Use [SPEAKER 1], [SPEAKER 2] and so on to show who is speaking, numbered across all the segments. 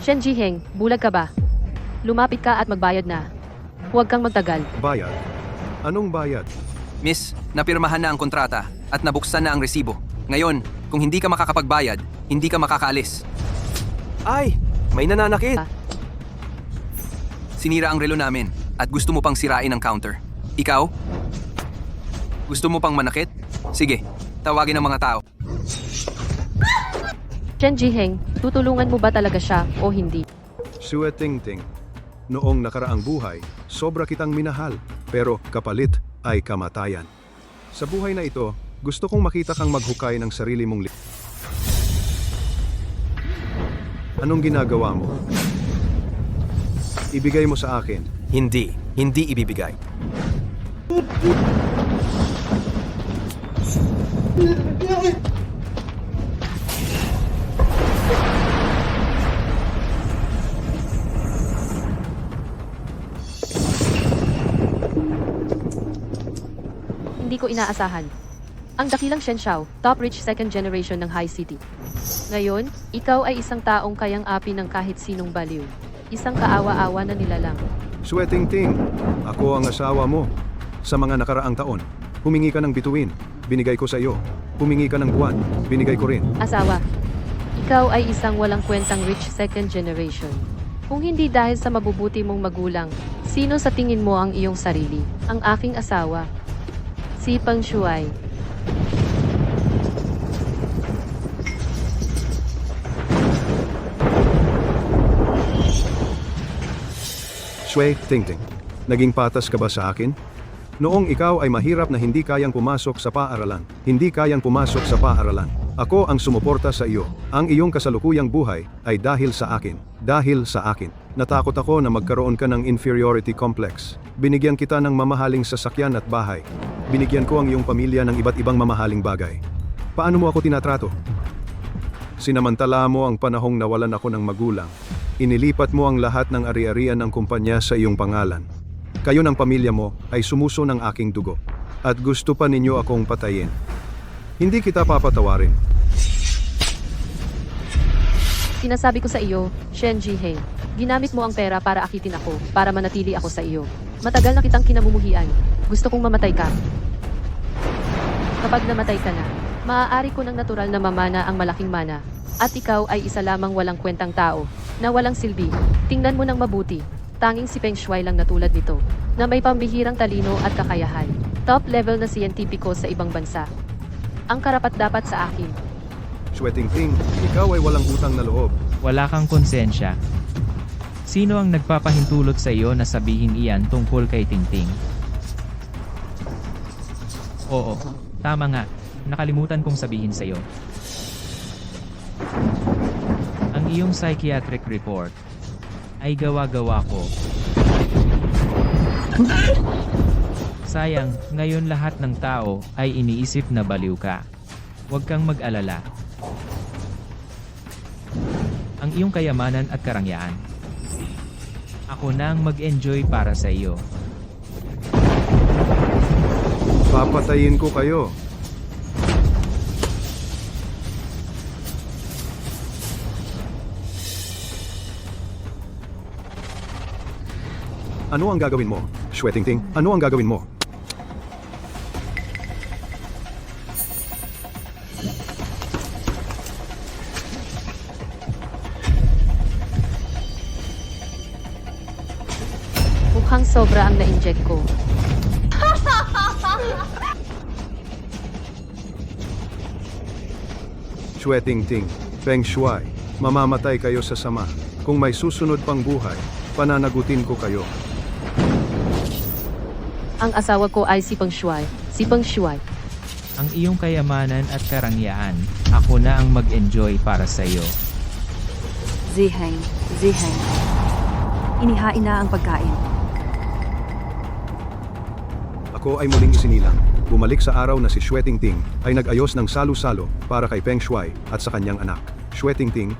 [SPEAKER 1] Shen Jiheng, bulag ka ba? Lumapit ka at magbayad na. Huwag kang magtagal.
[SPEAKER 2] Bayad? Anong bayad?
[SPEAKER 3] Miss, napirmahan na ang kontrata at nabuksan na ang resibo. Ngayon, kung hindi ka makakapagbayad, hindi ka makakaalis.
[SPEAKER 4] Ay! May nananakit!
[SPEAKER 3] Sinira ang relo namin at gusto mo pang sirain ang counter. Ikaw? Gusto mo pang manakit? Sige, tawagin ang mga tao.
[SPEAKER 1] Shen Jiheng, tutulungan mo ba talaga siya o hindi?
[SPEAKER 2] Sue Tingting. Noong nakaraang buhay, sobra kitang minahal, pero kapalit ay kamatayan. Sa buhay na ito, gusto kong makita kang maghukay ng sarili mong Anong ginagawa mo? Ibigay mo sa akin.
[SPEAKER 4] Hindi ibibigay.
[SPEAKER 1] Hindi ko inaasahan. Ang dakilang Shen Xiao, top rich second generation ng High City. Ngayon, ikaw ay isang taong kayang api ng kahit sinong baliw. Isang kaawa-awa na nilalang.
[SPEAKER 2] Sue Tingting, ako ang asawa mo. Sa mga nakaraang taon, humingi ka ng bituin, binigay ko sa iyo. Humingi ka ng buwan, binigay ko rin.
[SPEAKER 1] Asawa, ikaw ay isang walang kwentang rich second generation. Kung hindi dahil sa mabubuti mong magulang, sino sa tingin mo ang iyong sarili? Ang aking asawa, si Peng Shuai.
[SPEAKER 2] Sue Tingting, naging patas ka ba sa akin? Noong ikaw ay mahirap na hindi kayang pumasok sa paaralan, hindi kayang pumasok sa paaralan. Ako ang sumuporta sa iyo. Ang iyong kasalukuyang buhay ay dahil sa akin. Dahil sa akin. Natakot ako na magkaroon ka ng inferiority complex. Binigyan kita ng mamahaling sasakyan at bahay. Binigyan ko ang iyong pamilya ng iba't ibang mamahaling bagay. Paano mo ako tinatrato? Sinamantala mo ang panahong nawalan ako ng magulang. Inilipat mo ang lahat ng ari-arian ng kumpanya sa iyong pangalan. Kayo ng pamilya mo ay sumuso ng aking dugo. At gusto pa ninyo akong patayin. Hindi kita papatawarin.
[SPEAKER 1] Sinasabi ko sa iyo, Shen Jiheng, ginamit mo ang pera para akitin ako, para manatili ako sa iyo. Matagal na kitang kinamumuhian. Gusto kong mamatay ka. Kapag namatay ka na, maaari ko ng natural na mamana ang malaking mana. At ikaw ay isa lamang walang kwentang tao, na walang silbi. Tingnan mo ng mabuti. Tanging si Peng Shuai lang na tulad nito, na may pambihirang talino at kakayahan. Top level na siyentipiko sa ibang bansa. Ang karapat-dapat sa akin.
[SPEAKER 2] Sue Tingting, ikaw ay walang utang na loob.
[SPEAKER 5] Wala kang konsensya. Sino ang nagpapahintulot sa iyo na sabihin iyan tungkol kay Tingting? Oo, tama nga. Nakalimutan kong sabihin sa iyo. Ang iyong psychiatric report ay gawa-gawa ko. Sayang, ngayon lahat ng tao ay iniisip na baliw ka. Huwag kang mag-alala. Ang iyong kayamanan at karangyaan. Ako na ang mag-enjoy para sa iyo.
[SPEAKER 2] Papatayin ko kayo. Ano ang gagawin mo, Sue Tingting? Ano ang gagawin mo?
[SPEAKER 1] Mukhang sobra ang na-inject ko.
[SPEAKER 2] Sue Tingting, Peng Shuai, mamamatay kayo sa sama. Kung may susunod pang buhay, pananagutin ko kayo.
[SPEAKER 1] Ang asawa ko ay si Peng Shuai. Si Peng Shuai.
[SPEAKER 5] Ang iyong kayamanan at karangyaan, ako na ang mag-enjoy para sa iyo.
[SPEAKER 6] Ziheng. Inihain na ang pagkain.
[SPEAKER 2] Ako ay muling isinilang. Bumalik sa araw na si Sue Tingting ay nag-ayos ng salo-salo para kay Peng Shuai at sa kanyang anak. Sue Tingting,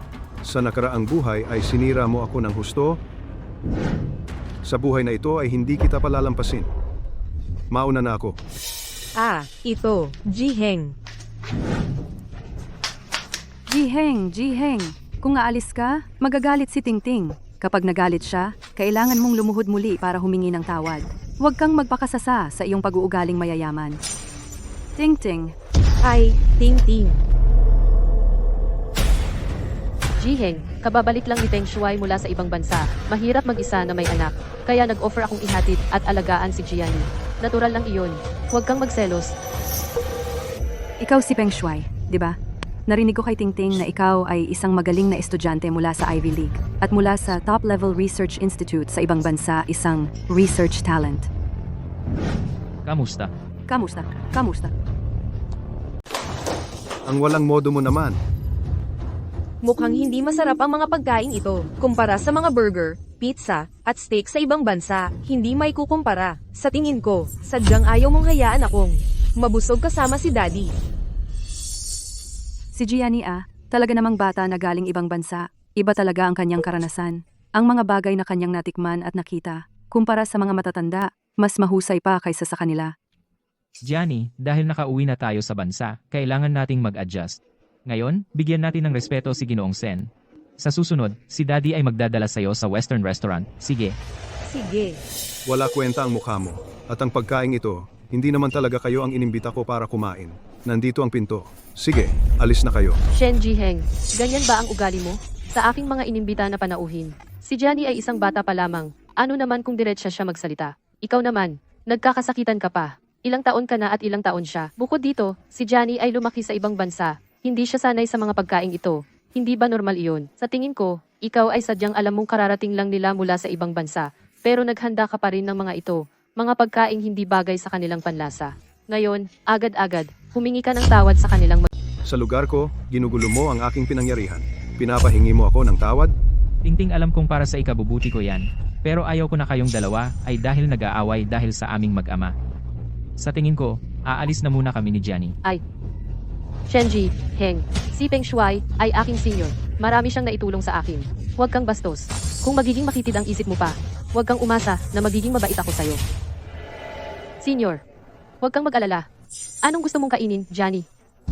[SPEAKER 2] sa nakaraang buhay ay sinira mo ako ng husto. Sa buhay na ito ay hindi kita palalampasin. Mauna na ako.
[SPEAKER 7] Ito, Jiheng.
[SPEAKER 6] Jiheng. Kung aalis ka, magagalit si Tingting. Kapag nagalit siya, kailangan mong lumuhod muli para humingi ng tawad. Huwag kang magpakasasa sa iyong pag-uugaling mayayaman. Tingting,
[SPEAKER 7] Ay, Ting-Ting.
[SPEAKER 1] Jiheng, kababalik lang ni Peng Shuai mula sa ibang bansa. Mahirap mag-isa na may anak. Kaya nag-offer akong ihatid at alagaan si Gianni. Natural lang iyon. Huwag kang magselos.
[SPEAKER 6] ikaw si Peng Shuai, di ba? Narinig ko kay Tingting na ikaw ay isang magaling na estudyante mula sa Ivy League at mula sa top-level research institute sa ibang bansa, isang research talent.
[SPEAKER 5] Kamusta?
[SPEAKER 6] Kamusta? Kamusta?
[SPEAKER 2] Ang walang modo mo naman.
[SPEAKER 7] Mukhang hindi masarap ang mga pagkain ito. Kumpara sa mga burger, pizza, at steak sa ibang bansa, hindi may kukumpara. Sa tingin ko, sadyang ayaw mong hayaan akong mabusog kasama si Daddy.
[SPEAKER 6] Si Gianni talaga namang bata na galing ibang bansa. Iba talaga ang kanyang karanasan. Ang mga bagay na kanyang natikman at nakita, kumpara sa mga matatanda, mas mahusay pa kaysa sa kanila.
[SPEAKER 5] Gianni, dahil nakauwi na tayo sa bansa, kailangan nating mag-adjust. Ngayon, bigyan natin ng respeto si Ginoong Sen. Sa susunod, si Daddy ay magdadala sa'yo sa Western Restaurant. Sige.
[SPEAKER 7] Sige.
[SPEAKER 2] Wala kwenta ang mukha mo. At ang pagkain ito, hindi naman talaga kayo ang inimbita ko para kumain. Nandito ang pinto. Sige, alis na kayo.
[SPEAKER 1] Shen Jiheng, ganyan ba ang ugali mo? Sa aking mga inimbita na panauhin. Si Gianni ay isang bata pa lamang. Ano naman kung diretsa siya magsalita? Ikaw naman, nagkakasakitan ka pa. Ilang taon ka na at ilang taon siya. Bukod dito, si Gianni ay lumaki sa ibang bansa. Hindi siya sanay sa mga pagkain ito. Hindi ba normal iyon? Sa tingin ko, ikaw ay sadyang alam mong kararating lang nila mula sa ibang bansa. Pero naghanda ka pa rin ng mga ito. Mga pagkain hindi bagay sa kanilang panlasa. Ngayon, agad-agad, humingi ka ng tawad sa kanilang
[SPEAKER 2] Sa lugar ko, ginugulo mo ang aking pinangyarihan. Pinapahingi mo ako ng tawad?
[SPEAKER 5] Tingting alam kong para sa ikabubuti ko yan. Pero ayaw ko na kayong dalawa ay dahil nag-aaway dahil sa aming mag-ama. Sa tingin ko, aalis na muna kami ni Gianni.
[SPEAKER 1] Shenji, Heng, si Peng Shuai ay aking senior. Marami siyang naitulong sa akin. Huwag kang bastos. Kung magiging makitid ang isip mo pa, huwag kang umasa na magiging mabait ako sa'yo. Senior, huwag kang mag-alala. Anong gusto mong kainin, Gianni?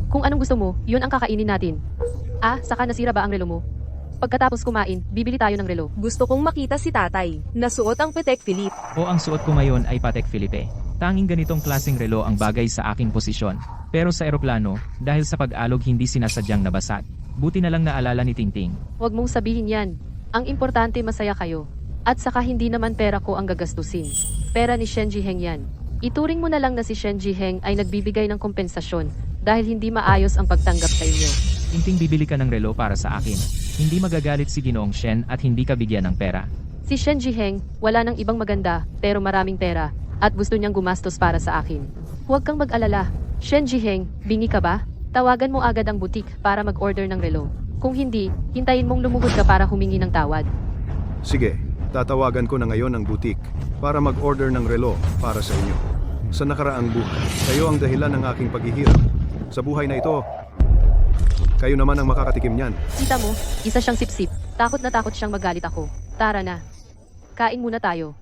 [SPEAKER 1] Kung anong gusto mo, yun ang kakainin natin. Saka nasira ba ang relo mo? Pagkatapos kumain, bibili tayo ng relo.
[SPEAKER 7] Gusto kong makita si Tatay. Nasuot ang Patek Philippe.
[SPEAKER 5] O ang suot ko ngayon ay Patek Philippe. Tanging ganitong klaseng relo ang bagay sa aking posisyon. Pero sa eroplano, dahil sa pag-alog hindi sinasadyang nabasag. Buti na lang naalala ni Tingting.
[SPEAKER 1] Huwag mong sabihin yan. Ang importante masaya kayo. At saka hindi naman pera ko ang gagastusin. Pera ni Shen Jiheng yan. Ituring mo na lang na si Shen Jiheng ay nagbibigay ng kompensasyon dahil hindi maayos ang pagtanggap sa inyo.
[SPEAKER 5] Tingting bibili ka ng relo para sa akin. Hindi magagalit si Ginoong Shen at hindi ka bigyan ng pera.
[SPEAKER 1] Si Shen Jiheng, wala nang ibang maganda pero maraming pera at gusto niyang gumastos para sa akin. Huwag kang mag-alala. Shen Jiheng, bingi ka ba? Tawagan mo agad ang butik para mag-order ng relo. Kung hindi, hintayin mong lumuhod ka para humingi ng tawad.
[SPEAKER 2] Sige, tatawagan ko na ngayon ang butik para mag-order ng relo para sa inyo. Sa nakaraang buhay, kayo ang dahilan ng aking paghihirap. Sa buhay na ito, kayo naman ang makakatikim niyan.
[SPEAKER 1] Kita mo, isa siyang sipsip. Takot na takot siyang magalit ako. Tara na. Kain muna tayo.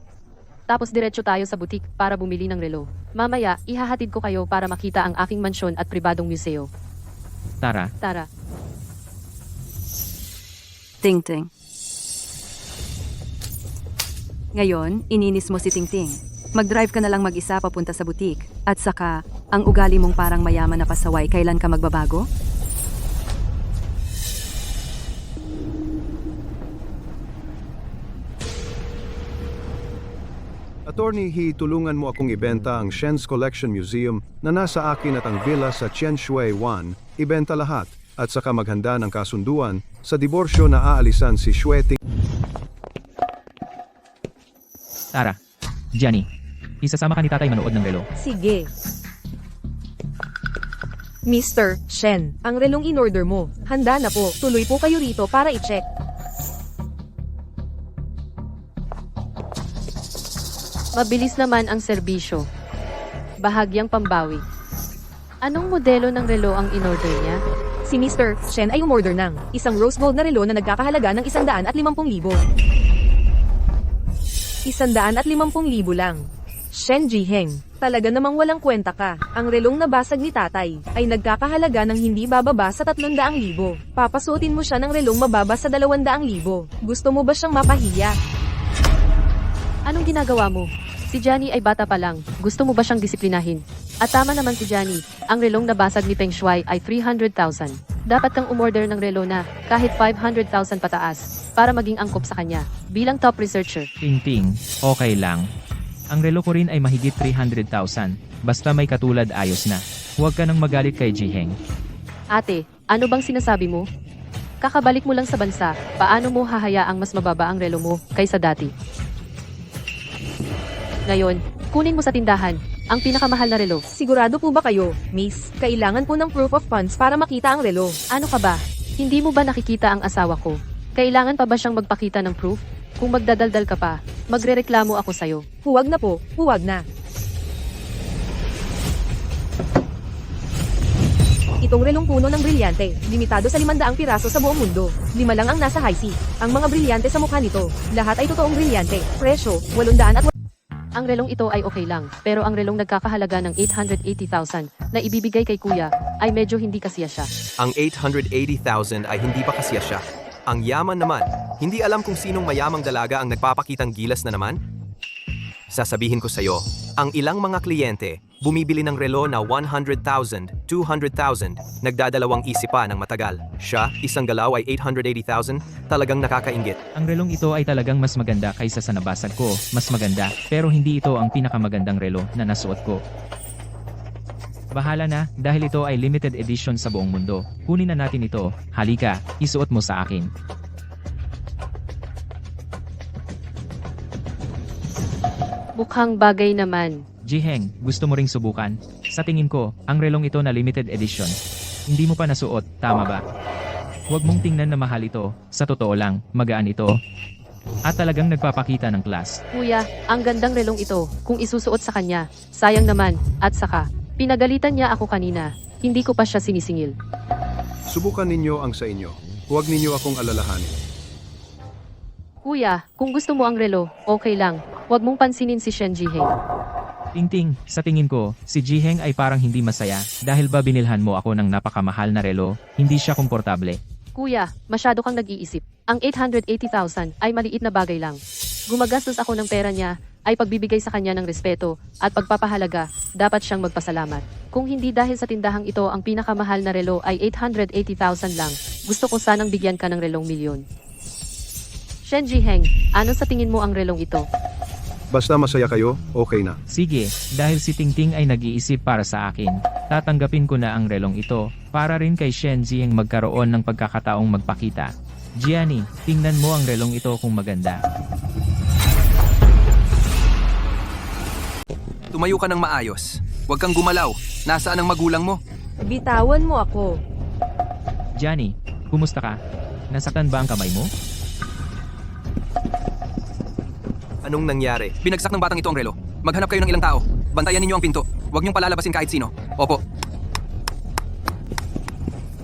[SPEAKER 1] Tapos diretso tayo sa butik para bumili ng relo. Mamaya, ihahatid ko kayo para makita ang aking mansyon at pribadong museo.
[SPEAKER 5] Tara.
[SPEAKER 1] Tara.
[SPEAKER 6] Tingting. Ngayon, ininis mo si Tingting. Mag-drive ka na lang mag-isa papunta sa butik. At saka, ang ugali mong parang mayaman na pasaway, kailan ka magbabago?
[SPEAKER 2] Attorney He, tulungan mo akong ibenta ang Shen's Collection Museum na nasa akin at ang villa sa Qianshui 1, ibenta lahat, at saka maghanda ng kasunduan sa diborsyo na aalisan si Shui Ting.
[SPEAKER 5] Tara. Gianni, isasama ka ni tatay manood ng relo.
[SPEAKER 7] Sige. Mr. Shen, ang relong in-order mo. Handa na po. Tuloy po kayo rito para i-check.
[SPEAKER 1] Mabilis naman ang serbisyo. Bahagyang pambawi. Anong modelo ng relo ang in-order niya?
[SPEAKER 7] Si Mr. Shen ay umorder ng isang rose gold na relo na nagkakahalaga ng 150,000. 150,000 lang. Shen Jiheng, Talaga namang walang kwenta ka. Ang relong nabasag ni tatay ay nagkakahalaga ng hindi bababa sa 300,000. Papasuotin mo siya ng relong mababa sa 200,000. Gusto mo ba siyang mapahiya?
[SPEAKER 1] Anong ginagawa mo? Si Johnny ay bata pa lang. Gusto mo ba siyang disiplinahin? At tama naman si Johnny. Ang relong nabasag ni Peng Shuai ay 300,000. Dapat kang umorder ng relo na kahit 500,000 pataas para maging angkop sa kanya bilang top researcher.
[SPEAKER 5] Ting-ting, okay lang. Ang relo ko rin ay mahigit 300,000. Basta may katulad ayos na. Huwag ka nang magalit kay Jiheng.
[SPEAKER 1] Ate, ano bang sinasabi mo? Kakabalik mo lang sa bansa, paano mo hahayaang mas mababa ang relo mo kaysa dati? Ngayon, kunin mo sa tindahan ang pinakamahal na relo.
[SPEAKER 7] Sigurado po ba kayo, miss? Kailangan po ng proof of funds para makita ang relo.
[SPEAKER 1] Ano ka ba? Hindi mo ba nakikita ang asawa ko? Kailangan pa ba siyang magpakita ng proof? Kung magdadaldal ka pa, magrereklamo ako sa'yo.
[SPEAKER 7] Huwag na po, huwag na. Itong relong puno ng brilyante, limitado sa 500 piraso sa buong mundo. 5 lang ang nasa high sea. Ang mga brilyante sa mukha nito, lahat ay totoong brilyante. Presyo, 800 at
[SPEAKER 1] Ang relong ito ay okay lang, pero ang relong nagkakahalaga ng 880,000 na ibibigay kay kuya ay medyo hindi kasiya siya.
[SPEAKER 4] Ang 880,000 ay hindi pa kasya siya. Ang yaman naman, hindi alam kung sinong mayamang dalaga ang nagpapakitang gilas na naman? Sasabihin ko sa'yo, ang ilang mga kliyente, bumibili ng relo na 100,000, 200,000, nagdadalawang isip pa ng matagal. Siya, isang galaw ay 880,000, talagang nakakainggit.
[SPEAKER 5] Ang relong ito ay talagang mas maganda kaysa sa nabasag ko. Mas maganda, pero hindi ito ang pinakamagandang relo na nasuot ko. Bahala na, dahil ito ay limited edition sa buong mundo. Kunin na natin ito. Halika, isuot mo sa akin.
[SPEAKER 1] Mukhang bagay naman.
[SPEAKER 5] Jiheng, gusto mo ring subukan? Sa tingin ko, ang relong ito na limited edition. Hindi mo pa nasuot, tama ba? Huwag mong tingnan na mahal ito. Sa totoo lang, magaan ito. At talagang nagpapakita ng class.
[SPEAKER 1] Kuya, ang gandang relong ito kung isusuot sa kanya. Sayang naman, at saka, pinagalitan niya ako kanina. Hindi ko pa siya sinisingil.
[SPEAKER 2] Subukan ninyo ang sa inyo. Huwag ninyo akong alalahanin.
[SPEAKER 1] Kuya, kung gusto mo ang relo, okay lang. Huwag mong pansinin si Shen Jiheng.
[SPEAKER 5] Ting-ting, sa tingin ko, si Jiheng ay parang hindi masaya dahil ba binilhan mo ako ng napakamahal na relo, hindi siya komportable.
[SPEAKER 1] Kuya, masyado kang nag-iisip. Ang 880,000 ay maliit na bagay lang. Gumagastos ako ng pera niya, ay pagbibigay sa kanya ng respeto at pagpapahalaga, dapat siyang magpasalamat. Kung hindi dahil sa tindahang ito ang pinakamahal na relo ay 880,000 lang, gusto ko sanang bigyan ka ng relong milyon. Shen Jiheng, ano sa tingin mo ang relong ito?
[SPEAKER 2] Basta masaya kayo, okay na.
[SPEAKER 5] Sige, dahil si Tingting ay nag-iisip para sa akin, tatanggapin ko na ang relong ito, para rin kay Shen Jiheng magkaroon ng pagkakataong magpakita. Gianni, tingnan mo ang relong ito kung maganda.
[SPEAKER 3] Tumayo ka ng maayos. Huwag kang gumalaw. Nasaan ang magulang mo?
[SPEAKER 7] Bitawan mo ako.
[SPEAKER 5] Gianni, kumusta ka? Nasaktan ba ang kamay mo?
[SPEAKER 4] Anong nangyari?
[SPEAKER 3] Binagsak ng batang ito ang relo. Maghanap kayo ng ilang tao. Bantayan ninyo ang pinto. Huwag niyong palalabasin kahit sino. Opo.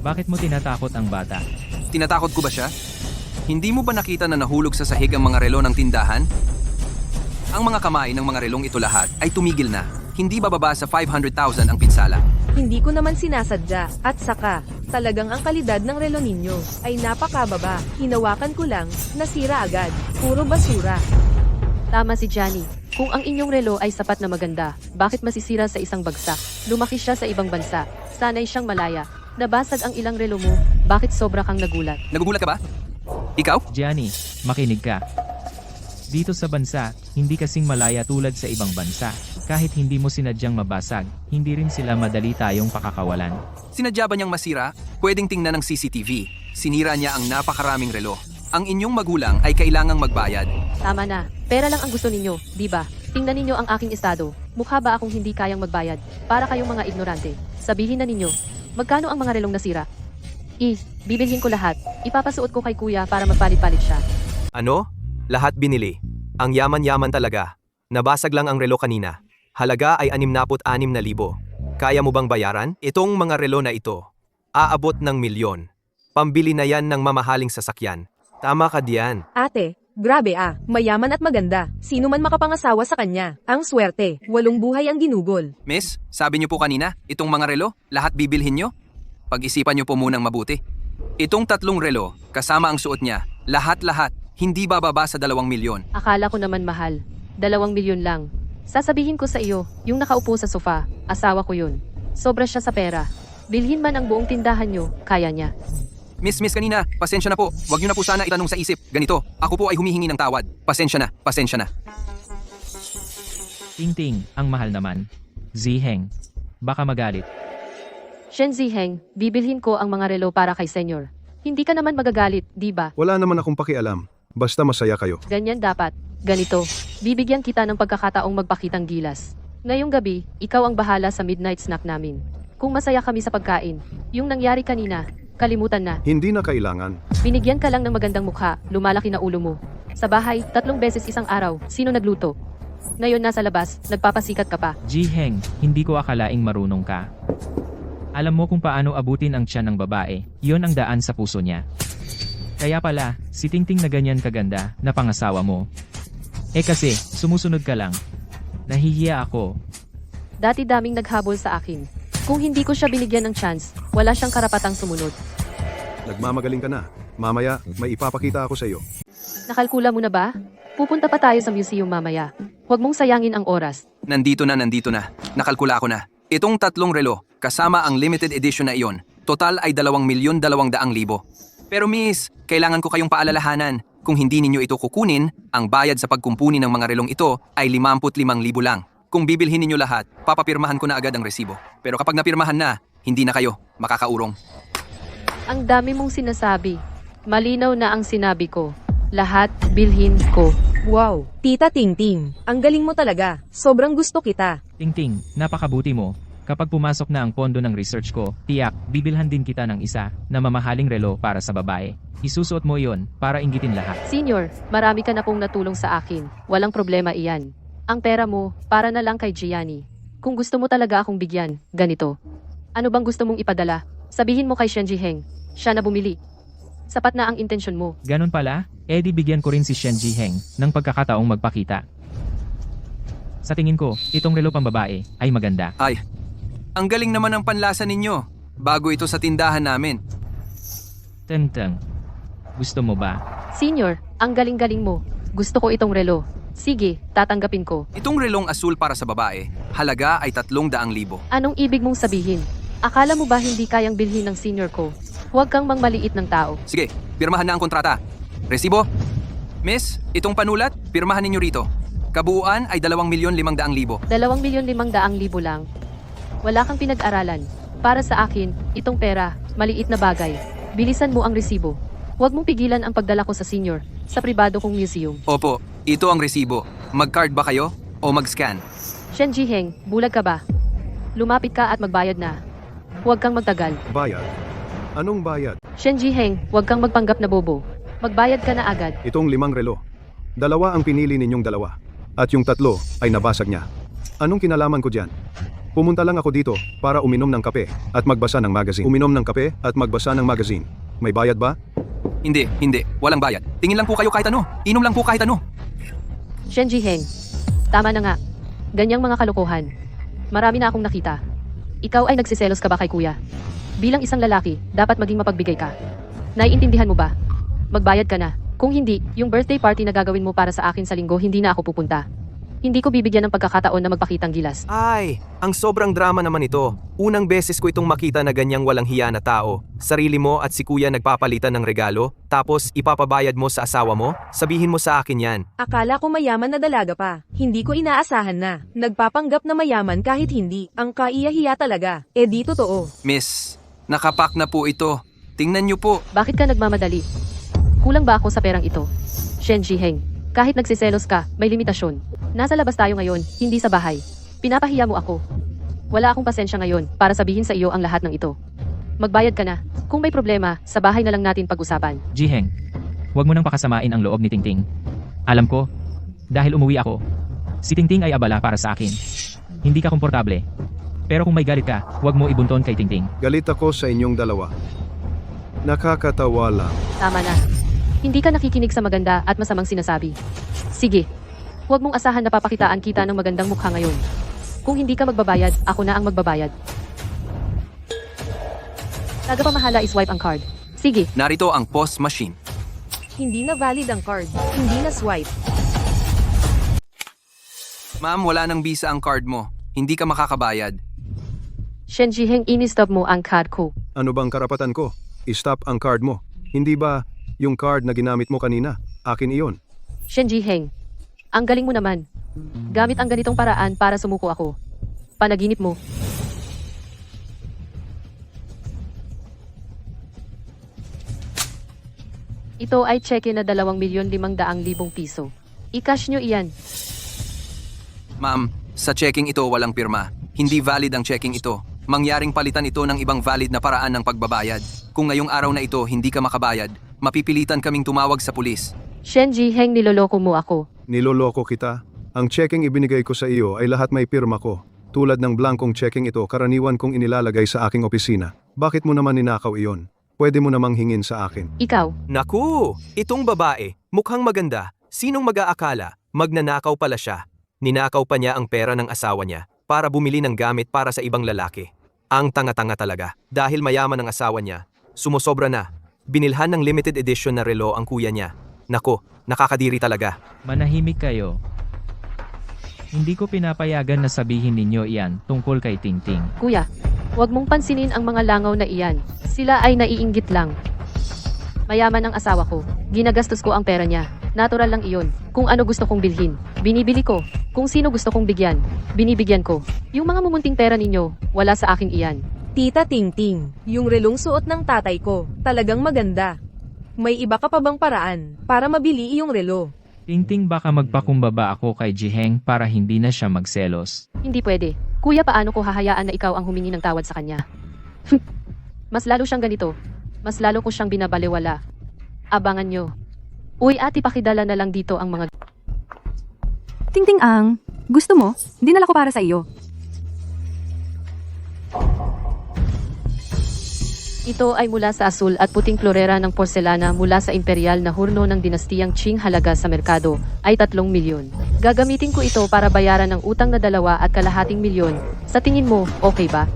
[SPEAKER 5] Bakit mo tinatakot ang bata?
[SPEAKER 3] Tinatakot ko ba siya? Hindi mo ba nakita na nahulog sa sahig ang mga relo ng tindahan? Ang mga kamay ng mga relong ito lahat ay tumigil na. Hindi bababa sa 500,000 ang pinsala.
[SPEAKER 7] Hindi ko naman sinasadya. At saka, talagang ang kalidad ng relo ninyo ay napakababa. Hinawakan ko lang, nasira agad. Puro basura.
[SPEAKER 1] Tama si Johnny. Kung ang inyong relo ay sapat na maganda, bakit masisira sa isang bagsak? Lumaki siya sa ibang bansa. Sanay siyang malaya. Nabasag ang ilang relo mo, bakit sobra kang nagulat?
[SPEAKER 3] Nagugulat ka ba? Ikaw?
[SPEAKER 5] Gianni, makinig ka. Dito sa bansa, hindi kasing malaya tulad sa ibang bansa. Kahit hindi mo sinadyang mabasag, hindi rin sila madali tayong pakakawalan.
[SPEAKER 3] Sinadya ba niyang masira? Pwedeng tingnan ng CCTV. Sinira niya ang napakaraming relo. Ang inyong magulang ay kailangang magbayad.
[SPEAKER 1] Tama na. Pera lang ang gusto ninyo, di ba? Tingnan ninyo ang aking estado. Mukha ba akong hindi kayang magbayad? Para kayong mga ignorante. Sabihin na ninyo, magkano ang mga relong nasira? Bibilhin ko lahat. Ipapasuot ko kay kuya para magpalit-palit siya.
[SPEAKER 4] Ano? Lahat binili. Ang yaman-yaman talaga. Nabasag lang ang relo kanina. Halaga ay 66,000. Kaya mo bang bayaran? Itong mga relo na ito, aabot ng milyon. Pambili na yan ng mamahaling sasakyan. Tama ka diyan.
[SPEAKER 7] Ate, Grabe mayaman at maganda. Sino man makapangasawa sa kanya. Ang swerte, 8 buhay ang ginugol.
[SPEAKER 3] Miss, sabi niyo po kanina, itong mga relo, lahat bibilhin niyo? Pag-isipan niyo po munang mabuti. Itong 3 relo, kasama ang suot niya, lahat-lahat, hindi bababa sa 2 milyon.
[SPEAKER 1] Akala ko naman mahal. 2 milyon lang. Sasabihin ko sa iyo, yung nakaupo sa sofa, asawa ko yun. Sobra siya sa pera. Bilhin man ang buong tindahan nyo, kaya niya.
[SPEAKER 3] Miss kanina, pasensya na po. Huwag niyo na po sana itanong sa isip. Ganito, ako po ay humihingi ng tawad. Pasensya na, pasensya na.
[SPEAKER 5] Tingting, ang mahal naman. Ziheng. Baka magalit.
[SPEAKER 1] Shen Ziheng, bibilhin ko ang mga relo para kay senyor. Hindi ka naman magagalit, di ba?
[SPEAKER 2] Wala naman akong pakialam. Basta masaya kayo.
[SPEAKER 1] Ganyan dapat. Ganito, bibigyan kita ng pagkakataong magpakitang gilas. Ngayong gabi, ikaw ang bahala sa midnight snack namin. Kung masaya kami sa pagkain, yung nangyari kanina, kalimutan na.
[SPEAKER 2] Hindi na kailangan.
[SPEAKER 1] Binigyan ka lang ng magandang mukha, lumalaki na ulo mo. Sa bahay, 3 beses isang araw, sino nagluto? Ngayon nasa labas, nagpapasikat ka pa.
[SPEAKER 5] Jiheng, hindi ko akalaing marunong ka. Alam mo kung paano abutin ang tiyan ng babae, yon ang daan sa puso niya. Kaya pala, si Tingting na ganyan kaganda, na pangasawa mo. Kasi, sumusunod ka lang. Nahihiya ako.
[SPEAKER 1] Dati daming naghabol sa akin. Kung hindi ko siya binigyan ng chance, wala siyang karapatang sumunod.
[SPEAKER 2] Nagmamagaling ka na. Mamaya, may ipapakita ako sa iyo.
[SPEAKER 1] Nakalkula mo na ba? Pupunta pa tayo sa museum mamaya. Huwag mong sayangin ang oras.
[SPEAKER 3] Nandito na. Nakalkula ko na. Itong 3 relo, kasama ang limited edition na iyon, total ay 2,200,000. Pero miss, kailangan ko kayong paalalahanan. Kung hindi ninyo ito kukunin, ang bayad sa pagkumpuni ng mga relong ito ay 55,000 lang. Kung bibilhin ninyo lahat, papapirmahan ko na agad ang resibo. Pero kapag napirmahan na, hindi na kayo makakaurong.
[SPEAKER 1] Ang dami mong sinasabi. Malinaw na ang sinabi ko. Lahat bilhin ko.
[SPEAKER 7] Wow, Tita Tingting, ang galing mo talaga. Sobrang gusto kita.
[SPEAKER 5] Tingting, napakabuti mo. Kapag pumasok na ang pondo ng research ko, tiyak, bibilhan din kita ng isa na mamahaling relo para sa babae. Isusuot mo iyon para inggitin lahat.
[SPEAKER 1] Senior, marami ka na pong natulong sa akin. Walang problema iyan. Ang pera mo, para na lang kay Gianni. Kung gusto mo talaga akong bigyan, ganito. Ano bang gusto mong ipadala? Sabihin mo kay Shen Jiheng. Siya na bumili. Sapat na ang intensyon mo.
[SPEAKER 5] Ganon pala, di bigyan ko rin si Shen Jiheng ng pagkakataong magpakita. Sa tingin ko, itong relo pambabae ay maganda.
[SPEAKER 3] Ay, ang galing naman ng panlasa ninyo. Bago ito sa tindahan namin.
[SPEAKER 5] Teng-teng. Gusto mo ba?
[SPEAKER 1] Senior, ang galing-galing mo. Gusto ko itong relo. Sige, tatanggapin ko.
[SPEAKER 3] Itong relong asul para sa babae, halaga ay 300,000.
[SPEAKER 1] Anong ibig mong sabihin? Akala mo ba hindi kayang bilhin ng senior ko? Huwag kang mangmaliit ng tao.
[SPEAKER 3] Sige, pirmahan na ang kontrata. Resibo? Miss, itong panulat, pirmahan ninyo rito. Kabuuan ay 2,500,000.
[SPEAKER 1] 2,500,000 lang. Wala kang pinag-aralan. Para sa akin, itong pera, maliit na bagay. Bilisan mo ang resibo. Huwag mong pigilan ang pagdala ko sa senior, sa pribado kong museum.
[SPEAKER 3] Opo, ito ang resibo. Mag-card ba kayo o mag-scan?
[SPEAKER 1] Shen Jiheng, bulag ka ba? Lumapit ka at magbayad na. Huwag kang magtagal.
[SPEAKER 2] Bayad? Anong bayad?
[SPEAKER 1] Shen Jiheng, huwag kang magpanggap na bobo. Magbayad ka na agad.
[SPEAKER 2] Itong 5 relo. 2 ang pinili ninyong 2. At yung 3 ay nabasag niya. Anong kinalaman ko dyan? Pumunta lang ako dito para uminom ng kape at magbasa ng magazine. Uminom ng kape at magbasa ng magazine. May bayad ba?
[SPEAKER 3] Hindi. Walang bayad. Tingin lang po kayo kahit ano. Inom lang po kahit ano.
[SPEAKER 1] Shen Jiheng, tama na nga. Ganyang mga kalokohan. Marami na akong nakita. Ikaw ay nagsiselos ka ba kay kuya? Bilang isang lalaki, dapat maging mapagbigay ka. Naiintindihan mo ba? Magbayad ka na. Kung hindi, yung birthday party na gagawin mo para sa akin sa linggo, hindi na ako pupunta. Hindi ko bibigyan ng pagkakataon na magpakitang gilas.
[SPEAKER 4] Ay, ang sobrang drama naman ito. Unang beses ko itong makita na ganyang walang hiya na tao. Sarili mo at si kuya nagpapalitan ng regalo, tapos ipapabayad mo sa asawa mo? Sabihin mo sa akin yan.
[SPEAKER 7] Akala ko mayaman na dalaga pa. Hindi ko inaasahan na. Nagpapanggap na mayaman kahit hindi. Ang kaiyahiya talaga. Di totoo.
[SPEAKER 3] Miss, nakapak na po ito. Tingnan niyo po.
[SPEAKER 1] Bakit ka nagmamadali? Kulang ba ako sa perang ito? Shen Jiheng, kahit nagsiselos ka, may limitasyon. Nasa labas tayo ngayon, hindi sa bahay. Pinapahiya mo ako. Wala akong pasensya ngayon para sabihin sa iyo ang lahat ng ito. Magbayad ka na. Kung may problema, sa bahay na lang natin pag-usapan.
[SPEAKER 5] Jiheng, huwag mo nang pakasamain ang loob ni Tingting. Alam ko, dahil umuwi ako, si Tingting ay abala para sa akin. Hindi ka komportable. Pero kung may galit ka, huwag mo ibunton kay Tingting.
[SPEAKER 2] Galit ako sa inyong 2. Nakakatawa lang.
[SPEAKER 1] Tama na. Hindi ka nakikinig sa maganda at masamang sinasabi. Sige. Huwag mong asahan na papakitaan kita ng magandang mukha ngayon. Kung hindi ka magbabayad, ako na ang magbabayad. Tagapamahala is swipe ang card. Sige.
[SPEAKER 3] Narito ang POS machine.
[SPEAKER 7] Hindi na valid ang card. Hindi na swipe.
[SPEAKER 3] Ma'am, wala nang visa ang card mo. Hindi ka makakabayad.
[SPEAKER 1] Shen Jiheng, ini-stop mo ang card ko.
[SPEAKER 2] Ano bang karapatan ko? I-stop ang card mo. Hindi ba yung card na ginamit mo kanina? Akin iyon.
[SPEAKER 1] Shen Jiheng, ang galing mo naman. Gamit ang ganitong paraan para sumuko ako. Panaginip mo. Ito ay cheque na 2,500,000 piso. I-cash nyo iyan.
[SPEAKER 3] Ma'am, sa checking ito walang pirma. Hindi valid ang checking ito. Mangyaring palitan ito ng ibang valid na paraan ng pagbabayad. Kung ngayong araw na ito hindi ka makabayad, mapipilitan kaming tumawag sa pulis.
[SPEAKER 1] Shen Jiheng, niloloko mo ako.
[SPEAKER 2] Niloloko kita? Ang checking ibinigay ko sa iyo ay lahat may pirma ko. Tulad ng blankong checking ito, karaniwan kong inilalagay sa aking opisina. Bakit mo naman ninakaw iyon? Pwede mo namang hingin sa akin.
[SPEAKER 1] Ikaw.
[SPEAKER 4] Naku! Itong babae, mukhang maganda. Sinong mag-aakala? Magnanakaw pala siya. Ninakaw pa niya ang pera ng asawa niya para bumili ng gamit para sa ibang lalaki. Ang tanga-tanga talaga. Dahil mayaman ang asawa niya, sumusobra na. Binilhan ng limited edition na relo ang kuya niya. Nako, nakakadiri talaga.
[SPEAKER 5] Manahimik kayo. Hindi ko pinapayagan na sabihin ninyo iyan tungkol kay Tingting.
[SPEAKER 1] Kuya, huwag mong pansinin ang mga langaw na iyan. Sila ay naiinggit lang. Mayaman ang asawa ko. Ginagastos ko ang pera niya. Natural lang iyon. Kung ano gusto kong bilhin, binibili ko. Kung sino gusto kong bigyan, binibigyan ko. Yung mga mumunting pera ninyo, wala sa akin iyan.
[SPEAKER 7] Tita Tingting, yung relong suot ng tatay ko, talagang maganda. May iba ka pa bang paraan para mabili iyong relo?
[SPEAKER 5] Tingting, baka magpakumbaba ako kay Jiheng para hindi na siya magselos.
[SPEAKER 1] Hindi pwede. Kuya, paano ko hahayaan na ikaw ang humingi ng tawad sa kanya? Mas lalo siyang ganito. Mas lalo ko siyang binabalewala. Abangan nyo. Uy, ate, pakidala na lang dito ang mga...
[SPEAKER 6] Tingting ang, gusto mo? Dinala ko para sa iyo.
[SPEAKER 1] Ito ay mula sa asul at puting klorera ng porselana mula sa imperial na hurno ng dinastiyang Qing. Halaga sa merkado ay 3 milyon. Gagamitin ko ito para bayaran ng utang na 2.5 milyon. Sa tingin mo, okay ba?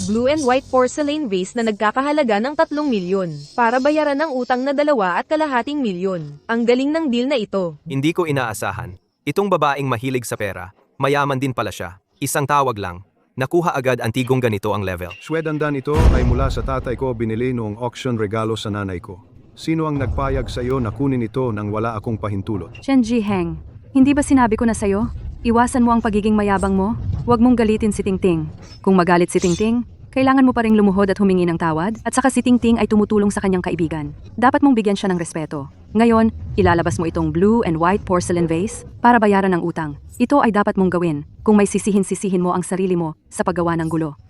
[SPEAKER 7] Blue and white porcelain vase na nagkakahalaga ng 3 milyon para bayaran ng utang na 2.5 milyon. Ang galing ng deal na ito.
[SPEAKER 4] Hindi ko inaasahan. Itong babaeng mahilig sa pera, mayaman din pala siya. Isang tawag lang. Nakuha agad ang tigong ganito ang level.
[SPEAKER 2] Swedandan ito ay mula sa tatay ko, binili noong auction regalo sa nanay ko. Sino ang nagpayag sa iyo na kunin ito nang wala akong pahintulot?
[SPEAKER 6] Shen Jiheng, hindi ba sinabi ko na sa'yo? Iwasan mo ang pagiging mayabang mo. Huwag mong galitin si Tingting. Kung magalit si Tingting, kailangan mo pa ring lumuhod at humingi ng tawad. At saka si Tingting ay tumutulong sa kanyang kaibigan. Dapat mong bigyan siya ng respeto. Ngayon, ilalabas mo itong blue and white porcelain vase para bayaran ng utang. Ito ay dapat mong gawin kung may sisihin mo ang sarili mo sa paggawa ng gulo.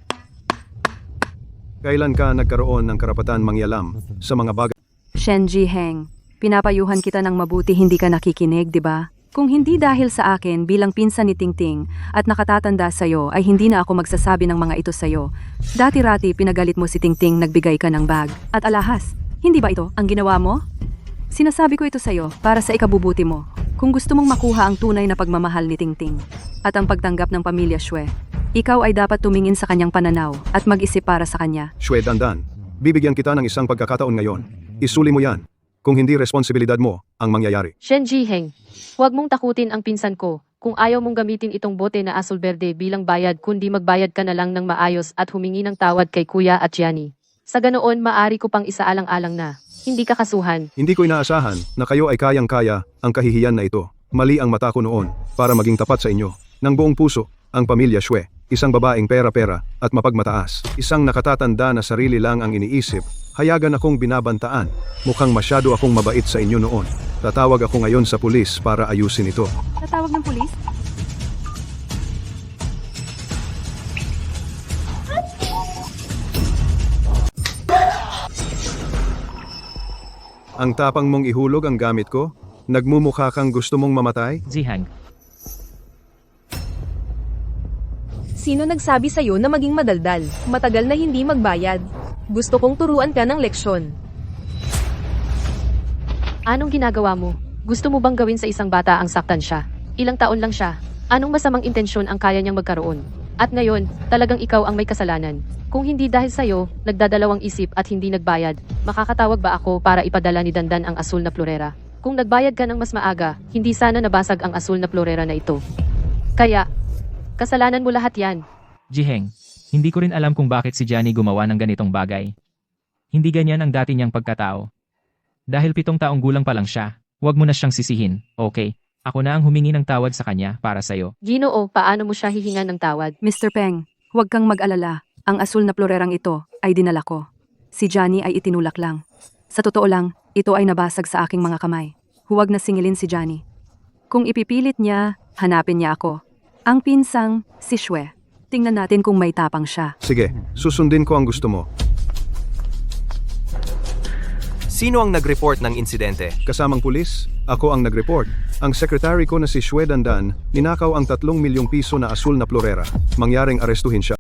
[SPEAKER 2] Kailan ka nagkaroon ng karapatan mangyalam sa mga bagay?
[SPEAKER 6] Shen Jiheng, pinapayuhan kita ng mabuti, hindi ka nakikinig, di ba? Kung hindi dahil sa akin bilang pinsan ni Tingting at nakatatanda sa'yo ay hindi na ako magsasabi ng mga ito sa'yo. Dati-rati pinagalit mo si Tingting, nagbigay ka ng bag. At alahas, hindi ba ito ang ginawa mo? Sinasabi ko ito sa'yo para sa ikabubuti mo. Kung gusto mong makuha ang tunay na pagmamahal ni Tingting at ang pagtanggap ng pamilya Xue, ikaw ay dapat tumingin sa kanyang pananaw at mag-isip para sa kanya.
[SPEAKER 2] Swedandan, bibigyan kita ng isang pagkakataon ngayon. Isuli mo yan. Kung hindi, responsibilidad mo ang mangyayari.
[SPEAKER 1] Shen Jiheng, huwag mong takutin ang pinsan ko. Kung ayaw mong gamitin itong bote na asul berde bilang bayad, kundi magbayad ka na lang ng maayos at humingi ng tawad kay Kuya at Gianni. Sa ganoon, maari ko pang isaalang-alang na hindi ka kasuhan.
[SPEAKER 2] Hindi ko inaasahan na kayo ay kayang-kaya ang kahihiyan na ito. Mali ang mata ko noon para maging tapat sa inyo. Ng buong puso, ang pamilya Xue, isang babaeng pera-pera at mapagmataas. Isang nakatatanda na sarili lang ang iniisip. Hayagan akong binabantaan. Mukhang masyado akong mabait sa inyo noon. Tatawag ako ngayon sa pulis para ayusin ito.
[SPEAKER 6] Tatawag ng pulis?
[SPEAKER 2] Ang tapang mong ihulog ang gamit ko? Nagmumukha kang gusto mong mamatay?
[SPEAKER 5] Jiheng,
[SPEAKER 7] Sino nagsabi sa'yo na maging madaldal, matagal na hindi magbayad? Gusto kong turuan ka ng leksyon.
[SPEAKER 1] Anong ginagawa mo? Gusto mo bang gawin sa isang bata ang saktan siya? Ilang taon lang siya. Anong masamang intensyon ang kaya niyang magkaroon? At ngayon, talagang ikaw ang may kasalanan. Kung hindi dahil sa'yo, nagdadalawang isip at hindi nagbayad, makakatawag ba ako para ipadala ni Dandan ang asul na florera? Kung nagbayad ka ng mas maaga, hindi sana nabasag ang asul na florera na ito. Kaya, kasalanan mo lahat yan.
[SPEAKER 5] Jiheng, hindi ko rin alam kung bakit si Johnny gumawa ng ganitong bagay. Hindi ganyan ang dati niyang pagkatao. Dahil 7 taong gulang pa lang siya, huwag mo na siyang sisihin, okay? Ako na ang humingi ng tawad sa kanya para sa'yo.
[SPEAKER 1] Ginoo, paano mo siya hihingan ng tawad?
[SPEAKER 6] Mr. Peng, huwag kang mag-alala. Ang asul na florerang ito ay dinala ko. Si Johnny ay itinulak lang. Sa totoo lang, ito ay nabasag sa aking mga kamay. Huwag na singilin si Johnny. Kung ipipilit niya, hanapin niya ako. Ang pinsang, si Shue. Tingnan natin kung may tapang siya.
[SPEAKER 2] Sige, susundin ko ang gusto mo.
[SPEAKER 4] Sino ang nag-report ng insidente?
[SPEAKER 2] Kasamang pulis, ako ang nag-report. Ang sekretary ko na si Shue Dandan, ninakaw ang 3 milyong piso na asul na florera. Mangyaring arestuhin siya.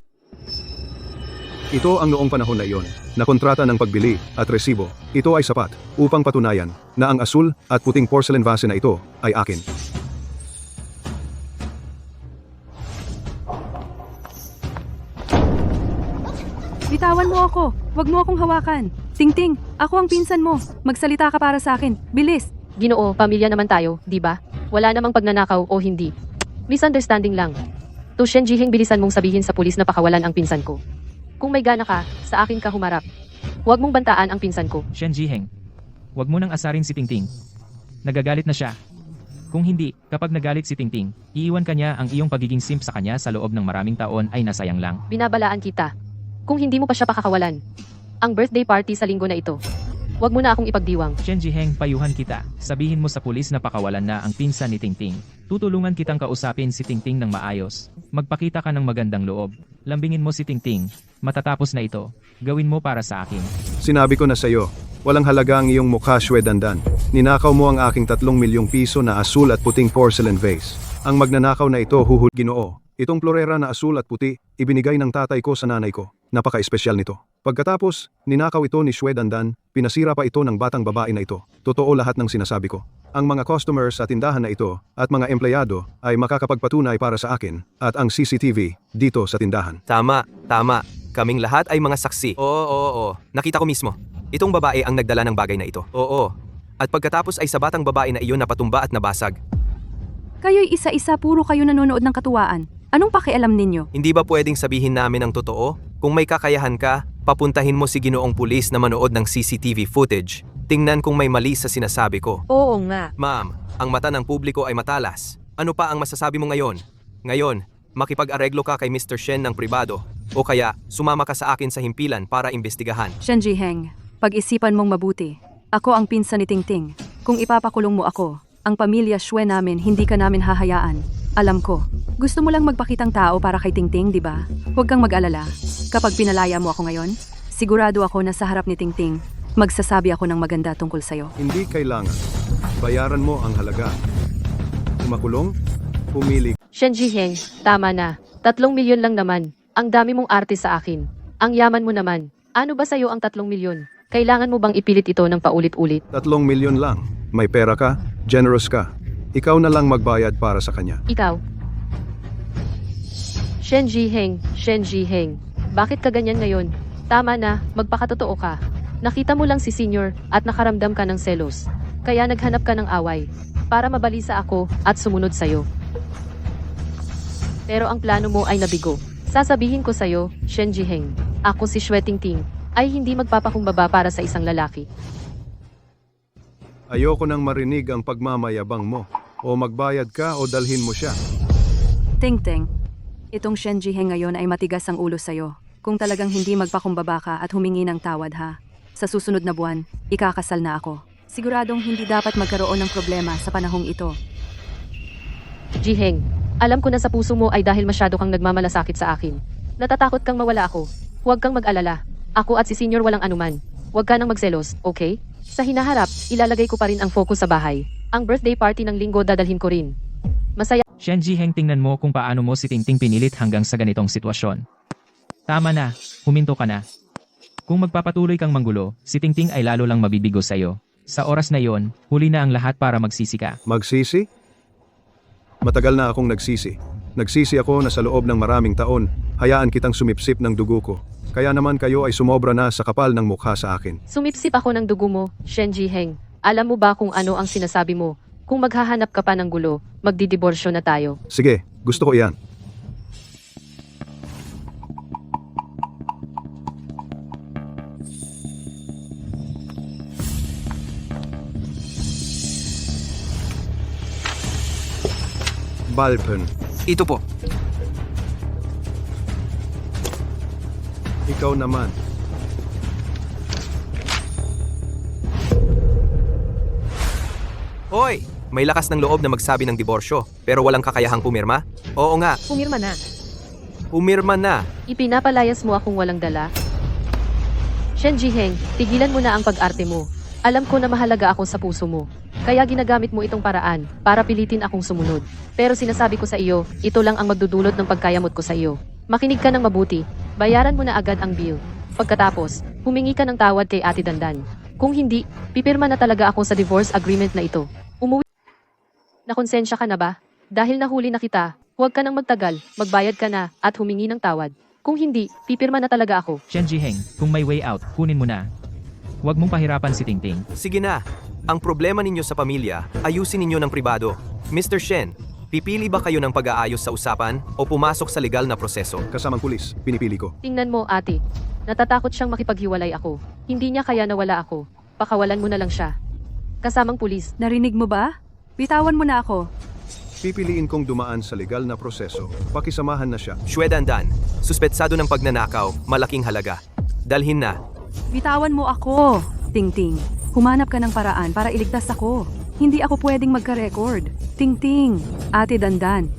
[SPEAKER 2] Ito ang noong panahon na iyon, na kontrata ng pagbili at resibo. Ito ay sapat upang patunayan na ang asul at puting porcelain vase na ito ay akin.
[SPEAKER 6] Bitawan mo ako. Huwag mo akong hawakan. Tingting, ako ang pinsan mo. Magsalita ka para sa akin. Bilis.
[SPEAKER 1] Ginoo, pamilya naman tayo, di ba? Wala namang pagnanakaw o hindi. Misunderstanding lang. To Shen Jiheng, bilisan mong sabihin sa pulis na pakawalan ang pinsan ko. Kung may gana ka, sa akin ka humarap. Huwag mong bantaan ang pinsan ko.
[SPEAKER 5] Shen Jiheng, huwag mo nang asarin si Tingting. Nagagalit na siya. Kung hindi, kapag nagalit si Tingting, iiwan ka niya ang iyong pagiging simp sa kanya sa loob ng maraming taon ay nasayang lang.
[SPEAKER 1] Binabalaan kita. Kung hindi mo pa siya pakakawalan. Ang birthday party sa linggo na ito. Huwag mo na akong ipagdiwang.
[SPEAKER 5] Shen Jiheng, payuhan kita. Sabihin mo sa pulis na pakawalan na ang pinsan ni Tingting. Tutulungan kitang kausapin si Tingting ng maayos. Magpakita ka ng magandang loob. Lambingin mo si Tingting. Matatapos na ito. Gawin mo para sa akin.
[SPEAKER 2] Sinabi ko na sa'yo, walang halaga ang iyong mukha, Shue Dandan. Ninakaw mo ang aking 3 milyong piso na asul at puting porcelain vase. Ang magnanakaw na ito, huhul Ginoo. Itong florera na asul at puti, ibinigay ng tatay ko sa nanay ko. Napaka-espesyal nito. Pagkatapos, ninakaw ito ni Shue Dandan, pinasira pa ito ng batang babae na ito. Totoo lahat ng sinasabi ko. Ang mga customers sa tindahan na ito at mga empleyado ay makakapagpatunay para sa akin at ang CCTV dito sa tindahan.
[SPEAKER 4] Tama. Kaming lahat ay mga saksi. Oo. Nakita ko mismo. Itong babae ang nagdala ng bagay na ito. Oo. At pagkatapos ay sa batang babae na iyon napatumba at nabasag.
[SPEAKER 6] Kayo'y isa-isa puro kayo nanonood ng katuwaan. Anong pakialam ninyo?
[SPEAKER 4] Hindi ba pwedeng sabihin namin ang totoo? Kung may kakayahan ka, papuntahin mo si Ginoong Pulis na manood ng CCTV footage. Tingnan kung may mali sa sinasabi ko.
[SPEAKER 7] Oo nga.
[SPEAKER 4] Ma'am, ang mata ng publiko ay matalas. Ano pa ang masasabi mo ngayon? Ngayon, makipag-areglo ka kay Mr. Shen ng pribado. O kaya, sumama ka sa akin sa himpilan para imbestigahan.
[SPEAKER 6] Shen Jiheng, pag-isipan mong mabuti. Ako ang pinsan ni Tingting. Kung ipapakulong mo ako, ang pamilya Shue namin hindi ka namin hahayaan. Alam ko, gusto mo lang magpakitang tao para kay Tingting, di ba? Huwag kang mag-alala. Kapag pinalaya mo ako ngayon, sigurado ako na sa harap ni Tingting, magsasabi ako ng maganda tungkol sa'yo.
[SPEAKER 2] Hindi kailangan. Bayaran mo ang halaga. Kumakulong? Pumili.
[SPEAKER 1] Shen Jiheng, tama na. 3 milyon lang naman. Ang dami mong arte sa akin. Ang yaman mo naman. Ano ba sa'yo ang 3 milyon? Kailangan mo bang ipilit ito ng paulit-ulit?
[SPEAKER 2] 3 milyon lang. May pera ka, generous ka. Ikaw na lang magbayad para sa kanya.
[SPEAKER 1] Ikaw? Shen Jiheng. Bakit ka ganyan ngayon? Tama na, magpakatotoo ka. Nakita mo lang si Senior at nakaramdam ka ng selos. Kaya naghanap ka ng away. Para mabalisa ako at sumunod sa'yo. Pero ang plano mo ay nabigo. Sasabihin ko sa'yo, Shen Jiheng, ako si Shue Tingting, ay hindi magpapakumbaba para sa isang lalaki.
[SPEAKER 2] Ayoko nang marinig ang pagmamayabang mo. O magbayad ka o dalhin mo siya.
[SPEAKER 6] Tingting, itong Shen Jiheng ngayon ay matigas ang ulo sa'yo. Kung talagang hindi magpakumbaba ka at humingi ng tawad ha. Sa susunod na buwan, ikakasal na ako. Siguradong hindi dapat magkaroon ng problema sa panahong ito.
[SPEAKER 1] Jiheng, alam ko na sa puso mo ay dahil masyado kang nagmamalasakit sa akin. Natatakot kang mawala ako. Huwag kang mag-alala. Ako at si Senior walang anuman. Huwag ka nang magselos, okay? Sa hinaharap, ilalagay ko pa rin ang focus sa bahay. Ang birthday party ng linggo dadalhin ko rin. Masaya.
[SPEAKER 5] Shen Jiheng, tingnan mo kung paano mo si Tingting pinilit hanggang sa ganitong sitwasyon. Tama na, huminto ka na. Kung magpapatuloy kang manggulo, si Tingting ay lalo lang mabibigo sa'yo. Sa oras na yon, huli na ang lahat para magsisi ka.
[SPEAKER 2] Magsisi? Matagal na akong nagsisi. Nagsisi ako na sa loob ng maraming taon, hayaan kitang sumipsip ng dugo ko. Kaya naman kayo ay sumobra na sa kapal ng mukha sa akin.
[SPEAKER 1] Sumipsip ako ng dugo mo, Shen Jiheng. Alam mo ba kung ano ang sinasabi mo? Kung maghahanap ka pa ng gulo, magdidiborsyo na tayo.
[SPEAKER 2] Sige, gusto ko iyan. Balpen,
[SPEAKER 3] Ito po.
[SPEAKER 2] ikaw naman.
[SPEAKER 4] Hoy! May lakas ng loob na magsabi ng diborsyo, pero walang kakayahang pumirma? Oo nga,
[SPEAKER 7] Pumirma na.
[SPEAKER 4] pumirma na.
[SPEAKER 1] Ipinapalayas mo akong walang dala? Shen Jiheng, tigilan mo na ang pag-arte mo. Alam ko na mahalaga ako sa puso mo. Kaya ginagamit mo itong paraan para pilitin akong sumunod. Pero sinasabi ko sa iyo, ito lang ang magdudulot ng pagkayamot ko sa iyo. Makinig ka ng mabuti. Bayaran mo na agad ang bill. Pagkatapos, humingi ka ng tawad kay Ate Dandan. Kung hindi, pipirma na talaga ako sa divorce agreement na ito. Umuwi. Nakonsensya ka na ba? Dahil nahuli na kita, huwag ka nang magtagal, magbayad ka na, at humingi ng tawad. Kung hindi, pipirma na talaga ako.
[SPEAKER 5] Shen Jiheng, kung may way out, kunin mo na. Huwag mong pahirapan si Tingting.
[SPEAKER 4] Sige na. Ang problema ninyo sa pamilya, ayusin ninyo ng pribado. Mr. Shen, pipili ba kayo ng pag-aayos sa usapan o pumasok sa legal na proseso?
[SPEAKER 2] Kasamang pulis, pinipili ko.
[SPEAKER 1] Tingnan mo, ate. Natatakot siyang makipaghiwalay ako. Hindi niya kaya nawala ako. Pakawalan mo na lang siya. Kasamang pulis.
[SPEAKER 6] Narinig mo ba? Bitawan mo na ako.
[SPEAKER 2] Pipiliin kong dumaan sa legal na proseso. Pakisamahan na siya.
[SPEAKER 4] Shue Dandan, suspetsado ng pagnanakaw, malaking halaga. Dalhin na.
[SPEAKER 6] Bitawan mo ako. Tingting, humanap ka ng paraan para iligtas ako. Hindi ako pwedeng magka-record. Tingting, Ate Dandan.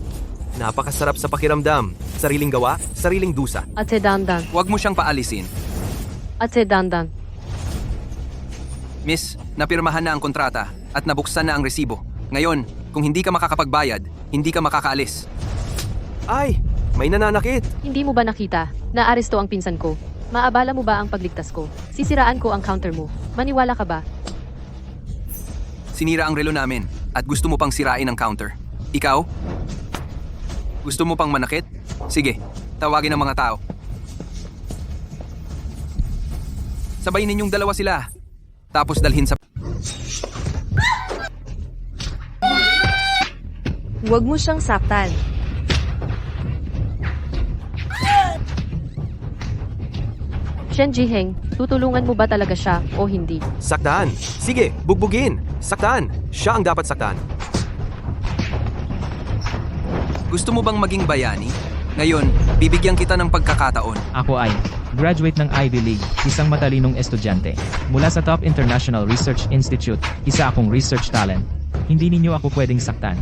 [SPEAKER 4] Napakasarap sa pakiramdam. Sariling gawa, sariling dusa.
[SPEAKER 1] Ate Dandan.
[SPEAKER 3] Huwag mo siyang paalisin.
[SPEAKER 1] Ate Dandan.
[SPEAKER 3] Miss, napirmahan na ang kontrata at nabuksan na ang resibo. Ngayon, kung hindi ka makakapagbayad, hindi ka makakaalis.
[SPEAKER 4] Ay, may nananakit.
[SPEAKER 1] Hindi mo ba nakita? Naaresto ang pinsan ko. Maabala mo ba ang pagligtas ko? Sisiraan ko ang counter mo. Maniwala ka ba?
[SPEAKER 3] Sinira ang relo namin at gusto mo pang sirain ang counter. Ikaw? Gusto mo pang manakit? Sige, tawagin ang mga tao. Sabayin ninyong dalawa sila. Tapos dalhin sa...
[SPEAKER 7] Huwag mo siyang saktan.
[SPEAKER 1] Shen Jiheng, tutulungan mo ba talaga siya o hindi?
[SPEAKER 4] Saktan. Sige, bugbugin. Saktan. Siya ang dapat saktan.
[SPEAKER 3] Gusto mo bang maging bayani? Ngayon, bibigyan kita ng pagkakataon.
[SPEAKER 5] Ako ay graduate ng Ivy League, isang matalinong estudyante. Mula sa Top International Research Institute, isa akong research talent. Hindi ninyo ako pwedeng saktan.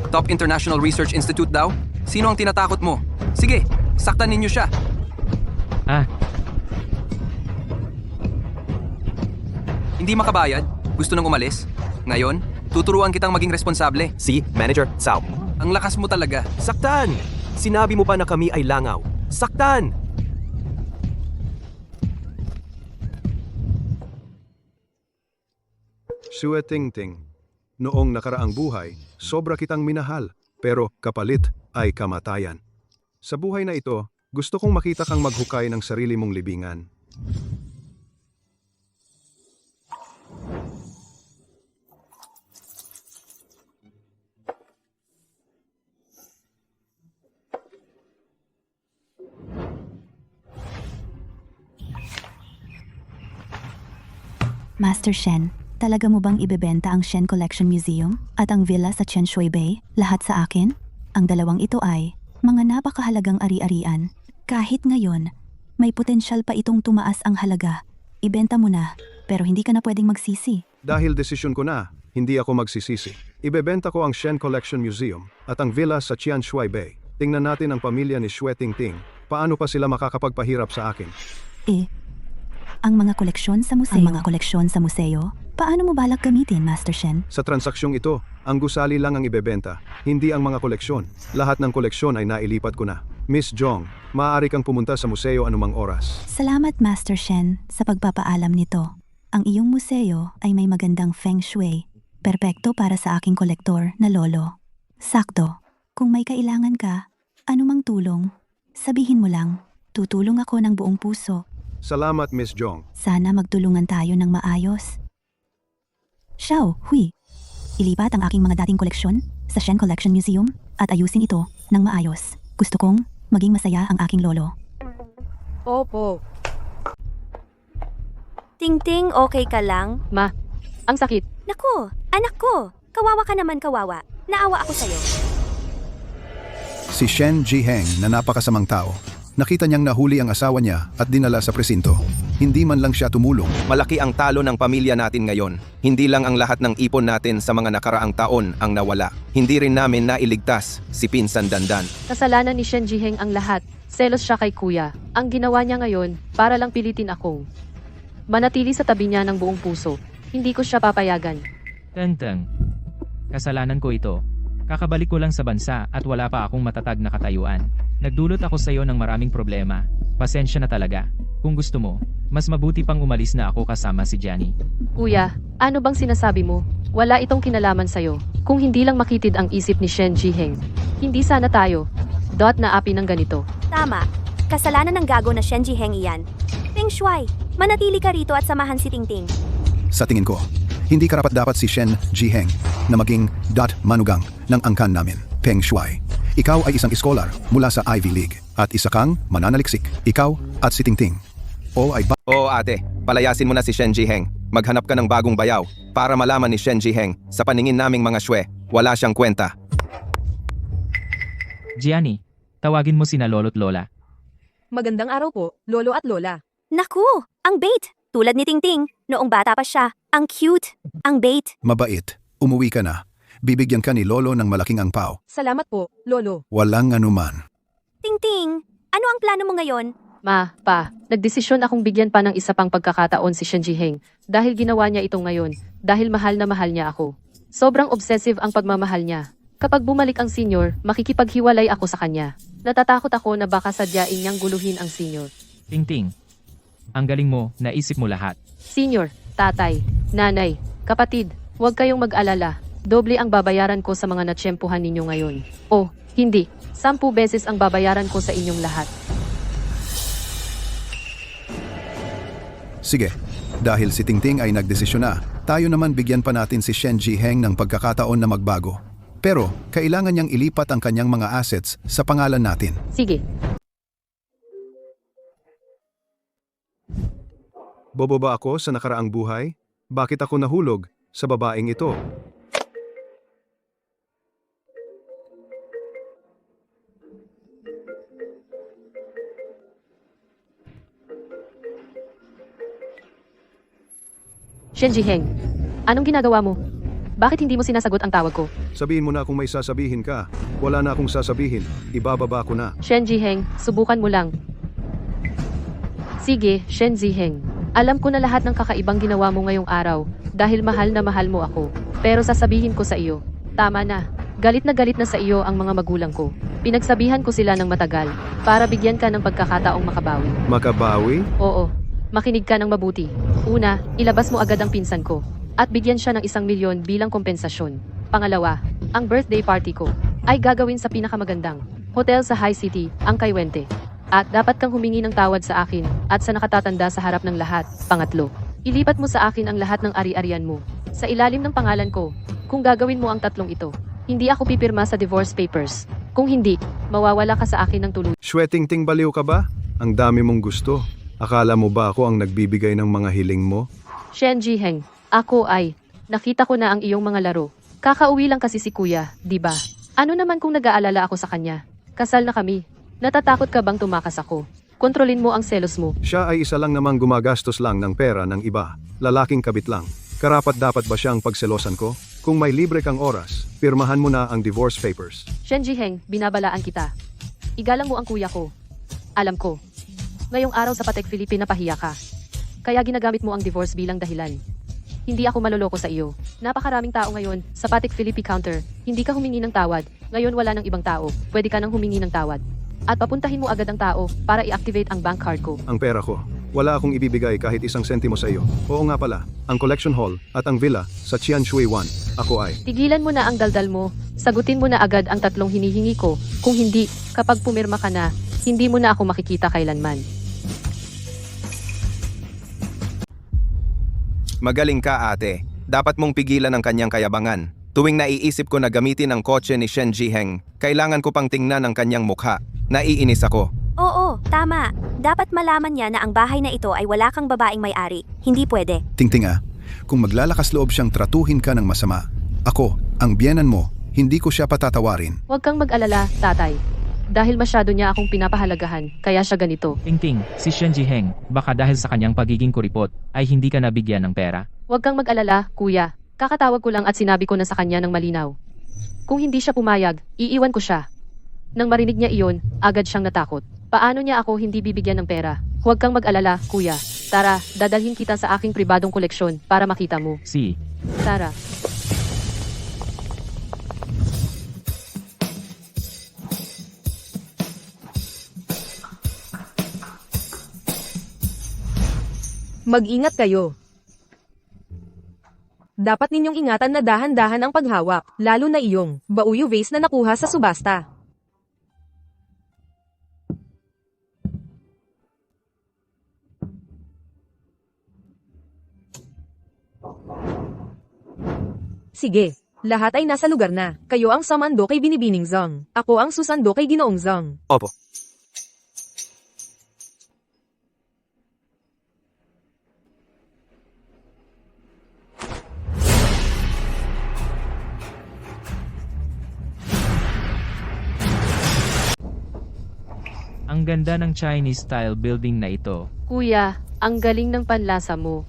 [SPEAKER 3] Top International Research Institute daw? Sino ang tinatakot mo? Sige, saktan ninyo siya.
[SPEAKER 5] Ah,
[SPEAKER 3] Hindi makabayad? Gusto nang umalis? Ngayon, tuturuan kitang maging responsable.
[SPEAKER 4] Si Manager Cao.
[SPEAKER 3] Ang lakas mo talaga.
[SPEAKER 4] Saktan! Sinabi mo pa na kami ay langaw. Saktan!
[SPEAKER 2] Shue Tingting. Noong nakaraang buhay, sobra kitang minahal, pero kapalit ay kamatayan. Sa buhay na ito, gusto kong makita kang maghukay ng sarili mong libingan.
[SPEAKER 8] Master Shen, talaga mo bang ibebenta ang Shen Collection Museum at ang villa sa Chen Shui Bay, lahat sa akin? Ang dalawang ito ay mga napakahalagang ari-arian. Kahit ngayon, may potensyal pa itong tumaas ang halaga. Ibenta mo na, pero hindi ka na pwedeng magsisi.
[SPEAKER 2] Dahil desisyon ko na, hindi ako magsisisi. Ibebenta ko ang Shen Collection Museum at ang villa sa Qian Shui Bay. Tingnan natin ang pamilya ni Shue Tingting. Paano pa sila makakapagpahirap sa akin?
[SPEAKER 8] Ang mga koleksyon sa museo. Paano mo balak gamitin, Master Shen?
[SPEAKER 2] Sa transaksyong ito, ang gusali lang ang ibebenta, hindi ang mga koleksyon. Lahat ng koleksyon ay nailipat ko na. Miss Jong, maaari kang pumunta sa museo anumang oras.
[SPEAKER 8] Salamat, Master Shen, sa pagpapaalam nito. Ang iyong museo ay may magandang feng shui. Perpekto para sa aking kolektor na lolo. Sakto. Kung may kailangan ka, anumang tulong, sabihin mo lang. Tutulong ako ng buong puso.
[SPEAKER 2] Salamat, Miss Jong.
[SPEAKER 8] Sana magtulungan tayo ng maayos. Xiao, Hui. Ilipat ang aking mga dating koleksyon sa Shen Collection Museum at ayusin ito ng maayos. Gusto kong maging masaya ang aking lolo.
[SPEAKER 7] Opo.
[SPEAKER 9] Tingting, okay ka lang?
[SPEAKER 1] Ma, ang sakit.
[SPEAKER 9] Naku, anak ko. Kawawa ka naman, kawawa. Naawa ako sa'yo.
[SPEAKER 2] Si Shen Jiheng na napakasamang tao. Nakita niyang nahuli ang asawa niya at dinala sa presinto. Hindi man lang siya tumulong.
[SPEAKER 4] Malaki ang talo ng pamilya natin ngayon. Hindi lang ang lahat ng ipon natin sa mga nakaraang taon ang nawala. Hindi rin namin nailigtas si Pinsan Dandan.
[SPEAKER 1] Kasalanan ni Shen Jiheng ang lahat. Selos siya kay kuya. Ang ginawa niya ngayon, para lang pilitin akong manatili sa tabi niya ng buong puso. Hindi ko siya papayagan.
[SPEAKER 5] Tenteng. Kasalanan ko ito. Kakabalik ko lang sa bansa at wala pa akong matatag na katayuan. Nagdulot ako sa iyo ng maraming problema. Pasensya na talaga. Kung gusto mo, mas mabuti pang umalis na ako kasama si Johnny.
[SPEAKER 1] Kuya, ano bang sinasabi mo? Wala itong kinalaman sa'yo. Kung hindi lang makitid ang isip ni Shen Jiheng, hindi sana tayo na api ng ganito.
[SPEAKER 9] Tama. Kasalanan ng gago na Shen Jiheng iyan. Feng Shui, manatili ka rito at samahan si Tingting.
[SPEAKER 2] Sa tingin ko, hindi karapat-dapat si Shen Jiheng na maging manugang ng angkan namin, Peng Shui. Ikaw ay isang scholar mula sa Ivy League at isa kang mananaliksik. Ikaw at si Tingting.
[SPEAKER 4] Oo ate, palayasin mo na si Shen Jiheng. Maghanap ka ng bagong bayaw para malaman ni Shen Jiheng sa paningin naming mga shwe, wala siyang kwenta.
[SPEAKER 5] Gianni, tawagin mo sina lolo't lola.
[SPEAKER 7] Magandang araw po, lolo at lola.
[SPEAKER 9] Naku, ang bait. Tulad ni Tingting, noong bata pa siya. Ang cute. Ang bait.
[SPEAKER 2] Mabait. Umuwi ka na. Bibigyan ka ni Lolo ng malaking angpao.
[SPEAKER 7] Salamat po, lolo.
[SPEAKER 2] Walang anuman.
[SPEAKER 9] Tingting, ano ang plano mo ngayon?
[SPEAKER 1] Ma, pa, nagdesisyon akong bigyan pa ng isa pang pagkakataon si Shen Jiheng dahil ginawa niya ito ngayon, dahil mahal na mahal niya ako. Sobrang obsessive ang pagmamahal niya. Kapag bumalik ang senior, makikipaghiwalay ako sa kanya. Natatakot ako na baka sadyain niyang guluhin ang senior.
[SPEAKER 5] Tingting. Ang galing mo, naisip mo lahat.
[SPEAKER 1] Senior, tatay, nanay, kapatid, huwag kayong mag-alala. Doble ang babayaran ko sa mga natsyempuhan ninyo ngayon. O, hindi. 10 beses ang babayaran ko sa inyong lahat.
[SPEAKER 2] Sige, dahil si Tingting ay nagdesisyon na, tayo naman bigyan pa natin si Shen Jiheng ng pagkakataon na magbago. Pero, kailangan niyang ilipat ang kanyang mga assets sa pangalan natin.
[SPEAKER 1] Sige.
[SPEAKER 2] Bobo ba ako sa nakaraang buhay? Bakit ako nahulog sa babaeng ito?
[SPEAKER 1] Shen Jiheng, anong ginagawa mo? Bakit hindi mo sinasagot ang tawag ko?
[SPEAKER 2] Sabihin mo na kung may sasabihin ka. Wala na akong sasabihin. Ibababa ko na.
[SPEAKER 1] Shen Jiheng, subukan mo lang. Sige, Shen Jiheng. Alam ko na lahat ng kakaibang ginawa mo ngayong araw dahil mahal na mahal mo ako. Pero sasabihin ko sa iyo, tama na. Galit na sa iyo ang mga magulang ko. Pinagsabihan ko sila ng matagal para bigyan ka ng pagkakataong makabawi.
[SPEAKER 2] Makabawi?
[SPEAKER 1] Oo, makinig ka ng mabuti. Una, ilabas mo agad ang pinsan ko at bigyan siya ng 1 milyon bilang kompensasyon. Pangalawa, ang birthday party ko ay gagawin sa pinakamagandang hotel sa High City, ang Kaiwente. At dapat kang humingi ng tawad sa akin at sa nakatatanda sa harap ng lahat. Pangatlo, ilipat mo sa akin ang lahat ng ari-arian mo sa ilalim ng pangalan ko. Kung gagawin mo ang tatlong ito, hindi ako pipirma sa divorce papers. Kung hindi, mawawala ka sa akin ng tuluyan.
[SPEAKER 2] Shwe Tingting, baliw ka ba? Ang dami mong gusto. Akala mo ba ako ang nagbibigay ng mga hiling mo?
[SPEAKER 1] Shen Jiheng, ako ay, nakita ko na ang iyong mga laro. Kakauwi lang kasi si kuya, di ba? Ano naman kung nag-aalala ako sa kanya? Kasal na kami. Natatakot ka bang tumakas ako? Kontrolin mo ang selos mo.
[SPEAKER 2] Siya ay isa lang namang gumagastos lang ng pera ng iba. Lalaking kabit lang. Karapat-dapat ba siyang pagselosan ko? Kung may libre kang oras, pirmahan mo na ang divorce papers.
[SPEAKER 1] Shen Jiheng, binabalaan kita. Igalang mo ang kuya ko. Alam ko. Ngayong araw sa Patek Philippe napahiya ka. Kaya ginagamit mo ang divorce bilang dahilan. Hindi ako maloloko sa iyo. Napakaraming tao ngayon sa Patek Philippe counter. Hindi ka humingi ng tawad. Ngayon wala ng ibang tao. Pwede ka nang humingi ng tawad. At papuntahin mo agad ang tao para i-activate ang bank card ko.
[SPEAKER 2] Ang pera ko. Wala akong ibibigay kahit isang sentimo sa iyo. Oo nga pala, ang collection hall at ang villa sa Tianshui 1, ako ay.
[SPEAKER 1] Tigilan mo na ang daldal mo. Sagutin mo na agad ang 3 hinihingi ko. Kung hindi, kapag pumirma ka na, hindi mo na ako makikita kailanman.
[SPEAKER 4] Magaling ka, ate. Dapat mong pigilan ang kanyang kayabangan. Tuwing naiisip ko na gamitin ang kotse ni Shen Jiheng, kailangan ko pang tingnan ang kanyang mukha. Naiinis ako.
[SPEAKER 9] Oo, tama. Dapat malaman niya na ang bahay na ito ay wala kang babaeng may-ari. Hindi pwede.
[SPEAKER 2] Tingting kung maglalakas loob siyang tratuhin ka ng masama, ako, ang biyenan mo, hindi ko siya patatawarin.
[SPEAKER 1] Huwag kang mag-alala, tatay. Dahil masyado niya akong pinapahalagahan, kaya siya ganito.
[SPEAKER 5] Tingting, si Shen Jiheng, baka dahil sa kanyang pagiging kuripot, ay hindi ka nabigyan ng pera.
[SPEAKER 1] Huwag kang mag-alala, kuya. Kakatawag ko lang at sinabi ko na sa kanya ng malinaw. Kung hindi siya pumayag, iiwan ko siya. Nang marinig niya iyon, agad siyang natakot. Paano niya ako hindi bibigyan ng pera? Huwag kang mag-alala, kuya. Tara, dadalhin kita sa aking pribadong koleksyon para makita mo.
[SPEAKER 5] Si,
[SPEAKER 1] Tara.
[SPEAKER 7] Mag-ingat kayo. Dapat ninyong ingatan na dahan-dahan ang paghawak, lalo na iyong Bauyu vase na nakuha sa subasta. Sige, lahat ay nasa lugar na. Kayo ang samando kay Binibining Zong. Ako ang susando kay Ginoong Zong.
[SPEAKER 4] Opo.
[SPEAKER 5] ang ganda ng Chinese-style building na ito.
[SPEAKER 1] Kuya, ang galing ng panlasa mo.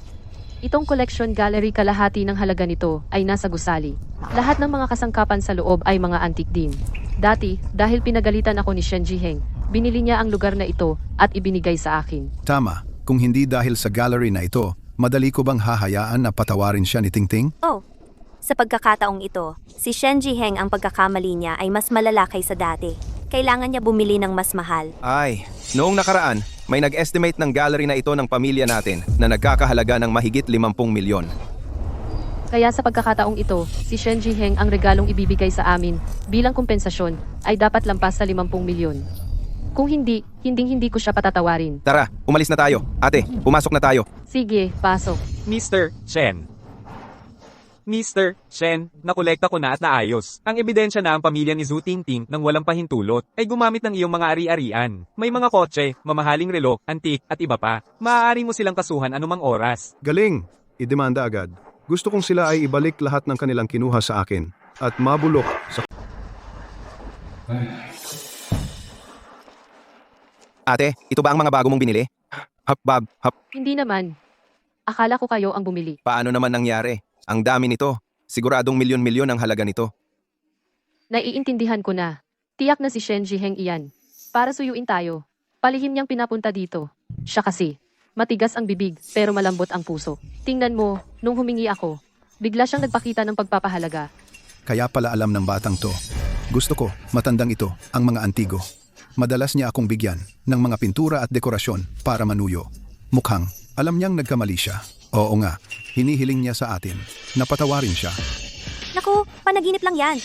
[SPEAKER 1] Itong collection gallery kalahati ng halaga nito ay nasa gusali. Lahat ng mga kasangkapan sa loob ay mga antik din. Dati, dahil pinagalitan ako ni Shen Jiheng, binili niya ang lugar na ito at ibinigay sa akin.
[SPEAKER 2] Tama, kung hindi dahil sa gallery na ito, madali ko bang hahayaan na patawarin siya ni Tingting?
[SPEAKER 9] Oh, sa pagkakataong ito, si Shen Jiheng ang pagkakamali niya ay mas malala kaysa dati. Kailangan niya bumili ng mas mahal.
[SPEAKER 4] Ay, noong nakaraan, may nag-estimate ng gallery na ito ng pamilya natin na nagkakahalaga ng mahigit 50 milyon.
[SPEAKER 1] Kaya sa pagkakataong ito, si Shen Jiheng ang regalong ibibigay sa amin bilang kompensasyon ay dapat lampas sa 50 milyon. Kung hindi, hindi ko siya patatawarin.
[SPEAKER 4] Tara, umalis na tayo. Ate, pumasok na tayo.
[SPEAKER 1] Sige, pasok.
[SPEAKER 10] Mr. Shen. Mr. Shen, nakolekta ko na at naayos. Ang ebidensya na ang pamilya ni Zhu Tingting nang walang pahintulot ay gumamit ng iyong mga ari-arian. May mga kotse, mamahaling relo, antik at iba pa. Maaari mo silang kasuhan anumang oras.
[SPEAKER 2] Galing! Idemanda agad. Gusto kong sila ay ibalik lahat ng kanilang kinuha sa akin at mabulok sa...
[SPEAKER 4] Ate, ito ba ang mga bago mong binili? Hap.
[SPEAKER 1] Hindi naman. Akala ko kayo ang bumili.
[SPEAKER 4] Paano naman nangyari? Ang dami nito. Siguradong milyon-milyon ang halaga nito.
[SPEAKER 1] Naiintindihan ko na. Tiyak na si Shen Jiheng iyan. Para suyuin tayo. Palihim niyang pinapunta dito. Siya kasi. Matigas ang bibig, pero malambot ang puso. Tingnan mo, nung humingi ako, bigla siyang nagpakita ng pagpapahalaga.
[SPEAKER 2] Kaya pala alam ng batang to. Gusto ko, matandang ito, ang mga antigo. Madalas niya akong bigyan ng mga pintura at dekorasyon para manuyo. Mukhang, alam niyang nagkamali siya. Oo nga, hinihiling niya sa atin. Napatawarin siya.
[SPEAKER 9] Naku, panaginip lang yan.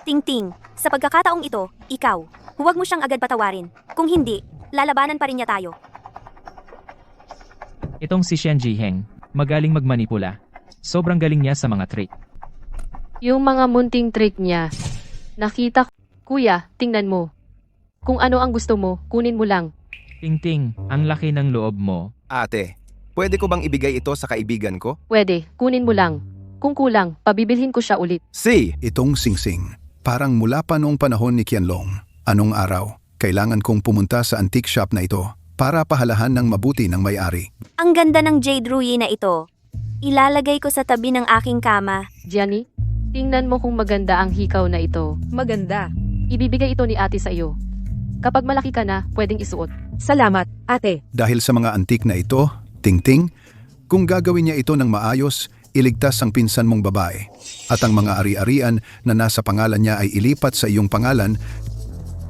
[SPEAKER 9] Tingting, sa pagkakataong ito, ikaw, huwag mo siyang agad patawarin. Kung hindi, lalabanan pa rin niya tayo.
[SPEAKER 5] Itong si Shen Jiheng, magaling magmanipula. Sobrang galing niya sa mga trick.
[SPEAKER 1] Yung mga munting trick niya. Nakita ko. Kuya, tingnan mo. Kung ano ang gusto mo, kunin mo lang.
[SPEAKER 5] Tingting, ang laki ng loob mo.
[SPEAKER 4] Ate, pwede ko bang ibigay ito sa kaibigan ko?
[SPEAKER 1] Pwede, kunin mo lang. Kung kulang, pabibilhin ko siya ulit.
[SPEAKER 2] Itong singsing. Parang mula pa noong panahon ni Qianlong. Anong araw, kailangan kong pumunta sa antique shop na ito para pahalahan ng mabuti ng may-ari.
[SPEAKER 9] Ang ganda ng jade ruyi na ito. Ilalagay ko sa tabi ng aking kama.
[SPEAKER 1] Gianni, tingnan mo kung maganda ang hikaw na ito.
[SPEAKER 7] Maganda.
[SPEAKER 1] Ibibigay ito ni ate sa iyo. Kapag malaki ka na, pwedeng isuot.
[SPEAKER 7] Salamat, ate.
[SPEAKER 2] Dahil sa mga antique na ito, Tingting, kung gagawin niya ito ng maayos, iligtas ang pinsan mong babae. At ang mga ari-arian na nasa pangalan niya ay ilipat sa iyong pangalan,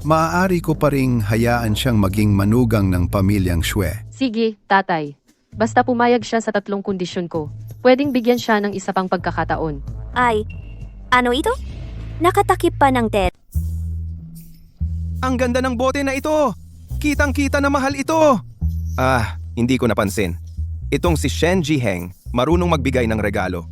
[SPEAKER 2] maaari ko pa ring hayaan siyang maging manugang ng pamilyang Xue.
[SPEAKER 1] Sige, tatay. Basta pumayag siya sa 3 kondisyon ko, pwedeng bigyan siya ng isa pang pagkakataon.
[SPEAKER 9] Ay, ano ito? Nakatakip pa ng tet.
[SPEAKER 4] Ang ganda ng bote na ito! Kitang-kita na mahal ito! Hindi ko napansin. Itong si Shen Jiheng, marunong magbigay ng regalo.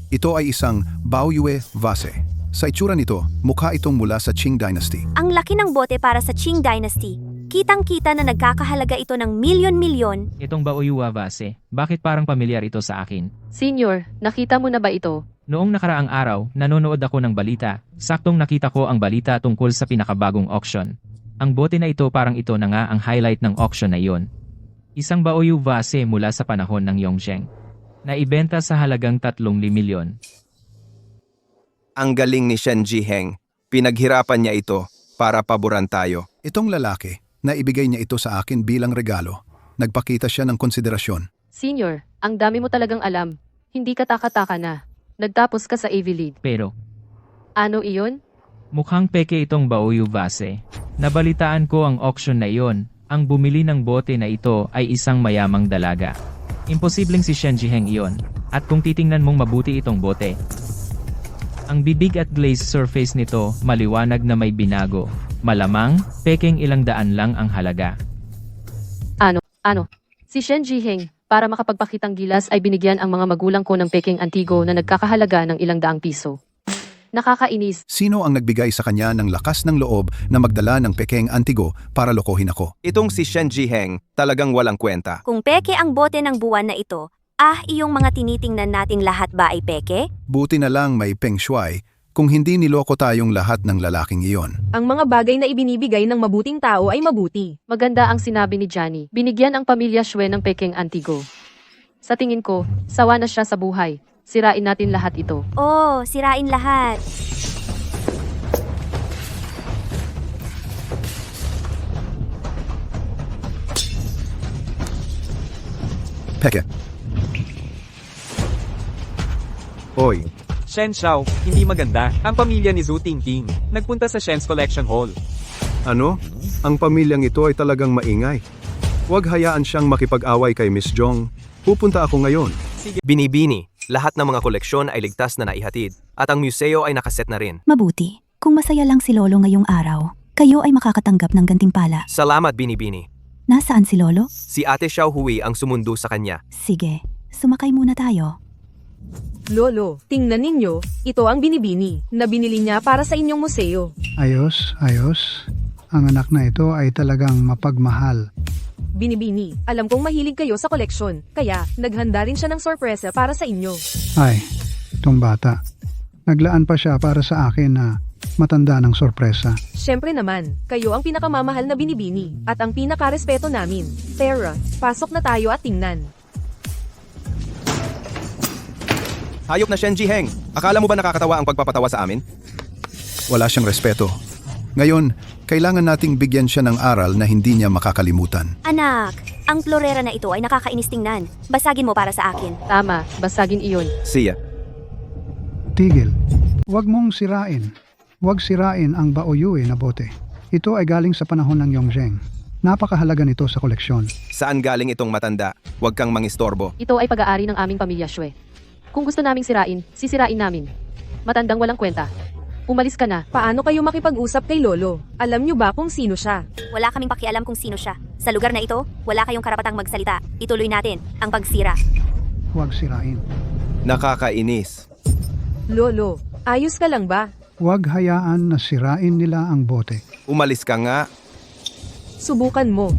[SPEAKER 2] Ito ay isang Baoyue vase. Sa itsura nito, mukha itong mula sa Qing Dynasty.
[SPEAKER 9] Ang laki ng bote para sa Qing Dynasty. Kitang-kita na nagkakahalaga ito ng milyon-milyon.
[SPEAKER 5] Itong Baoyuwa vase, bakit parang pamilyar ito sa akin?
[SPEAKER 1] Senior, nakita mo na ba ito?
[SPEAKER 5] Noong nakaraang araw, nanonood ako ng balita. Saktong nakita ko ang balita tungkol sa pinakabagong auction. Ang bote na ito parang ito na nga ang highlight ng auction na iyon. Isang Baoyu vase mula sa panahon ng Yongzheng. Naibenta sa halagang 3 milyon.
[SPEAKER 4] Ang galing ni Shen Jiheng. Pinaghirapan niya ito para paboran tayo.
[SPEAKER 2] Itong lalaki, na ibigay niya ito sa akin bilang regalo. Nagpakita siya ng konsiderasyon.
[SPEAKER 1] Senior, ang dami mo talagang alam. Hindi ka taka-taka na. Nagtapos ka sa Ivy League.
[SPEAKER 5] Pero,
[SPEAKER 1] Ano iyon?
[SPEAKER 5] mukhang peke itong Baoyu vase. Nabalitaan ko ang auction na iyon. Ang bumili ng bote na ito ay isang mayamang dalaga. Imposibleng si Shen Jiheng iyon. At kung titingnan mong mabuti itong bote, ang bibig at glazed surface nito maliwanag na may binago. Malamang, pekeng ilang daan lang ang halaga.
[SPEAKER 1] Ano? Si Shen Jiheng, para makapagpakitang gilas ay binigyan ang mga magulang ko ng peking antigo na nagkakahalaga ng ilang daang piso. Nakakainis.
[SPEAKER 2] Sino ang nagbigay sa kanya ng lakas ng loob na magdala ng pekeng antigo para lokohin ako?
[SPEAKER 4] Itong si Shen Jiheng, talagang walang kwenta.
[SPEAKER 9] Kung peke ang bote ng buwan na ito, iyong mga tinitingnan nating lahat ba ay peke?
[SPEAKER 2] Buti na lang may Peng Shuai kung hindi niloko tayong lahat ng lalaking iyon.
[SPEAKER 7] Ang mga bagay na ibinibigay ng mabuting tao ay mabuti.
[SPEAKER 1] Maganda ang sinabi ni Johnny. Binigyan ang pamilya Xue ng peking antigo. Sa tingin ko, sawa na siya sa buhay. Sirain natin lahat ito.
[SPEAKER 9] Oh, sirain lahat.
[SPEAKER 2] Peke. Oy,
[SPEAKER 10] Shen Xiao, hindi maganda. Ang pamilya ni Zhu Tingting nagpunta sa Shen's Collection Hall.
[SPEAKER 2] ano? Ang pamilyang ito ay talagang maingay. Huwag hayaan siyang makipag-away kay Miss Jong. Pupunta ako ngayon.
[SPEAKER 4] Binibini, lahat ng mga koleksyon ay ligtas na naihatid at ang museo ay nakaset na rin.
[SPEAKER 8] Mabuti. Kung masaya lang si Lolo ngayong araw, kayo ay makakatanggap ng gantimpala.
[SPEAKER 4] Salamat, Binibini.
[SPEAKER 8] Nasaan si Lolo?
[SPEAKER 4] Si Ate Xiao Hui ang sumundo sa kanya.
[SPEAKER 8] Sige, sumakay muna tayo.
[SPEAKER 7] Lolo, tingnan ninyo, ito ang binibini na binili niya para sa inyong museo.
[SPEAKER 11] Ayos, ayos. Ang anak na ito ay talagang mapagmahal.
[SPEAKER 7] Binibini, alam kong mahilig kayo sa koleksyon, kaya naghanda rin siya ng sorpresa para sa inyo.
[SPEAKER 11] Ay, itong bata. Naglaan pa siya para sa akin na matanda ng sorpresa.
[SPEAKER 7] Siyempre naman, kayo ang pinakamamahal na binibini at ang pinakarespeto namin. Tara, pasok na tayo at tingnan.
[SPEAKER 4] Hayop na Shen Jiheng, akala mo ba nakakatawa ang pagpapatawa sa amin?
[SPEAKER 2] Wala siyang respeto. Ngayon, kailangan nating bigyan siya ng aral na hindi niya makakalimutan.
[SPEAKER 9] Anak, ang florera na ito ay nakakainis tingnan. Basagin mo para sa akin.
[SPEAKER 1] Tama, basagin iyon.
[SPEAKER 4] Siya.
[SPEAKER 11] Tigil. Huwag mong sirain. Huwag sirain ang Baoyue na bote. Ito ay galing sa panahon ng Yongzheng. Napakahalaga nito sa koleksyon.
[SPEAKER 4] Saan galing itong matanda? Huwag kang mangistorbo.
[SPEAKER 1] Ito ay pag-aari ng aming pamilya Xue. Kung gusto naming sirain, sisirain namin. Matandang walang kwenta. Umalis ka na.
[SPEAKER 7] Paano kayo makipag-usap kay Lolo? Alam niyo ba kung sino siya?
[SPEAKER 9] Wala kaming pakialam kung sino siya. Sa lugar na ito, wala kayong karapatang magsalita. Ituloy natin ang pagsira.
[SPEAKER 11] Huwag sirain.
[SPEAKER 4] Nakakainis.
[SPEAKER 7] Lolo, ayos ka lang ba?
[SPEAKER 11] Huwag hayaan na sirain nila ang bote.
[SPEAKER 4] Umalis ka nga.
[SPEAKER 7] Subukan mo.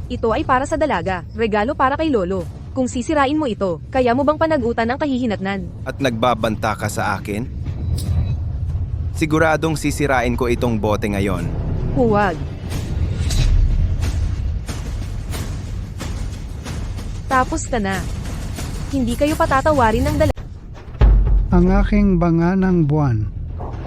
[SPEAKER 7] Ito ay para sa dalaga, regalo para kay Lolo. Kung sisirain mo ito, kaya mo bang panagutan ang kahihinatnan?
[SPEAKER 4] At nagbabanta ka sa akin? Siguradong sisirain ko itong bote ngayon.
[SPEAKER 7] Huwag. Tapos ka na. Hindi kayo patatawarin ng dalaga.
[SPEAKER 11] Ang aking banga ng buwan.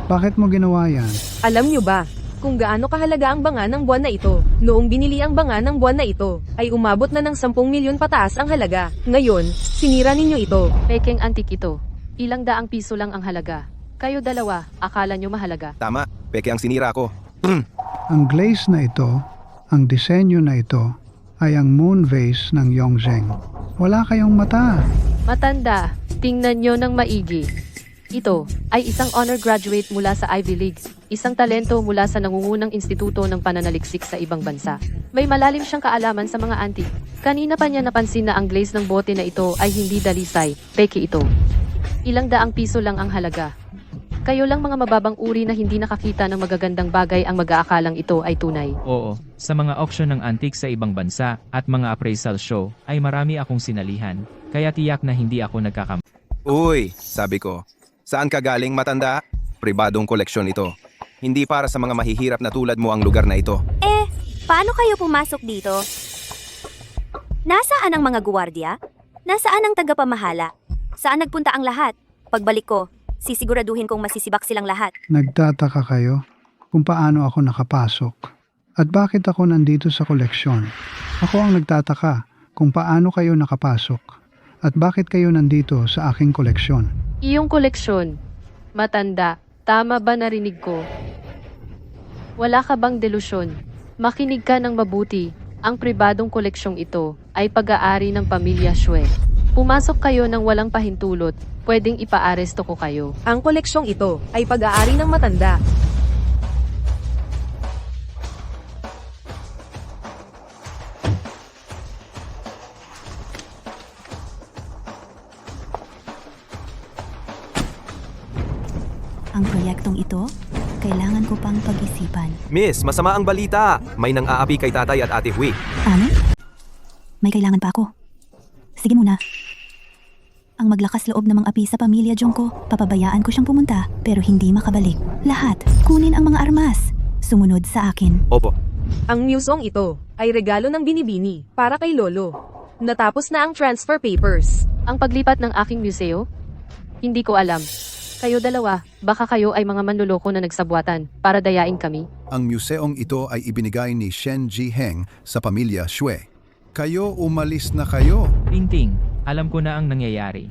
[SPEAKER 11] Bakit mo ginawa yan?
[SPEAKER 7] Alam niyo ba kung gaano kahalaga ang banga ng buwan na ito? Noong binili ang banga ng buwan na ito, ay umabot na ng 10 milyon pataas ang halaga. Ngayon, sinira ninyo ito.
[SPEAKER 1] Peking antik ito. Ilang daang piso lang ang halaga. Kayo dalawa, akala nyo mahalaga.
[SPEAKER 4] Tama, peke ang sinira ko.
[SPEAKER 11] Ang glaze na ito, ang disenyo na ito, ay ang moon vase ng Yongzheng. Wala kayong mata.
[SPEAKER 1] Matanda, tingnan nyo ng maigi. Ito ay isang honor graduate mula sa Ivy League, isang talento mula sa nangungunang instituto ng pananaliksik sa ibang bansa. May malalim siyang kaalaman sa mga antique. Kanina pa niya napansin na ang glaze ng bote na ito ay hindi dalisay, peke ito. Ilang daang piso lang ang halaga. Kayo lang mga mababang uri na hindi nakakita ng magagandang bagay ang mag-aakalang ito ay tunay.
[SPEAKER 5] Oo, sa mga auction ng antique sa ibang bansa at mga appraisal show ay marami akong sinalihan, kaya tiyak na hindi ako nagkakamali.
[SPEAKER 4] Uy, sabi ko. Saan ka galing, matanda? Pribadong koleksyon ito. Hindi para sa mga mahihirap na tulad mo ang lugar na ito.
[SPEAKER 9] Paano kayo pumasok dito? Nasaan ang mga guwardiya? Nasaan ang tagapamahala? Saan nagpunta ang lahat? Pagbalik ko, sisiguraduhin kong masisibak silang lahat.
[SPEAKER 11] Nagtataka kayo kung paano ako nakapasok at bakit ako nandito sa koleksyon. Ako ang nagtataka kung paano kayo nakapasok at bakit kayo nandito sa aking koleksyon.
[SPEAKER 1] Iyong koleksyon. Matanda, tama ba narinig ko? Wala ka bang delusyon? Makinig ka ng mabuti. Ang pribadong koleksyong ito ay pag-aari ng pamilya Xue. Pumasok kayo ng walang pahintulot, pwedeng ipaaresto ko kayo.
[SPEAKER 7] Ang koleksyong ito ay pag-aari ng matanda.
[SPEAKER 8] Ang proyektong ito, kailangan ko pang pag-isipan.
[SPEAKER 4] Miss, masama ang balita. May nang-aapi kay tatay at ate Hui.
[SPEAKER 8] Ano? May kailangan pa ako. Sige muna. Ang maglakas loob namang api sa pamilya Jong ko, papabayaan ko siyang pumunta pero hindi makabalik. Lahat, kunin ang mga armas. Sumunod sa akin.
[SPEAKER 4] Opo.
[SPEAKER 7] Ang museong ito ay regalo ng binibini para kay Lolo. Natapos na ang transfer papers.
[SPEAKER 1] Ang paglipat ng aking museo? Hindi ko alam. Kayo dalawa, baka kayo ay mga manluloko na nagsabwatan para dayain kami.
[SPEAKER 2] Ang museong ito ay ibinigay ni Shen Jiheng sa pamilya Xue. Kayo umalis na kayo.
[SPEAKER 5] Ting-ting, alam ko na ang nangyayari.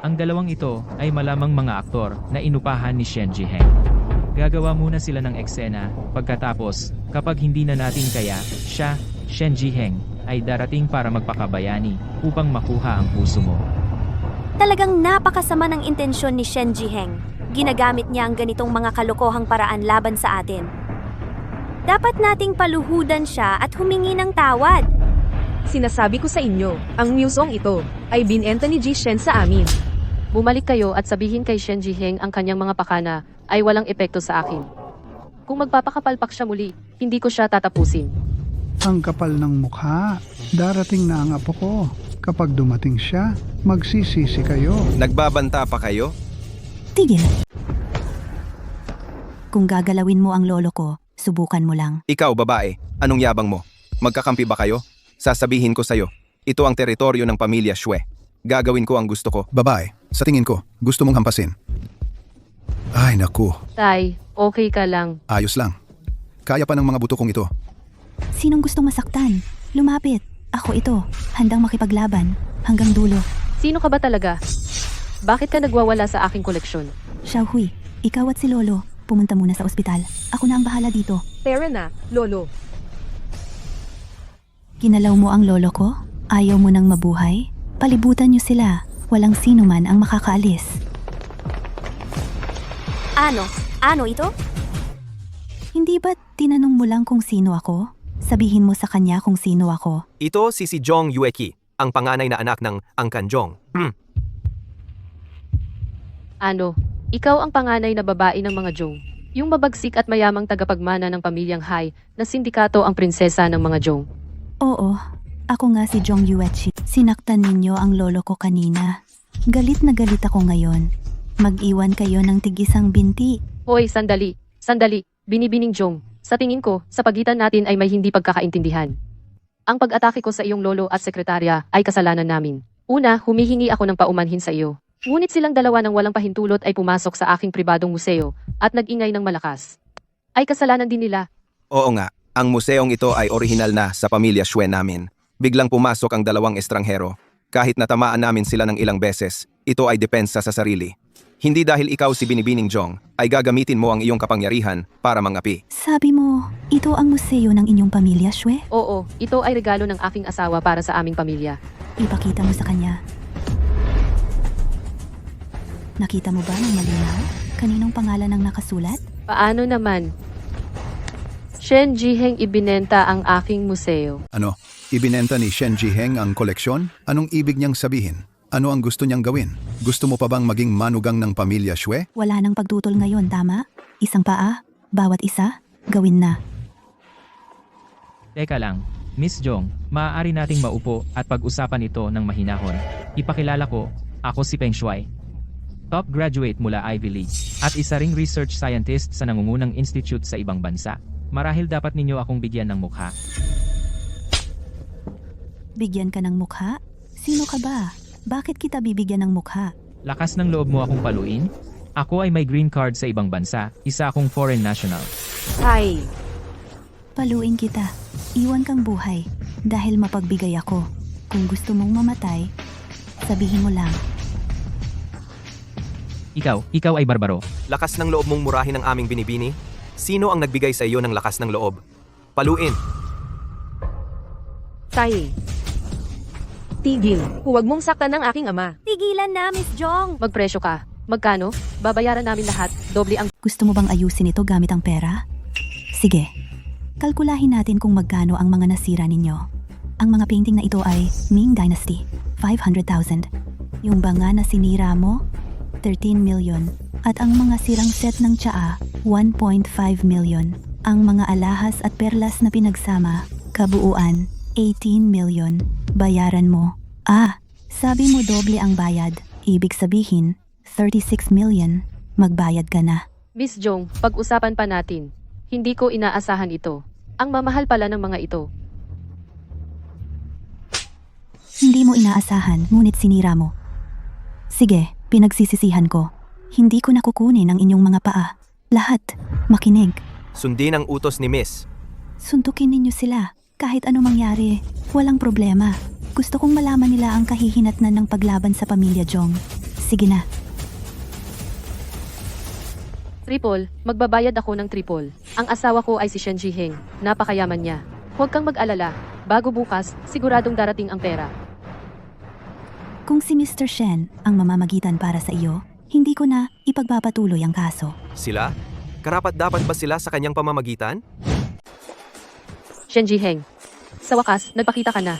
[SPEAKER 5] Ang dalawang ito ay malamang mga aktor na inupahan ni Shen Jiheng. Gagawa muna sila ng eksena, pagkatapos, kapag hindi na natin kaya, siya, Shen Jiheng, ay darating para magpakabayani upang makuha ang puso mo.
[SPEAKER 9] Talagang napakasama ng intensyon ni Shen Jiheng. Ginagamit niya ang ganitong mga kalokohang paraan laban sa atin. Dapat nating paluhudan siya at humingi ng tawad.
[SPEAKER 7] Sinasabi ko sa inyo, ang museong ito ay binenta ni Ji Shen sa amin.
[SPEAKER 1] Bumalik kayo at sabihin kay Shen Jiheng ang kanyang mga pakana ay walang epekto sa akin. Kung magpapakapalpak siya muli, hindi ko siya tatapusin.
[SPEAKER 11] Ang kapal ng mukha. Darating na ang apo ko. Kapag dumating siya, magsisisi kayo.
[SPEAKER 4] Nagbabanta pa kayo?
[SPEAKER 8] Tigil. Kung gagalawin mo ang lolo ko, subukan mo lang.
[SPEAKER 4] Ikaw, babae, anong yabang mo? Magkakampi ba kayo? Sasabihin ko sa'yo, ito ang teritoryo ng pamilya Xue. Gagawin ko ang gusto ko.
[SPEAKER 2] Babae, sa tingin ko, gusto mong hampasin. Ay naku,
[SPEAKER 1] Tay, okay ka lang.
[SPEAKER 2] ayos lang. Kaya pa ng mga buto kong ito.
[SPEAKER 8] Sinong gustong masaktan? Lumapit. Ako ito, handang makipaglaban, hanggang dulo.
[SPEAKER 1] Sino ka ba talaga? Bakit ka nagwawala sa aking koleksyon?
[SPEAKER 8] Xiaohui, ikaw at si Lolo, pumunta muna sa ospital. Ako na ang bahala dito.
[SPEAKER 7] Pera na, Lolo.
[SPEAKER 8] Ginalaw mo ang lolo ko? Ayaw mo nang mabuhay? Palibutan niyo sila. Walang sino man ang makakaalis.
[SPEAKER 9] Ano ito?
[SPEAKER 8] Hindi ba tinanong mo lang kung sino ako? Sabihin mo sa kanya kung sino ako.
[SPEAKER 4] Ito si Jong Yueki, ang panganay na anak ng Angkan Jong.
[SPEAKER 1] Ano? Ikaw ang panganay na babae ng mga Zhong. Yung mabagsik at mayamang tagapagmana ng pamilyang Hai na sindikato ang prinsesa ng mga Zhong.
[SPEAKER 8] Oo, ako nga si Jong Yuechi. Sinaktan ninyo ang lolo ko kanina. Galit na galit ako ngayon. Mag-iwan kayo ng tigisang binti.
[SPEAKER 1] Hoy, sandali. Binibining Zhong. Sa tingin ko, sa pagitan natin ay may hindi pagkakaintindihan. Ang pag-atake ko sa iyong lolo at sekretarya ay kasalanan namin. Una, humihingi ako ng paumanhin sa iyo. Ngunit silang dalawa ng walang pahintulot ay pumasok sa aking pribadong museo at nag-ingay ng malakas. Ay kasalanan din nila.
[SPEAKER 4] Oo nga, ang museong ito ay orihinal na sa pamilya Xue namin. Biglang pumasok ang dalawang estranghero. Kahit natamaan namin sila ng ilang beses, ito ay depensa sa sarili.
[SPEAKER 3] Hindi dahil ikaw si Binibining Jong, ay gagamitin mo ang iyong kapangyarihan para mangapi.
[SPEAKER 8] Sabi mo, ito ang museo ng inyong pamilya, Shwe?
[SPEAKER 1] Oo, ito ay regalo ng aking asawa para sa aming pamilya.
[SPEAKER 8] Ipakita mo sa kanya. Nakita mo ba ng malinaw? Kaninong pangalan ang nakasulat?
[SPEAKER 1] Paano naman? Shen Jiheng ibinenta ang aking museo.
[SPEAKER 2] Ano? Ibinenta ni Shen Jiheng ang koleksyon? Anong ibig niyang sabihin? Ano ang gusto niyang gawin? Gusto mo pa bang maging manugang ng pamilya, Shwe?
[SPEAKER 8] Wala nang pagtutol ngayon, tama? Isang paa, bawat isa, gawin na.
[SPEAKER 5] Teka lang, Miss Jong, maaari nating maupo at pag-usapan ito ng mahinahon. Ipakilala ko, ako si Peng Shuai. Top graduate mula Ivy League at isa ring research scientist sa nangungunang institute sa ibang bansa. Marahil dapat ninyo akong bigyan ng mukha.
[SPEAKER 8] Bigyan ka ng mukha? Sino ka ba? Bakit kita bibigyan ng mukha?
[SPEAKER 5] Lakas ng loob mo akong paluin? Ako ay may green card sa ibang bansa, isa akong foreign national.
[SPEAKER 7] Ay,
[SPEAKER 8] Paluin kita. Iwan kang buhay. Dahil mapagbigay ako. Kung gusto mong mamatay, sabihin mo lang.
[SPEAKER 5] Ikaw ay barbaro.
[SPEAKER 4] Lakas ng loob mong murahin ang aming binibini? Sino ang nagbigay sa iyo ng lakas ng loob? Paluin!
[SPEAKER 7] Tay. Tigil. Huwag mong saktan ng aking ama.
[SPEAKER 9] Tigilan na, Miss Jong!
[SPEAKER 1] Magpresyo ka. Magkano? Babayaran namin lahat. Doble ang...
[SPEAKER 8] Gusto mo bang ayusin ito gamit ang pera? Sige. Kalkulahin natin kung magkano ang mga nasira ninyo. Ang mga painting na ito ay Ming Dynasty, 500,000. Yung banga na sinira mo, 13 million. At ang mga sirang set ng tsaa, 1.5 million. Ang mga alahas at perlas na pinagsama, kabuuan, 18 million. Bayaran mo. Sabi mo doble ang bayad. Ibig sabihin, 36 million. Magbayad ka na.
[SPEAKER 1] Miss Jong, pag-usapan pa natin. Hindi ko inaasahan ito. Ang mamahal pala ng mga ito.
[SPEAKER 8] Hindi mo inaasahan, ngunit sinira mo. Sige, pinagsisisihan ko. Hindi ko nakukunin ang inyong mga paa. Lahat, makinig.
[SPEAKER 4] Sundin ang utos ni Miss.
[SPEAKER 8] Suntukin ninyo sila. Kahit ano mangyari, walang problema. Gusto kong malaman nila ang kahihinatnan ng paglaban sa pamilya Jong. Sige na.
[SPEAKER 1] Triple, magbabayad ako ng triple. Ang asawa ko ay si Shen Jiheng. Napakayaman niya. Huwag kang mag-alala. Bago bukas, siguradong darating ang pera.
[SPEAKER 8] Kung si Mr. Shen ang mamamagitan para sa iyo, hindi ko na ipagpapatuloy ang kaso.
[SPEAKER 4] Sila? Karapat-dapat ba sila sa kanyang pamamagitan?
[SPEAKER 1] Shen Jiheng. Sa wakas, nagpakita ka na.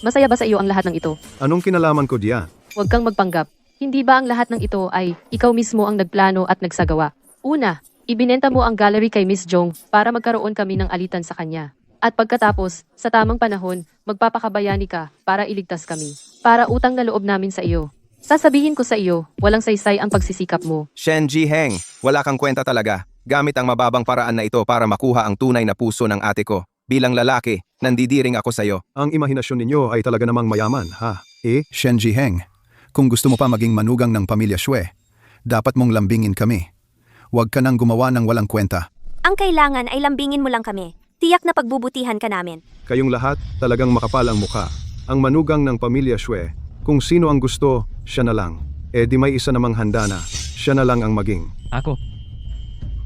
[SPEAKER 1] Masaya ba sa iyo ang lahat ng ito?
[SPEAKER 2] Anong kinalaman ko diyan?
[SPEAKER 1] Huwag kang magpanggap. Hindi ba ang lahat ng ito ay ikaw mismo ang nagplano at nagsagawa? Una, ibinenta mo ang gallery kay Miss Jong para magkaroon kami ng alitan sa kanya. At pagkatapos, sa tamang panahon, magpapakabayani ka para iligtas kami. Para utang na loob namin sa iyo. Sasabihin ko sa iyo, walang saysay ang pagsisikap mo.
[SPEAKER 3] Shen Jiheng, wala kang kwenta talaga. Gamit ang mababang paraan na ito para makuha ang tunay na puso ng ate ko. Bilang lalaki, nandidiring ako sa iyo.
[SPEAKER 2] Ang imahinasyon ninyo ay talaga namang mayaman, ha? Shen Jiheng, kung gusto mo pa maging manugang ng pamilya Shwe, dapat mong lambingin kami. Huwag ka nang gumawa ng walang kwenta.
[SPEAKER 9] Ang kailangan ay lambingin mo lang kami. Tiyak na pagbubutihan ka namin.
[SPEAKER 2] Kayong lahat talagang makapal ang mukha. Ang manugang ng pamilya Shwe, kung sino ang gusto, siya na lang. Di may isa namang handa na, siya na lang ang maging.
[SPEAKER 5] Ako,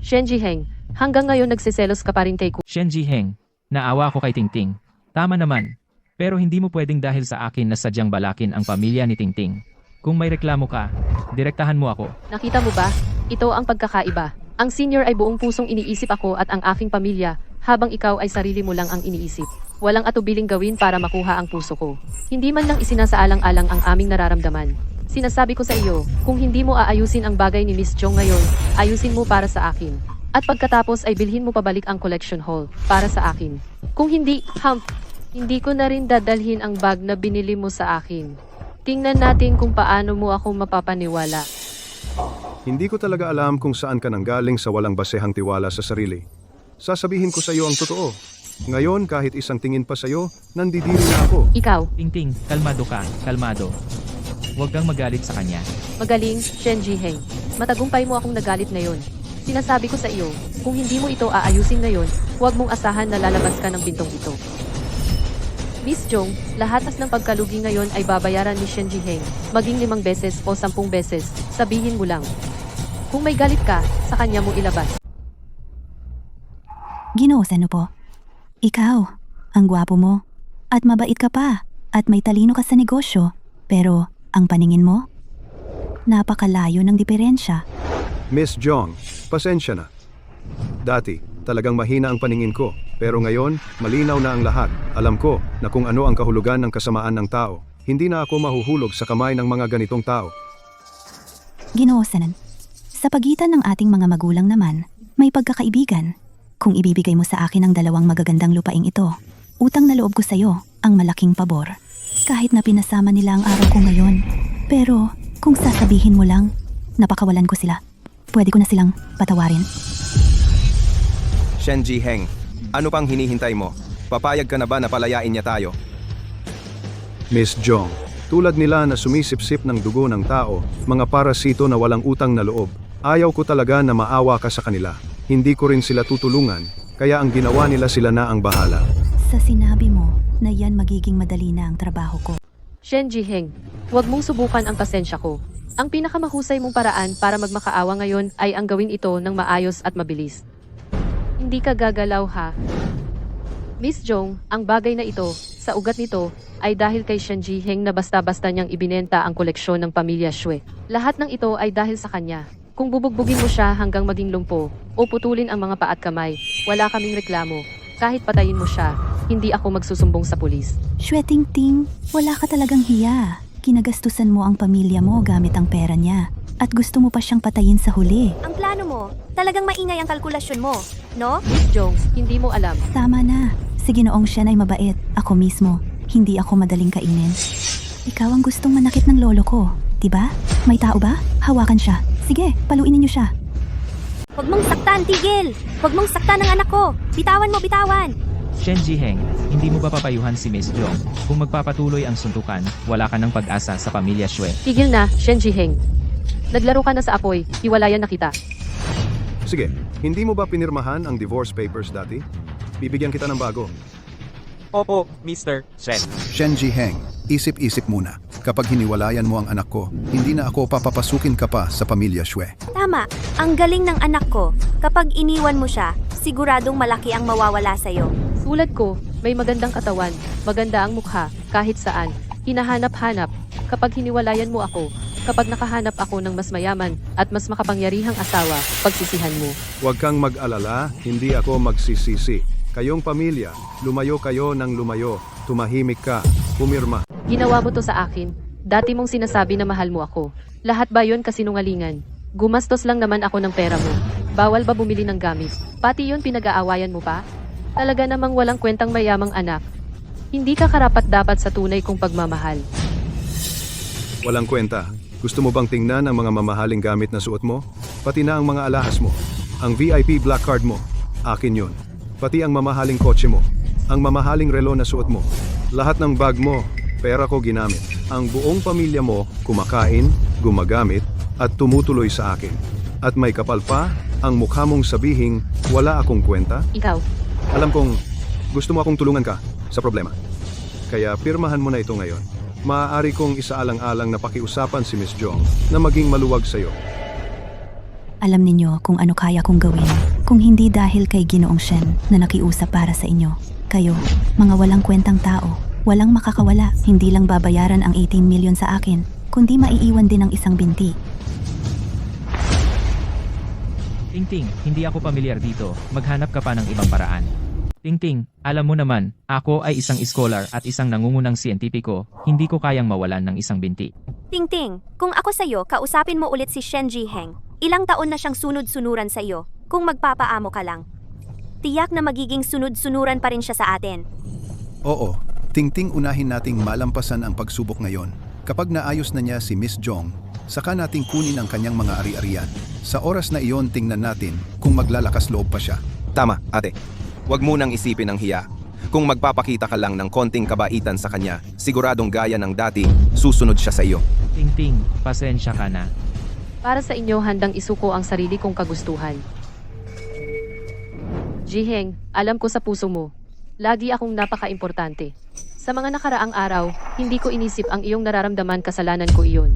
[SPEAKER 1] Shen Jiheng, hanggang ngayon nagsiselos ka pa rin kay
[SPEAKER 5] Shen Jiheng. Naawa ako kay Tingting. Tama naman. Pero hindi mo pwedeng dahil sa akin na sadyang balakin ang pamilya ni Tingting. Kung may reklamo ka, direktahan mo ako.
[SPEAKER 1] Nakita mo ba? Ito ang pagkakaiba. Ang senior ay buong pusong iniisip ako at ang aking pamilya, habang ikaw ay sarili mo lang ang iniisip. Walang atubiling gawin para makuha ang puso ko. Hindi man lang isinasaalang-alang ang aming nararamdaman. Sinasabi ko sa iyo, kung hindi mo aayusin ang bagay ni Miss Jong ngayon, ayusin mo para sa akin. At pagkatapos ay bilhin mo pabalik ang collection hall para sa akin. Kung hindi, hindi ko na rin dadalhin ang bag na binili mo sa akin. Tingnan natin kung paano mo ako mapapaniwala.
[SPEAKER 2] Hindi ko talaga alam kung saan ka nanggaling sa walang basehang tiwala sa sarili. Sasabihin ko sa iyo ang totoo. Ngayon, kahit isang tingin pa sa iyo, nandidiri na ako.
[SPEAKER 1] Ikaw,
[SPEAKER 5] Tingting, kalmado ka, kalmado. Huwag kang magalit sa kanya.
[SPEAKER 1] magaling, Shen Jiheng. Matagumpay mo akong nagalit ngayon. Sinasabi ko sa iyo, kung hindi mo ito aayusin ngayon, huwag mong asahan na lalabas ka ng bintong ito. Miss Jong, lahat ng pagkalugi ngayon ay babayaran ni Shen Jiheng, maging 5 beses o 10 beses. Sabihin mo lang. Kung may galit ka, sa kanya mo ilabas.
[SPEAKER 8] Ginoo Sen po. Ikaw, ang gwapo mo. At mabait ka pa. At may talino ka sa negosyo. Pero, ang paningin mo? Napakalayo ng diferensya.
[SPEAKER 2] Miss Jong, pasensya na. Dati, talagang mahina ang paningin ko. Pero ngayon, malinaw na ang lahat. Alam ko na kung ano ang kahulugan ng kasamaan ng tao. Hindi na ako mahuhulog sa kamay ng mga ganitong tao.
[SPEAKER 8] Ginoo Senan. Sa pagitan ng ating mga magulang naman, may pagkakaibigan. Kung ibibigay mo sa akin ang 2 magagandang lupaing ito, utang na loob ko sa iyo ang malaking pabor. Kahit na pinasama nila ang araw ko ngayon. Pero, kung sasabihin mo lang, napakawalan ko sila. Pwede ko na silang patawarin.
[SPEAKER 4] Shen Jiheng, ano pang hinihintay mo? Papayag ka na ba na palayain niya tayo?
[SPEAKER 2] Miss Jong, tulad nila na sumisipsip ng dugo ng tao, mga parasito na walang utang na loob, ayaw ko talaga na maawa ka sa kanila. Hindi ko rin sila tutulungan, kaya ang ginawa nila sila na ang bahala.
[SPEAKER 8] Sa sinabi mo na yan magiging madali na ang trabaho ko.
[SPEAKER 1] Shen Jiheng, huwag mong subukan ang pasensya ko. Ang pinakamahusay mong paraan para magmakaawa ngayon ay ang gawin ito ng maayos at mabilis. Hindi ka gagalaw ha. Miss Jong, ang bagay na ito, sa ugat nito, ay dahil kay Shen Jiheng na basta-basta niyang ibinenta ang koleksyon ng pamilya Xue. Lahat ng ito ay dahil sa kanya. Kung bubugbugin mo siya hanggang maging lumpo, o putulin ang mga paa at kamay, wala kaming reklamo. Kahit patayin mo siya, hindi ako magsusumbong sa pulis.
[SPEAKER 8] Xue Tingting, wala ka talagang hiya. Kinagastusan mo ang pamilya mo gamit ang pera niya. At gusto mo pa siyang patayin sa huli.
[SPEAKER 9] Ang plano mo, talagang maingay ang kalkulasyon mo, no?
[SPEAKER 1] Miss Jong, hindi mo alam.
[SPEAKER 8] Tama na. Si Ginoong Shen ay mabait. Ako mismo. Hindi ako madaling kainin. Ikaw ang gustong manakit ng lolo ko, diba? May tao ba? Hawakan siya. Sige, paluinin niyo siya.
[SPEAKER 9] Huwag mong saktan, tigil! Huwag mong saktan ang anak ko! Bitawan mo, bitawan!
[SPEAKER 5] Shen Jiheng, hindi mo ba papayuhan si Miss Jong? Kung magpapatuloy ang suntukan, wala ka ng pag-asa sa pamilya Xue.
[SPEAKER 1] Tigil na, Shen Jiheng. Naglaro ka na sa apoy, hiwalayan na kita.
[SPEAKER 2] Sige, hindi mo ba pinirmahan ang divorce papers dati? Bibigyan kita ng bago.
[SPEAKER 10] Opo, Mr. Shen.
[SPEAKER 2] Shen Jiheng, isip-isip muna. Kapag hiniwalayan mo ang anak ko, hindi na ako papapasukin ka pa sa pamilya Xue.
[SPEAKER 9] Tama, ang galing ng anak ko. Kapag iniwan mo siya, siguradong malaki ang mawawala sa'yo.
[SPEAKER 1] Tulad ko, may magandang katawan, maganda ang mukha, kahit saan. Hinahanap-hanap, kapag hiniwalayan mo ako, kapag nakahanap ako ng mas mayaman at mas makapangyarihang asawa, pagsisihan mo.
[SPEAKER 2] Huwag kang mag-alala, hindi ako magsisisi. Kayong pamilya, lumayo kayo ng lumayo, tumahimik ka, pumirma.
[SPEAKER 1] Ginawa mo to sa akin. Dati mong sinasabi na mahal mo ako. Lahat ba yun kasinungalingan? Gumastos lang naman ako ng pera mo. Bawal ba bumili ng gamit? Pati yun pinag-aawayan mo pa? Talaga namang walang kwentang mayamang anak. Hindi ka karapat-dapat sa tunay kong pagmamahal.
[SPEAKER 2] Walang kwenta. Gusto mo bang tingnan ang mga mamahaling gamit na suot mo? Pati na ang mga alahas mo. Ang VIP black card mo. Akin yun. Pati ang mamahaling kotse mo. Ang mamahaling relo na suot mo. Lahat ng bag mo, pera ko ginamit. Ang buong pamilya mo, kumakain, gumagamit, at tumutuloy sa akin. At may kapal pa, ang mukha mong sabihing, wala akong kwenta?
[SPEAKER 1] Ikaw,
[SPEAKER 2] Alam kong gusto mo akong tulungan ka sa problema. Kaya pirmahan mo na ito ngayon. Maaari kong isaalang-alang na pakiusapan si Miss Jong na maging maluwag sa'yo.
[SPEAKER 8] Alam ninyo kung ano kaya kong gawin kung hindi dahil kay Ginoong Shen na nakiusap para sa inyo. Kayo, mga walang kwentang tao, walang makakawala, hindi lang babayaran ang 18 million sa akin, kundi maiiwan din ang isang binti.
[SPEAKER 5] Tingting, hindi ako pamilyar dito. Maghanap ka pa ng ibang paraan. Tingting, alam mo naman, ako ay isang scholar at isang nangungunang siyentipiko. Hindi ko kayang mawalan ng isang binti.
[SPEAKER 9] Tingting, kung ako sa'yo, kausapin mo ulit si Shen Jiheng. Ilang taon na siyang sunod-sunuran sa'yo, kung magpapaamo ka lang. Tiyak na magiging sunod-sunuran pa rin siya sa atin.
[SPEAKER 2] Oo, Tingting unahin nating malampasan ang pagsubok ngayon. Kapag naayos na niya si Miss Jong, saka nating kunin ang kanyang mga ari-arian. Sa oras na iyon tingnan natin kung maglalakas loob pa siya.
[SPEAKER 4] Tama, ate. Huwag mo nang isipin ang hiya. Kung magpapakita ka lang ng konting kabaitan sa kanya, siguradong gaya ng dati, susunod siya sa iyo.
[SPEAKER 5] Tingting, pasensya ka na.
[SPEAKER 1] para sa inyo handang isuko ang sarili kong kagustuhan. Jiheng, alam ko sa puso mo. Lagi akong napaka-importante. Sa mga nakaraang araw, hindi ko inisip ang iyong nararamdaman, kasalanan ko iyon.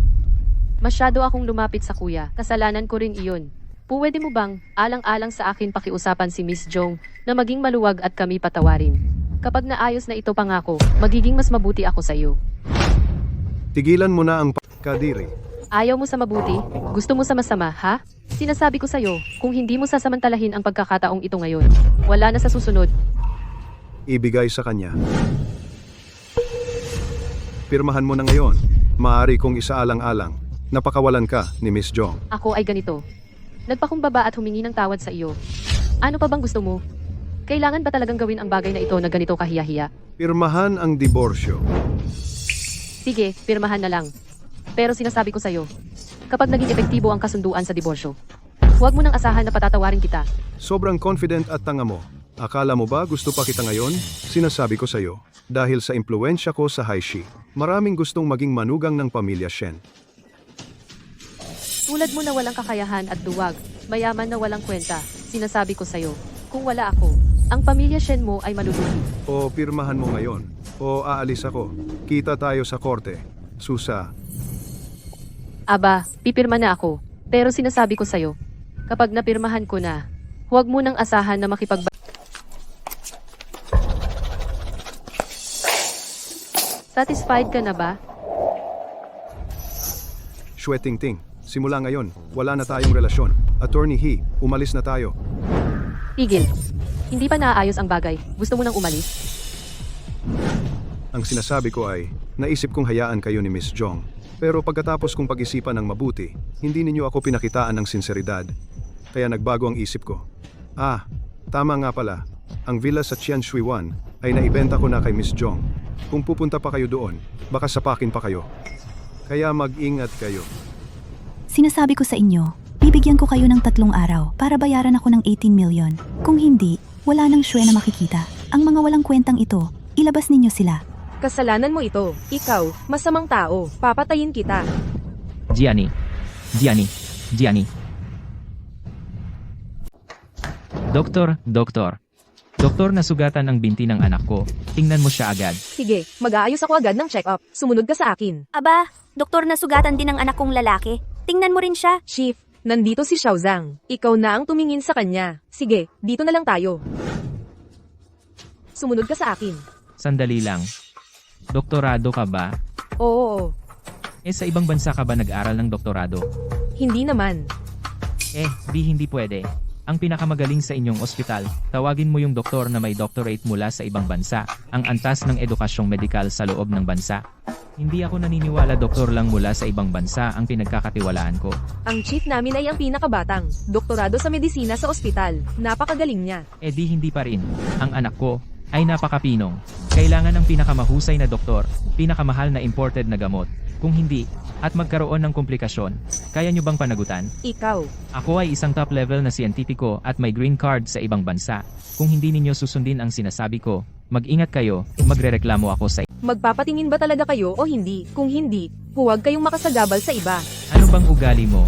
[SPEAKER 1] Masyado akong lumapit sa kuya. Kasalanan ko rin iyon. Pwede mo bang, alang-alang sa akin pakiusapan si Miss Jong na maging maluwag at kami patawarin? Kapag naayos na ito pangako, magiging mas mabuti ako sa iyo.
[SPEAKER 2] Tigilan mo na ang Kadiri.
[SPEAKER 1] Ayaw mo sa mabuti? Gusto mo sa masama, ha? Sinasabi ko sa'yo, kung hindi mo sasamantalahin ang pagkakataong ito ngayon, wala na sa susunod.
[SPEAKER 2] Ibigay sa kanya. Pirmahan mo na ngayon. Maaari kong isaalang-alang. Napakawalan ka ni Miss Jong.
[SPEAKER 1] Ako ay ganito. Nagpakumbaba at humingi ng tawad sa iyo. Ano pa bang gusto mo? Kailangan ba talagang gawin ang bagay na ito na ganito kahiya-hiya?
[SPEAKER 2] Pirmahan ang diborsyo.
[SPEAKER 1] Sige, pirmahan na lang. Pero sinasabi ko sa'yo, kapag naging epektibo ang kasunduan sa diborsyo, huwag mo nang asahan na patatawarin kita.
[SPEAKER 2] Sobrang confident at tanga mo. Akala mo ba gusto pa kita ngayon? Sinasabi ko sa'yo, dahil sa impluensya ko sa Haishi, maraming gustong maging manugang ng pamilya Shen.
[SPEAKER 1] Tulad mo na walang kakayahan at duwag, mayaman na walang kwenta, sinasabi ko sa'yo, kung wala ako, ang pamilya Shen mo ay malulugi.
[SPEAKER 2] O pirmahan mo ngayon, o aalis ako. Kita tayo sa korte. Susa.
[SPEAKER 1] Aba, pipirma na ako, pero sinasabi ko sa'yo, kapag napirmahan ko na, huwag mo nang asahan na Satisfied ka na ba?
[SPEAKER 2] Shwe Tingting, simula ngayon, wala na tayong relasyon. Attorney He, umalis na tayo.
[SPEAKER 1] Tigil. Hindi pa naaayos ang bagay. Gusto mo nang umalis?
[SPEAKER 2] Ang sinasabi ko ay, naisip kong hayaan kayo ni Miss Jong. Pero pagkatapos kong pag-isipan ng mabuti, hindi ninyo ako pinakitaan ng sinseridad. Kaya nagbago ang isip ko. Tama nga pala. Ang villa sa Tianshui 1 ay naibenta ko na kay Miss Jong. Kung pupunta pa kayo doon, baka sapakin pa kayo. Kaya mag-ingat kayo.
[SPEAKER 8] Sinasabi ko sa inyo, bibigyan ko kayo ng 3 araw para bayaran ako ng 18 million. Kung hindi, wala nang Shwe na makikita. Ang mga walang kwentang ito, ilabas ninyo sila.
[SPEAKER 7] Kasalanan mo ito. Ikaw, masamang tao. Papatayin kita.
[SPEAKER 5] Gianni. Doktor, nasugatan ang binti ng anak ko. Tingnan mo siya agad.
[SPEAKER 7] Sige, mag-aayos ako agad ng check-up. Sumunod ka sa akin.
[SPEAKER 9] Aba, doktor, nasugatan din ang anak kong lalaki. Tingnan mo rin siya.
[SPEAKER 7] Chief, nandito si Xiao Zhang. Ikaw na ang tumingin sa kanya. Sige, dito na lang tayo. Sumunod ka sa akin.
[SPEAKER 5] Sandali lang. Doktorado ka ba?
[SPEAKER 7] Oo.
[SPEAKER 5] Sa ibang bansa ka ba nag-aral ng doktorado?
[SPEAKER 7] Hindi naman.
[SPEAKER 5] Hindi pwede. Ang pinakamagaling sa inyong ospital, tawagin mo yung doktor na may doctorate mula sa ibang bansa, ang antas ng edukasyong medikal sa loob ng bansa. Hindi ako naniniwala doktor lang mula sa ibang bansa ang pinagkakatiwalaan ko.
[SPEAKER 7] Ang chief namin ay ang pinakabatang, doktorado sa medisina sa ospital. Napakagaling niya.
[SPEAKER 5] Hindi pa rin. Ang anak ko ay napakapinong. Kailangan ng pinakamahusay na doktor, pinakamahal na imported na gamot. Kung hindi, at magkaroon ng komplikasyon, kaya nyo bang panagutan?
[SPEAKER 7] Ikaw.
[SPEAKER 5] Ako ay isang top level na siyentipiko at may green card sa ibang bansa. Kung hindi ninyo susundin ang sinasabi ko, mag-ingat kayo, magrereklamo ako sa
[SPEAKER 7] Magpapatingin ba talaga kayo o hindi? Kung hindi, huwag kayong makasagabal sa iba.
[SPEAKER 5] Ano bang ugali mo?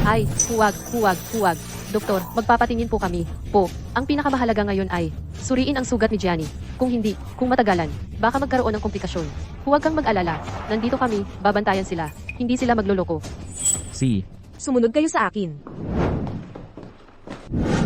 [SPEAKER 1] Ay, huwag. Doktor, magpapatingin po kami. Ang pinakamahalaga ngayon ay, suriin ang sugat ni Gianni. Kung hindi, kung matagalan, baka magkaroon ng komplikasyon. Huwag kang mag-alala. Nandito kami, babantayan sila. Hindi sila magloloko.
[SPEAKER 7] Sumunod kayo sa akin.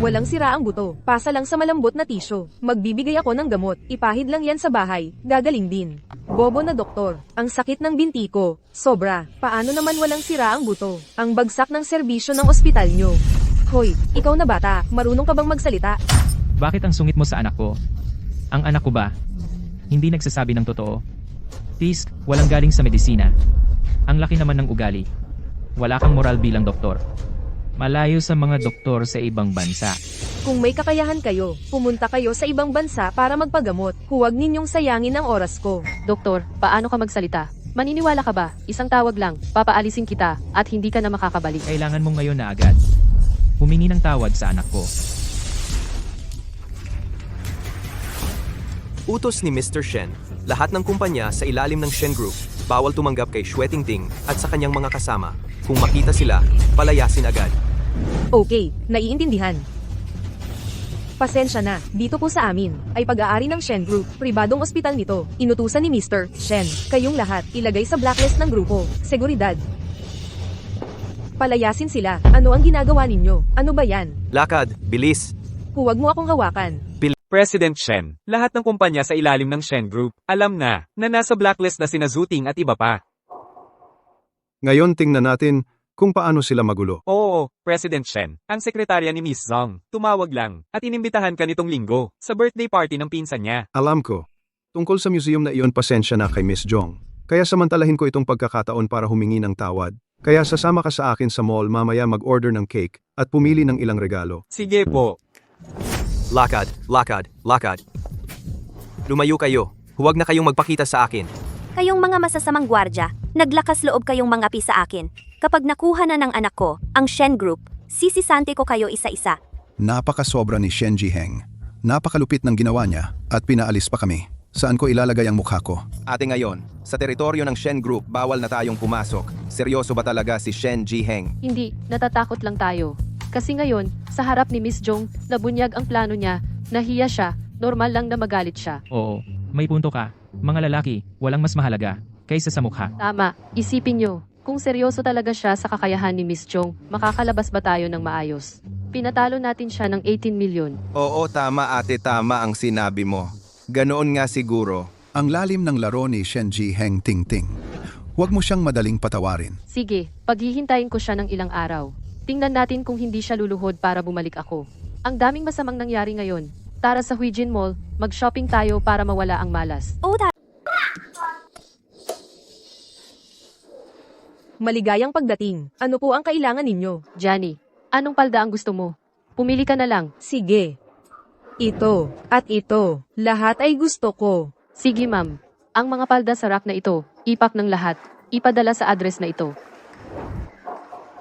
[SPEAKER 7] Walang sira ang buto. Pasa lang sa malambot na tisyo. Magbibigay ako ng gamot. Ipahid lang yan sa bahay. Gagaling din. Bobo na doktor. Ang sakit ng binti ko. Sobra. Paano naman walang sira ang buto? Ang bagsak ng serbisyo ng ospital nyo. Hoy, ikaw na bata. Marunong ka bang magsalita?
[SPEAKER 5] Bakit ang sungit mo sa anak ko? Ang anak ko ba? Hindi nagsasabi ng totoo. Tisk, walang galing sa medisina. Ang laki naman ng ugali. Wala kang moral bilang doktor. Malayo sa mga doktor sa ibang bansa.
[SPEAKER 7] Kung may kakayahan kayo, pumunta kayo sa ibang bansa para magpagamot. Huwag ninyong sayangin ang oras ko.
[SPEAKER 1] Doktor, paano ka magsalita? Maniniwala ka ba? Isang tawag lang, papaalisin kita, at hindi ka na makakabalik.
[SPEAKER 5] Kailangan mong ngayon na agad. Humingi ng tawad sa anak ko.
[SPEAKER 4] Utos ni Mr. Shen, lahat ng kumpanya sa ilalim ng Shen Group, bawal tumanggap kay Shwe Tingting at sa kanyang mga kasama. Kung makita sila, palayasin agad.
[SPEAKER 7] Okay, naiintindihan. Pasensya na, dito po sa amin, ay pag-aari ng Shen Group, pribadong ospital nito, inutusan ni Mr. Shen. Kayong lahat, ilagay sa blacklist ng grupo, seguridad. Palayasin sila. Ano ang ginagawa ninyo? Ano ba yan?
[SPEAKER 4] Lakad, bilis.
[SPEAKER 7] Huwag mo akong hawakan.
[SPEAKER 10] President Shen, lahat ng kumpanya sa ilalim ng Shen Group, alam na nasa blacklist na sina Zuting at iba pa.
[SPEAKER 2] Ngayon tingnan natin kung paano sila magulo.
[SPEAKER 10] Oo, President Shen, ang sekretarya ni Miss Zhang, tumawag lang, at inimbitahan ka nitong linggo, sa birthday party ng pinsan niya.
[SPEAKER 2] Alam ko. Tungkol sa museum na iyon, pasensya na kay Miss Jong. Kaya samantalahin ko itong pagkakataon para humingi ng tawad. Kaya sasama ka sa akin sa mall mamaya mag-order ng cake at pumili ng ilang regalo.
[SPEAKER 10] Sige po.
[SPEAKER 4] Lakad, lakad, lakad. Lumayo kayo. Huwag na kayong magpakita sa akin.
[SPEAKER 9] Kayong mga masasamang gwardya, naglakas loob kayong mangapi sa akin. Kapag nakuha na ng anak ko, ang Shen Group, sisisante ko kayo isa-isa.
[SPEAKER 2] Napakasobra ni Shen Jiheng. Napakalupit ng ginawa niya at pinaalis pa kami. Saan ko ilalagay ang mukha ko?
[SPEAKER 3] Ate ngayon, sa teritoryo ng Shen Group, bawal na tayong pumasok. Seryoso ba talaga si Shen Jiheng?
[SPEAKER 1] Hindi, natatakot lang tayo. Kasi ngayon, sa harap ni Miss Jong, nabunyag ang plano niya, nahiya siya, normal lang na magalit siya.
[SPEAKER 5] Oo, may punto ka. Mga lalaki, walang mas mahalaga kaysa sa mukha.
[SPEAKER 1] Tama, isipin nyo, kung seryoso talaga siya sa kakayahan ni Miss Jong, makakalabas ba tayo ng maayos? Pinatalo natin siya ng 18 milyon.
[SPEAKER 3] Oo, tama ate, tama ang sinabi mo. Ganoon nga siguro.
[SPEAKER 2] Ang lalim ng laro ni Shen Jiheng Tingting. Huwag mo siyang madaling patawarin.
[SPEAKER 1] Sige, paghihintayin ko siya ng ilang araw. Tingnan natin kung hindi siya luluhod para bumalik ako. Ang daming masamang nangyari ngayon. Tara sa Huijin Mall, mag-shopping tayo para mawala ang malas.
[SPEAKER 9] Oo,
[SPEAKER 7] Maligayang pagdating. Ano po ang kailangan ninyo?
[SPEAKER 1] Johnny, anong palda ang gusto mo? Pumili ka na lang.
[SPEAKER 7] Sige. Ito, at ito, lahat ay gusto ko.
[SPEAKER 1] Sige ma'am, ang mga palda sa rack na ito, ipak ng lahat, ipadala sa address na ito.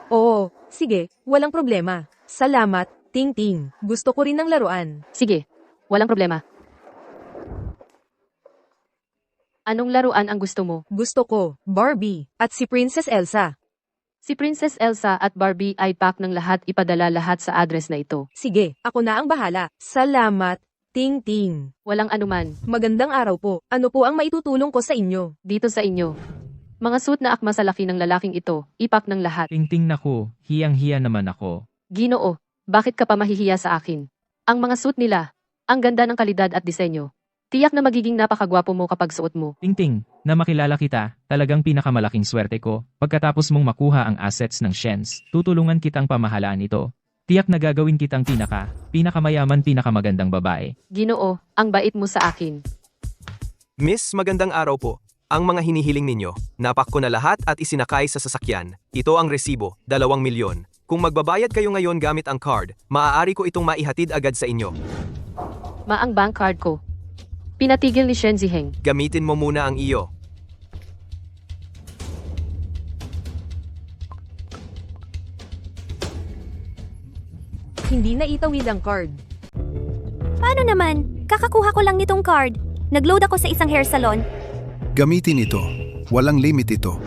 [SPEAKER 7] Oo, sige, walang problema. Salamat, Ting Ting. Gusto ko rin ng laruan.
[SPEAKER 1] Sige, walang problema. Anong laruan ang gusto mo?
[SPEAKER 7] Gusto ko, Barbie, at si Princess Elsa.
[SPEAKER 1] Si Princess Elsa at Barbie ay pack ng lahat, ipadala lahat sa address na ito.
[SPEAKER 7] Sige, ako na ang bahala. Salamat, Ting Ting.
[SPEAKER 1] Walang anuman.
[SPEAKER 7] Magandang araw po. Ano po ang maitutulong ko sa inyo?
[SPEAKER 1] Dito sa inyo. Mga suit na akma sa laki ng lalaking ito, ipak ng lahat.
[SPEAKER 5] Tingting naku, hiyang-hiya naman ako.
[SPEAKER 1] Ginoo, bakit ka pa mahihiya sa akin? Ang mga suit nila, ang ganda ng kalidad at disenyo. Tiyak na magiging napakagwapo mo kapag suot mo.
[SPEAKER 5] Tingting, na makilala kita, talagang pinakamalaking swerte ko. Pagkatapos mong makuha ang assets ng Shens, tutulungan kitang pamahalaan ito. Tiyak na gagawin kitang pinakamayaman, pinakamagandang babae.
[SPEAKER 1] Ginoo, ang bait mo sa akin.
[SPEAKER 4] Miss, magandang araw po. Ang mga hinihiling ninyo, napak ko na lahat at isinakay sa sasakyan. Ito ang resibo, 2 milyon. Kung magbabayad kayo ngayon gamit ang card, maaari ko itong maihatid agad sa inyo.
[SPEAKER 1] Maang bank card ko. Pinatigil ni Shen Jiheng.
[SPEAKER 4] Gamitin mo muna ang iyo.
[SPEAKER 7] Hindi na itawid ang card.
[SPEAKER 9] paano naman? Kakakuha ko lang nitong card. Nagload ako sa isang hair salon.
[SPEAKER 2] Gamitin ito. Walang limit ito.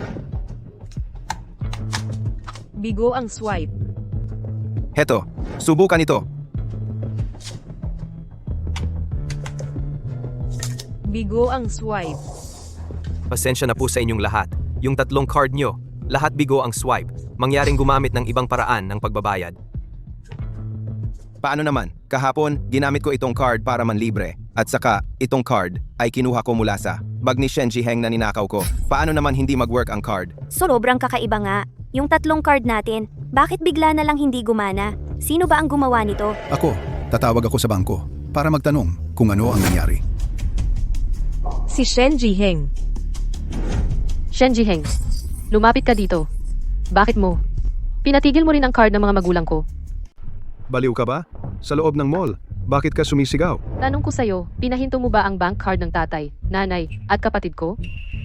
[SPEAKER 7] Bigo ang swipe.
[SPEAKER 3] Heto, subukan ito.
[SPEAKER 7] Bigo ang swipe.
[SPEAKER 4] Pasensya na po sa inyong lahat. Yung 3 card nyo, lahat bigo ang swipe. Mangyaring gumamit ng ibang paraan ng pagbabayad.
[SPEAKER 3] Paano naman? Kahapon, ginamit ko itong card para manlibre. At saka, itong card ay kinuha ko mula sa bag ni Shen Jiheng na ninakaw ko. Paano naman hindi mag-work ang card?
[SPEAKER 9] Sobrang kakaiba nga. Yung 3 card natin, bakit bigla na lang hindi gumana? Sino ba ang gumawa nito?
[SPEAKER 2] Ako, tatawag ako sa bangko para magtanong kung ano ang nangyari.
[SPEAKER 7] Si Shen Jiheng.
[SPEAKER 1] Shen Jiheng, lumapit ka dito. Bakit mo? Pinatigil mo rin ang card ng mga magulang ko.
[SPEAKER 2] Baliw ka ba? Sa loob ng mall, bakit ka sumisigaw?
[SPEAKER 1] Tanong ko sa'yo, pinahinto mo ba ang bank card ng tatay, nanay, at kapatid ko?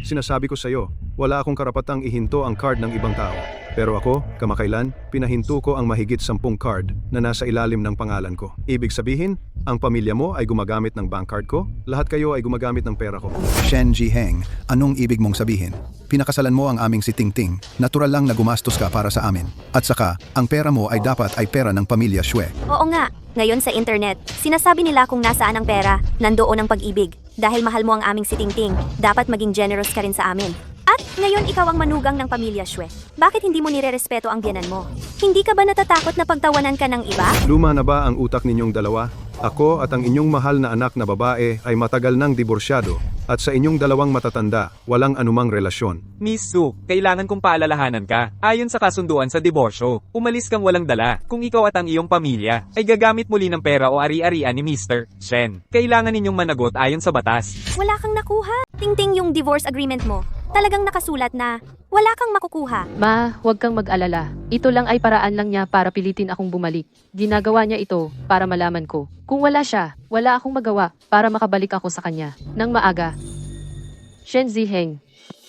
[SPEAKER 2] Sinasabi ko sa'yo, wala akong karapatang ihinto ang card ng ibang tao. Pero ako, kamakailan, pinahinto ko ang mahigit 10 card na nasa ilalim ng pangalan ko. Ibig sabihin, ang pamilya mo ay gumagamit ng bank card ko, lahat kayo ay gumagamit ng pera ko. Shen Jiheng, anong ibig mong sabihin? Pinakasalan mo ang aming si Tingting, natural lang na gumastos ka para sa amin. At saka, ang pera mo ay dapat ay pera ng pamilya Xue.
[SPEAKER 9] Oo nga, ngayon sa internet, sinasabi nila kung nasaan ang pera, nandoon ang pag-ibig. Dahil mahal mo ang aming si Tingting, dapat maging generous ka rin sa amin. At ngayon ikaw ang manugang ng pamilya Shwe. Bakit hindi mo nirerespeto ang biyanan mo? Hindi ka ba natatakot na pagtawanan ka ng iba?
[SPEAKER 2] Luma na ba ang utak ninyong dalawa? Ako at ang inyong mahal na anak na babae ay matagal nang diborsyado at sa inyong dalawang matatanda, walang anumang relasyon.
[SPEAKER 10] Miss Su, kailangan kong paalalahanan ka. Ayon sa kasunduan sa diborsyo, umalis kang walang dala. Kung ikaw at ang iyong pamilya ay gagamit muli ng pera o ari-arian ni Mr. Shen, kailangan ninyong managot ayon sa batas.
[SPEAKER 9] Wala kang nakuha. Tingting yung divorce agreement mo. Talagang nakasulat na wala kang makukuha.
[SPEAKER 1] Ma, huwag kang mag-alala. Ito lang ay paraan lang niya para pilitin akong bumalik. Ginagawa niya ito para malaman ko. Kung wala siya, wala akong magawa para makabalik ako sa kanya. Nang maaga. Shen Ziheng,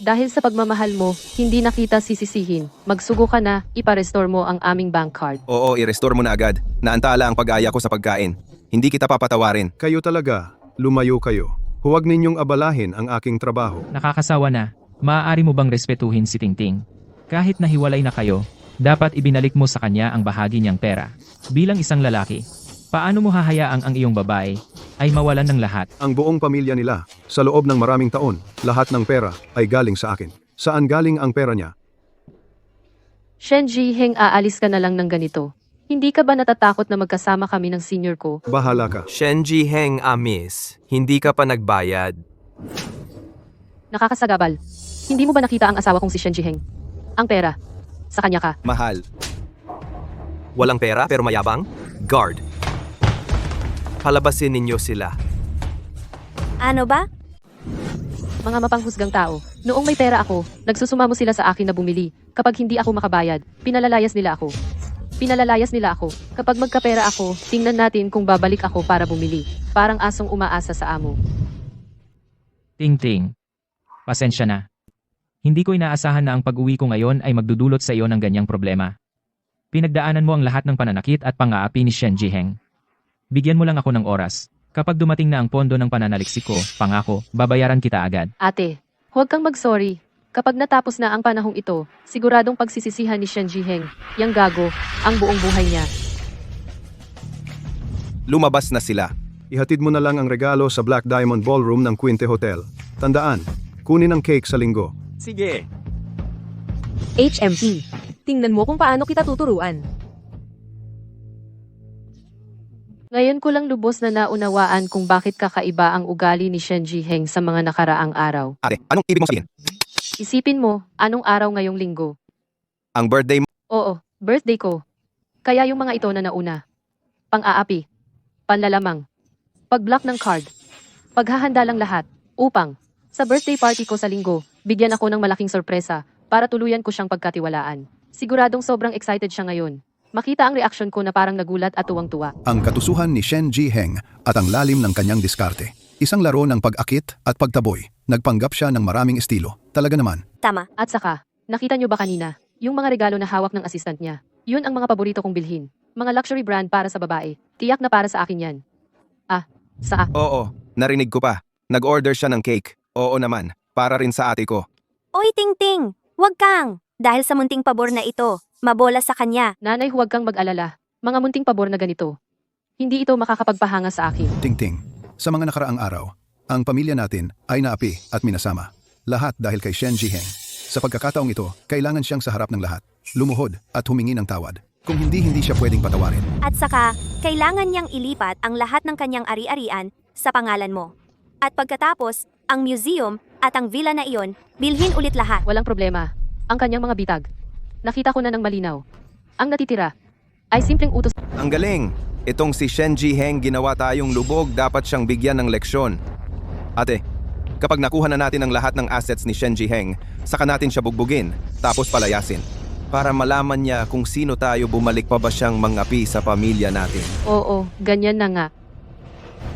[SPEAKER 1] dahil sa pagmamahal mo, hindi na kita sisisihin. Magsugo ka na, iparestore mo ang aming bank card.
[SPEAKER 3] Oo, i-restore mo na agad. Naantala ang pag-aya ko sa pagkain. Hindi kita papatawarin.
[SPEAKER 2] Kayo talaga, lumayo kayo. Huwag ninyong abalahin ang aking trabaho.
[SPEAKER 5] Nakakasawa na. Maaari mo bang respetuhin si Tingting? Kahit nahiwalay na kayo, dapat ibinalik mo sa kanya ang bahagi niyang pera. Bilang isang lalaki, paano mo hahayaang ang iyong babae ay mawalan ng lahat?
[SPEAKER 2] Ang buong pamilya nila, sa loob ng maraming taon, lahat ng pera ay galing sa akin. Saan galing ang pera niya?
[SPEAKER 1] Shen Ziheng, aalis ka na lang ng ganito. Hindi ka ba natatakot na magkasama kami ng senior ko?
[SPEAKER 2] Bahala ka.
[SPEAKER 4] Shenji Heng Amis, hindi ka pa nagbayad.
[SPEAKER 1] Nakakasagabal. Hindi mo ba nakita ang asawa kong si Shen Ziheng? Ang pera. Sa kanya ka.
[SPEAKER 3] Mahal.
[SPEAKER 4] Walang pera pero mayabang? Guard. Palabasin ninyo sila.
[SPEAKER 9] Ano ba?
[SPEAKER 1] Mga mapanghusgang tao. Noong may pera ako, nagsusumamo sila sa akin na bumili. Kapag hindi ako makabayad, pinalalayas nila ako. Kapag magkapera ako, tingnan natin kung babalik ako para bumili. Parang asong umaasa sa amo.
[SPEAKER 5] Tingting. Pasensya na. Hindi ko inaasahan na ang pag-uwi ko ngayon ay magdudulot sa iyo ng ganyang problema. Pinagdaanan mo ang lahat ng pananakit at pang-aapi ni Shen Ziheng. Bigyan mo lang ako ng oras. Kapag dumating na ang pondo ng pananaliksik ko, pangako, babayaran kita agad.
[SPEAKER 1] Ate, huwag kang mag-sorry. Kapag natapos na ang panahong ito, siguradong pagsisisihan ni Shen Ziheng, yang gago, ang buong buhay niya.
[SPEAKER 3] Lumabas na sila.
[SPEAKER 2] Ihatid mo na lang ang regalo sa Black Diamond Ballroom ng Quinte Hotel. Tandaan, kunin ang cake sa linggo.
[SPEAKER 10] Sige.
[SPEAKER 7] HMP. Tingnan mo kung paano kita tuturuan.
[SPEAKER 1] Ngayon ko lang lubos na naunawaan kung bakit kakaiba ang ugali ni Shen Ziheng sa mga nakaraang araw.
[SPEAKER 3] Ate, anong ibig mong sabihin?
[SPEAKER 1] Isipin mo, anong araw ngayong linggo?
[SPEAKER 3] Ang birthday mo?
[SPEAKER 1] Oo, birthday ko. Kaya yung mga ito na nauna. Pang-aapi. Panlalamang. Pag-block ng card. Paghahanda lang lahat. Upang, sa birthday party ko sa linggo, bigyan ako ng malaking sorpresa para tuluyan ko siyang pagkatiwalaan. Siguradong sobrang excited siya ngayon. Makita ang reaksyon ko na parang nagulat at tuwang-tuwa.
[SPEAKER 2] Ang katusuhan ni Shen Ziheng at ang lalim ng kanyang diskarte. Isang laro ng pag-akit at pagtaboy. Nagpanggap siya ng maraming estilo. Talaga naman.
[SPEAKER 9] Tama.
[SPEAKER 1] At saka, nakita niyo ba kanina, yung mga regalo na hawak ng assistant niya? Yun ang mga paborito kong bilhin. Mga luxury brand para sa babae. Tiyak na para sa akin yan.
[SPEAKER 3] Oo, narinig ko pa. Nag-order siya ng cake. Oo naman, para rin sa ate ko.
[SPEAKER 9] Oy Tingting, wag kang. Dahil sa munting pabor na ito, mabola sa kanya.
[SPEAKER 1] Nanay, huwag kang mag-alala. Mga munting pabor na ganito. Hindi ito makakapagpahanga sa akin.
[SPEAKER 2] Tingting, sa mga nakaraang araw, ang pamilya natin ay naapi at minasama. Lahat dahil kay Shen Ziheng. Sa pagkakataong ito, kailangan siyang sa harap ng lahat. Lumuhod at humingi ng tawad. Kung hindi siya pwedeng patawarin.
[SPEAKER 9] At saka, kailangan niyang ilipat ang lahat ng kanyang ari-arian sa pangalan mo. At pagkatapos, ang museum at ang villa na iyon, bilhin ulit lahat.
[SPEAKER 1] Walang problema. Ang kanyang mga bitag. Nakita ko na ng malinaw. Ang natitira ay simpleng utos.
[SPEAKER 3] Ang galing! Itong si Shen Ziheng ginawa tayong lubog, dapat siyang bigyan ng leksyon. Ate, kapag nakuha na natin ang lahat ng assets ni Shen Ziheng, saka natin siya bugbugin, tapos palayasin. Para malaman niya kung sino tayo, bumalik pa ba siyang mangapi sa pamilya natin.
[SPEAKER 1] Oo, ganyan na nga.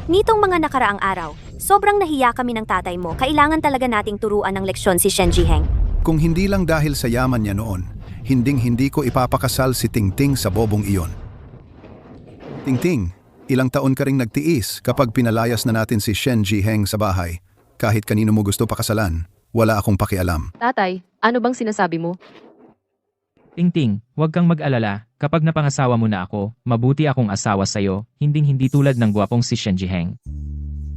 [SPEAKER 9] Nitong mga nakaraang araw, sobrang nahiya kami ng tatay mo. Kailangan talaga nating turuan ng leksyon si Shen Ziheng.
[SPEAKER 2] Kung hindi lang dahil sa yaman niya noon, hinding-hindi ko ipapakasal si Tingting sa bobong iyon. Tingting, ilang taon ka ring nagtiis kapag pinalayas na natin si Shen Ziheng sa bahay. Kahit kanino mo gusto pakasalan, wala akong pakialam.
[SPEAKER 1] Tatay, ano bang sinasabi mo?
[SPEAKER 5] Tingting, huwag kang mag-alala. Kapag napangasawa mo na ako, mabuti akong asawa sa'yo, hinding-hindi tulad ng gwapong si Shen Ziheng.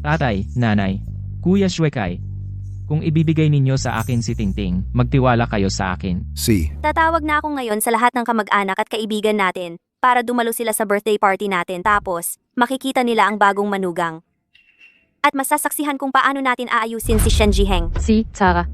[SPEAKER 5] Tatay, nanay, Kuya Shwekai, Kung ibibigay ninyo sa akin si Tingting, magtiwala kayo sa akin.
[SPEAKER 2] C.
[SPEAKER 9] Tatawag na ako ngayon sa lahat ng kamag-anak at kaibigan natin para dumalo sila sa birthday party natin tapos makikita nila ang bagong manugang. At masasaksihan kung paano natin aayusin si Shen Jiheng.
[SPEAKER 1] Si, Sarah.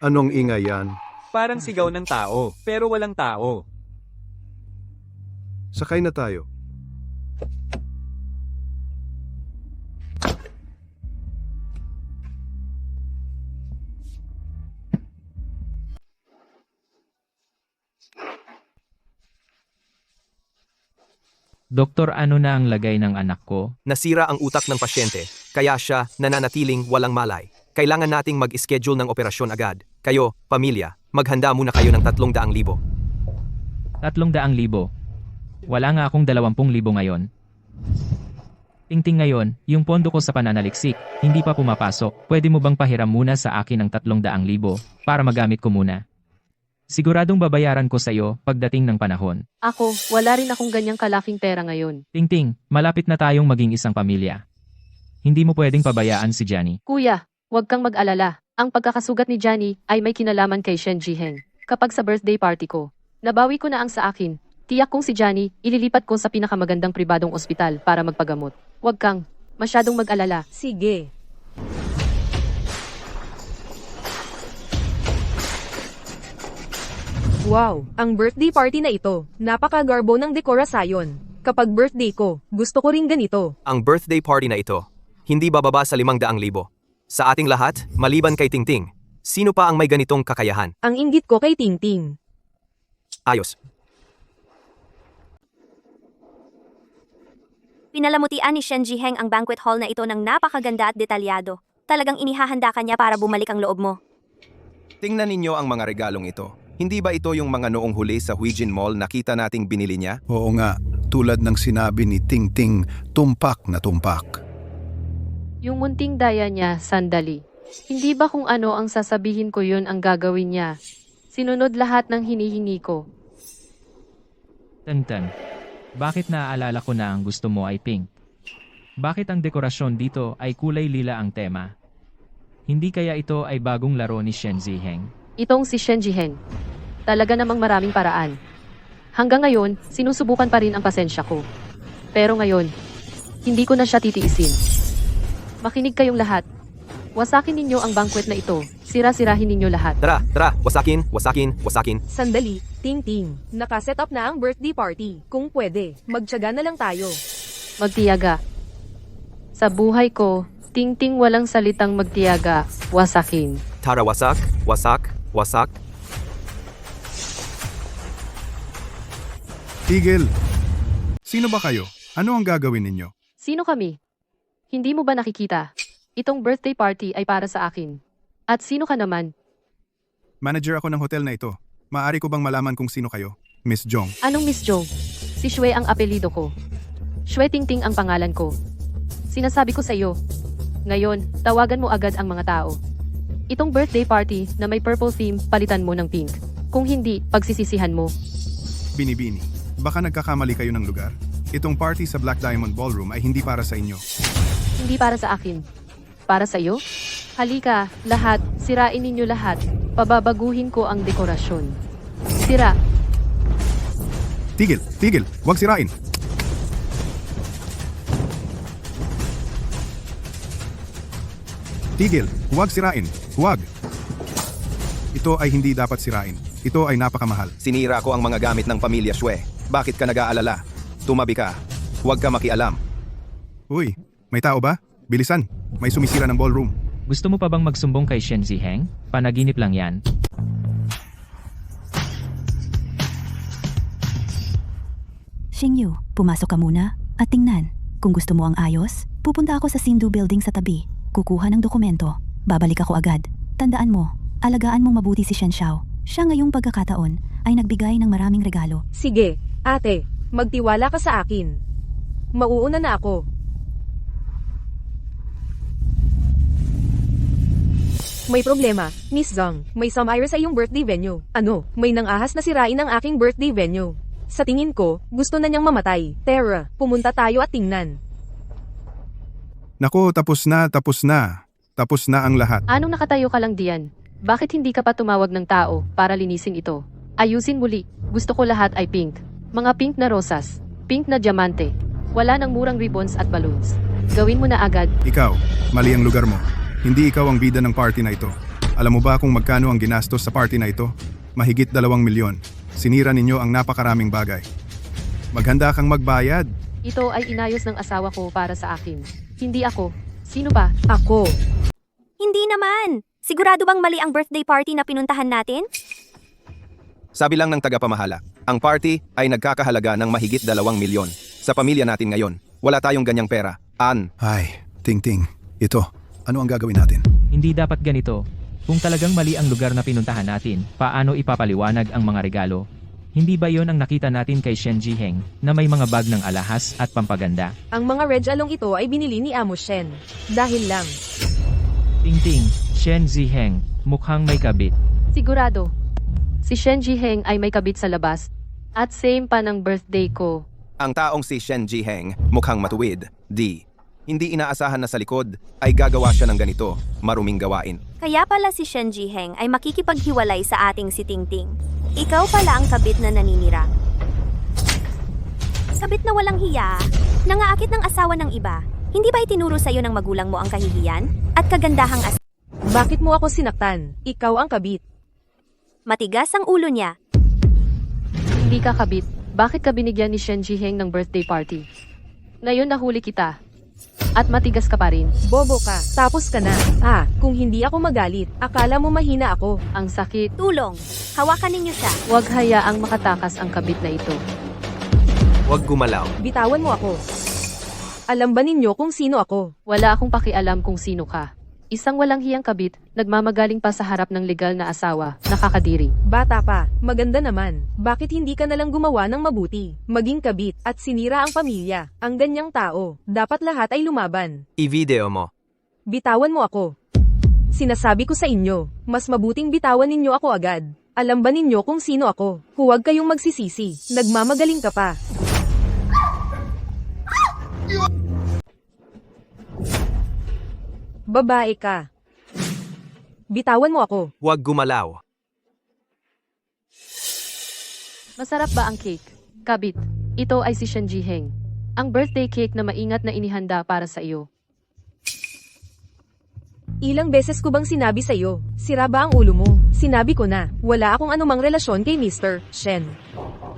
[SPEAKER 2] Anong ingay yan?
[SPEAKER 10] Parang sigaw ng tao, pero walang tao.
[SPEAKER 2] Sakay na tayo.
[SPEAKER 5] Doktor, ano na ang lagay ng anak ko?
[SPEAKER 4] Nasira ang utak ng pasyente, kaya siya nananatiling walang malay. Kailangan nating mag-schedule ng operasyon agad. Kayo, pamilya, maghanda muna kayo ng 300,000.
[SPEAKER 5] 300,000. Wala nga akong 20,000 ngayon. Tingting ngayon, yung pondo ko sa pananaliksik, hindi pa pumapasok. Pwede mo bang pahiram muna sa akin ng 300,000 para magamit ko muna? Siguradong babayaran ko sa iyo pagdating ng panahon.
[SPEAKER 1] Ako, wala rin akong ganyang kalaking pera ngayon.
[SPEAKER 5] Tingting, malapit na tayong maging isang pamilya. Hindi mo pwedeng pabayaan si Johnny.
[SPEAKER 1] Kuya, huwag kang mag-alala. Ang pagkakasugat ni Johnny ay may kinalaman kay Shen Jiheng. Kapag sa birthday party ko, nabawi ko na ang sa akin. Tiyak kong si Johnny, ililipat ko sa pinakamagandang pribadong ospital para magpagamot. Huwag kang masyadong mag-alala.
[SPEAKER 7] Sige. Wow, ang birthday party na ito. Napakagarbo ng dekorasyon. Kapag birthday ko, gusto ko rin ganito.
[SPEAKER 4] Ang birthday party na ito, hindi bababa sa 500,000. Sa ating lahat, maliban kay Tingting, sino pa ang may ganitong kakayahan?
[SPEAKER 7] Ang inggit ko kay Tingting.
[SPEAKER 4] Ayos.
[SPEAKER 9] Pinalamutian ni Shen Jiheng ang banquet hall na ito ng napakaganda at detalyado. Talagang inihahanda ka niya para bumalik ang loob mo.
[SPEAKER 12] Tingnan ninyo ang mga regalong ito. Hindi ba ito yung mga noong huli sa Huijin Mall nakita nating binili niya?
[SPEAKER 2] Oo nga, tulad ng sinabi ni Tingting, tumpak na tumpak.
[SPEAKER 1] Yung munting daya niya, sandali. Hindi ba kung ano ang sasabihin ko yun ang gagawin niya? Sinunod lahat ng hinihingi ko.
[SPEAKER 5] Tantan, bakit naaalala ko na ang gusto mo ay pink? Bakit ang dekorasyon dito ay kulay lila ang tema? Hindi kaya ito ay bagong laro ni Shen Jiheng?
[SPEAKER 1] Itong si Shen Jiheng. Talaga namang maraming paraan. Hanggang ngayon, sinusubukan pa rin ang pasensya ko. Pero ngayon, hindi ko na siya titiisin. Makinig kayong lahat. Wasakin ninyo ang banquet na ito. Sira-sirahin ninyo lahat.
[SPEAKER 4] Tara, wasakin, wasakin, wasakin.
[SPEAKER 7] Sandali, Tingting. Nakaset up na ang birthday party. Kung pwede, magtiyaga na lang tayo.
[SPEAKER 1] Magtiyaga. Sa buhay ko, Tingting walang salitang magtiyaga. Wasakin.
[SPEAKER 4] Tara, wasak, wasak, wasak.
[SPEAKER 2] Tigil! Sino ba kayo? Ano ang gagawin ninyo?
[SPEAKER 1] Sino kami? Hindi mo ba nakikita? Itong birthday party ay para sa akin. At sino ka naman?
[SPEAKER 2] Manager ako ng hotel na ito. Maaari ko bang malaman kung sino kayo? Miss Jong.
[SPEAKER 1] Anong Miss Jong? Si Shue ang apelido ko. Shue Tingting ang pangalan ko. Sinasabi ko sa iyo. Ngayon, tawagan mo agad ang mga tao. Itong birthday party na may purple theme, palitan mo ng pink. Kung hindi, pagsisisihan mo.
[SPEAKER 2] Binibini. Baka nagkakamali kayo ng lugar. Itong party sa Black Diamond Ballroom ay hindi para sa inyo.
[SPEAKER 1] Hindi para sa akin. Para sa iyo? Halika, lahat, sirain ninyo lahat. Pababaguhin ko ang dekorasyon. Sira.
[SPEAKER 2] Tigil! Tigil! Huwag sirain! Tigil! Huwag sirain! Huwag! Ito ay hindi dapat sirain. Ito ay napakamahal.
[SPEAKER 12] Sinira ko ang mga gamit ng pamilya Shue. Bakit ka nag-aalala? Tumabi ka. Huwag ka makialam.
[SPEAKER 2] Uy, may tao ba? Bilisan! May sumisira ng ballroom.
[SPEAKER 5] Gusto mo pa bang magsumbong kay Shen Jiheng? Panaginip lang yan.
[SPEAKER 8] Xingyu, pumasok ka muna at tingnan. Kung gusto mo ang ayos, pupunta ako sa Sindu Building sa tabi. Kukuha ng dokumento. Babalik ako agad. Tandaan mo, alagaan mong mabuti si Shen Xiao. Siya ngayong pagkakataon ay nagbigay ng maraming regalo.
[SPEAKER 7] Sige, ate, magtiwala ka sa akin. Mauuna na ako. May problema, Miss Zhang. May sumire sa iyong birthday venue. Ano, may nangahas na sirain ang aking birthday venue. Sa tingin ko, gusto na niyang mamatay. Tara, pumunta tayo at tingnan.
[SPEAKER 2] Nako, tapos na. Tapos na ang lahat.
[SPEAKER 1] Anong nakatayo ka lang diyan? Bakit hindi ka pa tumawag ng tao para linisin ito? Ayusin muli. Gusto ko lahat ay pink. Mga pink na rosas. Pink na diamante. Wala nang murang ribbons at balloons. Gawin mo na agad.
[SPEAKER 2] Ikaw, mali ang lugar mo. Hindi ikaw ang bida ng party na ito. Alam mo ba kung magkano ang ginastos sa party na ito? Mahigit 2 milyon. Sinira ninyo ang napakaraming bagay. Maghanda kang magbayad.
[SPEAKER 1] Ito ay inayos ng asawa ko para sa akin. Hindi ako. Sino ba?
[SPEAKER 7] Ako.
[SPEAKER 9] Hindi naman! Sigurado bang mali ang birthday party na pinuntahan natin?
[SPEAKER 12] Sabi lang ng tagapamahala, ang party ay nagkakahalaga ng mahigit 2 milyon. Sa pamilya natin ngayon, wala tayong ganyang pera.
[SPEAKER 2] Ay, Ting. Ito, ano ang gagawin natin?
[SPEAKER 5] Hindi dapat ganito. Kung talagang mali ang lugar na pinuntahan natin, paano ipapaliwanag ang mga regalo? Hindi ba yon ang nakita natin kay Shen Jiheng na may mga bag ng alahas at pampaganda?
[SPEAKER 7] Ang mga red along ito ay binili ni Amo Shen. Dahil lang.
[SPEAKER 5] Ting, Shen Jiheng, mukhang may kabit.
[SPEAKER 1] Sigurado. Si Shen Jiheng ay may kabit sa labas. At same pa ng birthday ko.
[SPEAKER 12] Ang taong si Shen Jiheng mukhang matuwid. Hindi inaasahan na sa likod ay gagawa siya ng ganito, maruming gawain.
[SPEAKER 9] Kaya pala si Shen Jiheng ay makikipaghiwalay sa ating si Tingting. Ikaw pala ang kabit na naninira. Kabit na walang hiya, nangaakit ng asawa ng iba. Hindi ba itinuro sa iyo ng magulang mo ang kahihiyan at kagandahang
[SPEAKER 7] Bakit mo ako sinaktan? Ikaw ang kabit.
[SPEAKER 9] Matigas ang ulo niya.
[SPEAKER 1] Hindi ka kabit. Bakit ka binigyan ni Shen Jiheng ng birthday party? Ngayon nahuli kita. At matigas ka pa rin.
[SPEAKER 7] Bobo ka. Tapos ka na. Kung hindi ako magalit, akala mo mahina ako.
[SPEAKER 1] Ang sakit.
[SPEAKER 9] Tulong. Hawakan ninyo siya.
[SPEAKER 1] Huwag hayaang makatakas ang kabit na ito.
[SPEAKER 4] Huwag gumalaw.
[SPEAKER 7] Bitawan mo ako. Alam ba ninyo kung sino ako?
[SPEAKER 1] Wala akong pakialam kung sino ka. Isang walang hiyang kabit, nagmamagaling pa sa harap ng legal na asawa, nakakadiri.
[SPEAKER 7] Bata pa, maganda naman. Bakit hindi ka nalang gumawa ng mabuti? Maging kabit at sinira ang pamilya. Ang ganyang tao, dapat lahat ay lumaban.
[SPEAKER 4] I-video mo.
[SPEAKER 7] Bitawan mo ako. Sinasabi ko sa inyo, mas mabuting bitawan ninyo ako agad. Alam ba ninyo kung sino ako? Huwag kayong magsisisi. Nagmamagaling ka pa. Babae ka. Bitawan mo ako.
[SPEAKER 4] Huwag gumalaw.
[SPEAKER 1] Masarap ba ang cake? Kabit, ito ay si Shen Jiheng. Ang birthday cake na maingat na inihanda para sa iyo.
[SPEAKER 7] Ilang beses ko bang sinabi sa iyo, sira ba ang ulo mo? Sinabi ko na, wala akong anumang relasyon kay Mr. Shen.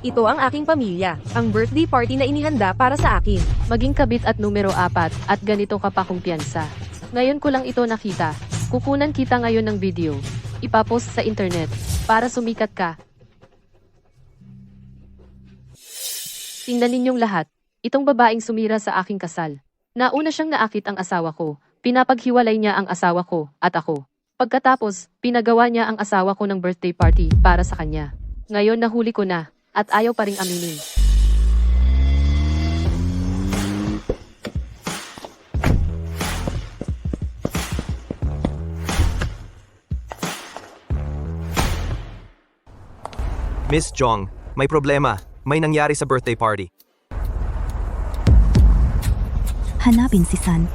[SPEAKER 7] Ito ang aking pamilya, ang birthday party na inihanda para sa akin.
[SPEAKER 1] Maging kabit at numero 4 at ganito ka pa kumpiyansa. Ngayon ko lang ito nakita. Kukunan kita ngayon ng video. Ipapost sa internet. Para sumikat ka. Tingnan ninyong lahat. Itong babaeng sumira sa aking kasal. Nauna siyang naakit ang asawa ko. Pinapaghiwalay niya ang asawa ko at ako. Pagkatapos, pinagawa niya ang asawa ko ng birthday party para sa kanya. Ngayon nahuli ko na at ayaw pa ring aminin.
[SPEAKER 4] Miss Jong, may problema. May nangyari sa birthday party.
[SPEAKER 8] Hanapin si San.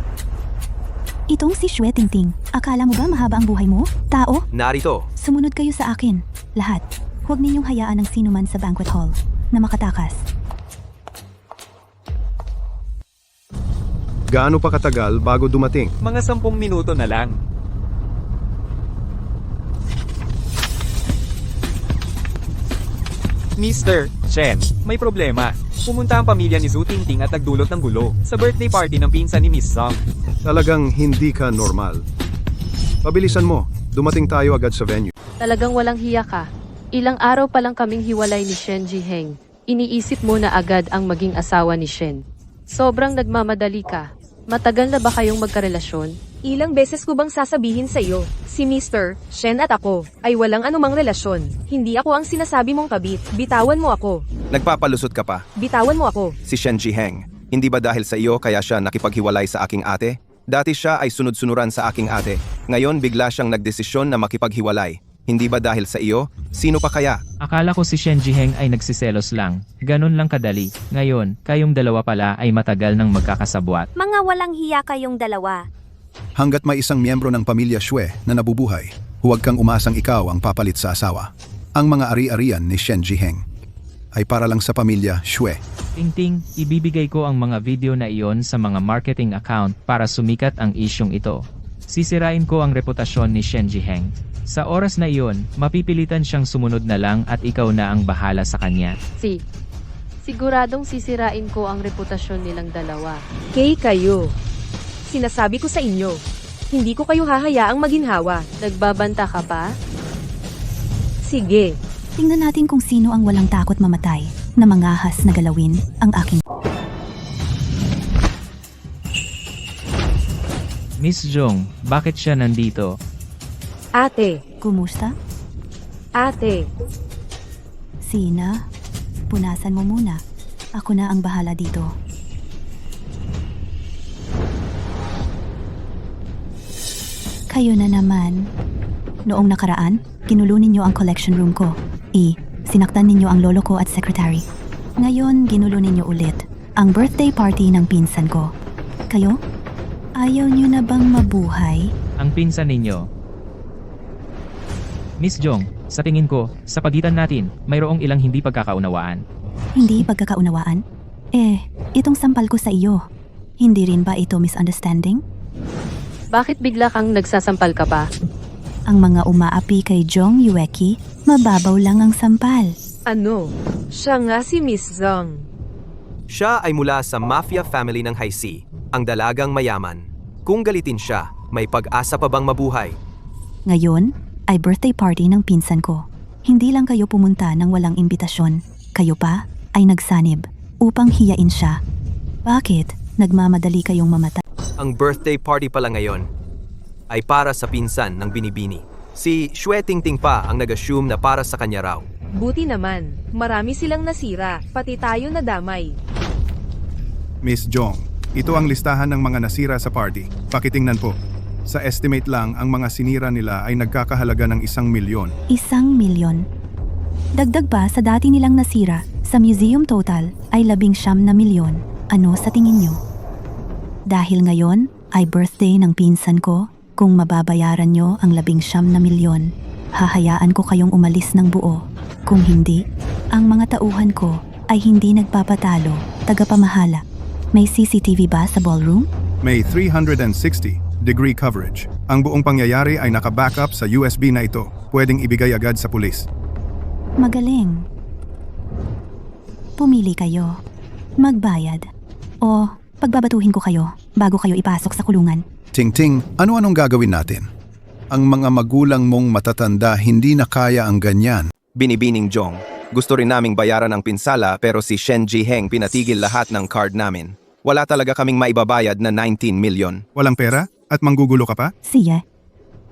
[SPEAKER 8] Itong si Xue Tingting. Akala mo ba mahaba ang buhay mo? Tao?
[SPEAKER 4] Narito.
[SPEAKER 8] Sumunod kayo sa akin. Lahat. Huwag ninyong hayaan ng sino man sa banquet hall na makatakas.
[SPEAKER 2] Gaano pa katagal bago dumating?
[SPEAKER 10] Mga 10 minuto na lang. Mr. Shen, may problema. Pumunta ang pamilya ni Zhu Tingting at nagdulot ng gulo sa birthday party ng pinsan ni Miss Song.
[SPEAKER 2] Talagang hindi ka normal. Pabilisan mo, dumating tayo agad sa venue.
[SPEAKER 1] Talagang walang hiya ka. Ilang araw pa lang kaming hiwalay ni Shen Jiheng. Iniisip mo na agad ang maging asawa ni Shen. Sobrang nagmamadali ka. Matagal na ba kayong magkarelasyon?
[SPEAKER 7] Ilang beses ko bang sasabihin sa iyo, si Mr. Shen at ako ay walang anumang relasyon. Hindi ako ang sinasabi mong kabit. Bitawan mo ako.
[SPEAKER 12] Nagpapalusot ka pa.
[SPEAKER 7] Bitawan mo ako.
[SPEAKER 12] Si Shen Jiheng, hindi ba dahil sa iyo kaya siya nakipaghiwalay sa aking ate? Dati siya ay sunod-sunuran sa aking ate. Ngayon bigla siyang nagdesisyon na makipaghiwalay. Hindi ba dahil sa iyo? Sino pa kaya?
[SPEAKER 5] Akala ko si Shen Jiheng ay nagsiselos lang. Ganun lang kadali. Ngayon, kayong dalawa pala ay matagal nang magkakasabwat.
[SPEAKER 9] Mga walang hiya kayong dalawa.
[SPEAKER 2] Hanggat may isang miyembro ng pamilya Xue na nabubuhay, huwag kang umasang ikaw ang papalit sa asawa. Ang mga ari-arian ni Shen Jiheng ay para lang sa pamilya Xue.
[SPEAKER 5] Tingting, ibibigay ko ang mga video na iyon sa mga marketing account para sumikat ang isyong ito. Sisirain ko ang reputasyon ni Shen Jiheng. Sa oras na iyon, mapipilitan siyang sumunod na lang at ikaw na ang bahala sa kanya.
[SPEAKER 1] Siguradong sisirain ko ang reputasyon nilang dalawa.
[SPEAKER 7] Kay kayo. Sinasabi ko sa inyo, hindi ko kayo hahayaang maginhawa.
[SPEAKER 1] Nagbabanta ka pa?
[SPEAKER 7] Sige.
[SPEAKER 8] Tingnan natin kung sino ang walang takot mamatay na mangahas na galawin ang aking...
[SPEAKER 5] Miss Jong, bakit siya nandito?
[SPEAKER 7] Ate.
[SPEAKER 8] Kumusta?
[SPEAKER 7] Ate.
[SPEAKER 8] Sina, punasan mo muna. Ako na ang bahala dito. Kayo na naman. Noong nakaraan, ginulo ninyo ang collection room ko. Sinaktan ninyo ang lolo ko at secretary. Ngayon, ginulo ninyo ulit ang birthday party ng pinsan ko. Kayo? Ayaw nyo na bang mabuhay?
[SPEAKER 5] Ang pinsan ninyo. Miss Jong, sa tingin ko, sa pagitan natin, mayroong ilang hindi pagkakaunawaan.
[SPEAKER 8] Hindi pagkakaunawaan? Itong sampal ko sa iyo. Hindi rin ba ito misunderstanding?
[SPEAKER 1] Bakit bigla kang nagsasampal ka pa?
[SPEAKER 8] Ang mga umaapi kay Jong Yueki, mababaw lang ang sampal.
[SPEAKER 7] Ano? Siya nga si Miss Zhang.
[SPEAKER 4] Siya ay mula sa mafia family ng Haisi, ang dalagang mayaman. Kung galitin siya, may pag-asa pa bang mabuhay?
[SPEAKER 8] Ngayon, ay birthday party ng pinsan ko. Hindi lang kayo pumunta ng walang imbitasyon. Kayo pa ay nagsanib upang hiyain siya. Bakit nagmamadali kayong mamatay?
[SPEAKER 4] Ang birthday party pala ngayon ay para sa pinsan ng binibini. Si Xue Tingting pa ang nag-assume na para sa kanya raw.
[SPEAKER 7] Buti naman, marami silang nasira, pati tayo nadamay.
[SPEAKER 2] Miss Jong, ito ang listahan ng mga nasira sa party. Pakitingnan po. Sa estimate lang, ang mga sinira nila ay nagkakahalaga ng 1 milyon.
[SPEAKER 8] 1 milyon. Dagdag pa sa dati nilang nasira, sa museum total ay 19 milyon. Ano sa tingin nyo? Dahil ngayon ay birthday ng pinsan ko, kung mababayaran nyo ang 19 milyon, hahayaan ko kayong umalis ng buo. Kung hindi, ang mga tauhan ko ay hindi nagpapatalo, tagapamahala. May CCTV ba sa ballroom?
[SPEAKER 2] May 360-degree coverage. Ang buong pangyayari ay naka-backup sa USB na ito. Pwedeng ibigay agad sa pulis.
[SPEAKER 8] Magaling. Pumili kayo. Magbayad. O pagbabatuhin ko kayo bago kayo ipasok sa kulungan.
[SPEAKER 2] Tingting, ano-anong gagawin natin? Ang mga magulang mong matatanda hindi na kaya ang ganyan.
[SPEAKER 12] Binibining Jong, gusto rin naming bayaran ang pinsala pero si Shen Jiheng pinatigil lahat ng card namin. Wala talaga kaming maibabayad na 19 milyon.
[SPEAKER 2] Walang pera? At manggugulo ka pa?
[SPEAKER 8] Siya,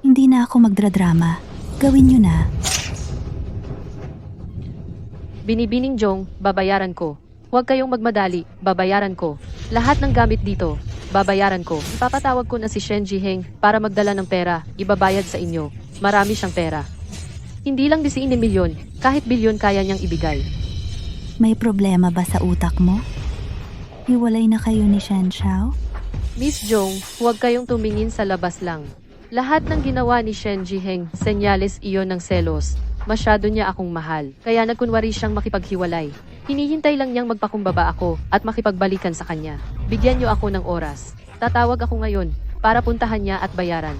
[SPEAKER 8] hindi na ako magdradrama. Gawin nyo na.
[SPEAKER 1] Binibining Jong, babayaran ko. Huwag kayong magmadali, babayaran ko. Lahat ng gamit dito, babayaran ko. Ipapatawag ko na si Shen Jiheng para magdala ng pera, ibabayad sa inyo. Marami siyang pera. Hindi lang 19 milyon, kahit bilyon kaya niyang ibigay.
[SPEAKER 8] May problema ba sa utak mo? Hiwalay na kayo ni Shen Xiao?
[SPEAKER 1] Miss Jong, huwag kayong tumingin sa labas lang. Lahat ng ginawa ni Shen Jiheng, senyales iyon ng selos. Masyado niya akong mahal, kaya nagkunwari siyang makipaghiwalay. Hinihintay lang niyang magpakumbaba ako at makipagbalikan sa kanya. Bigyan niyo ako ng oras. Tatawag ako ngayon para puntahan niya at bayaran.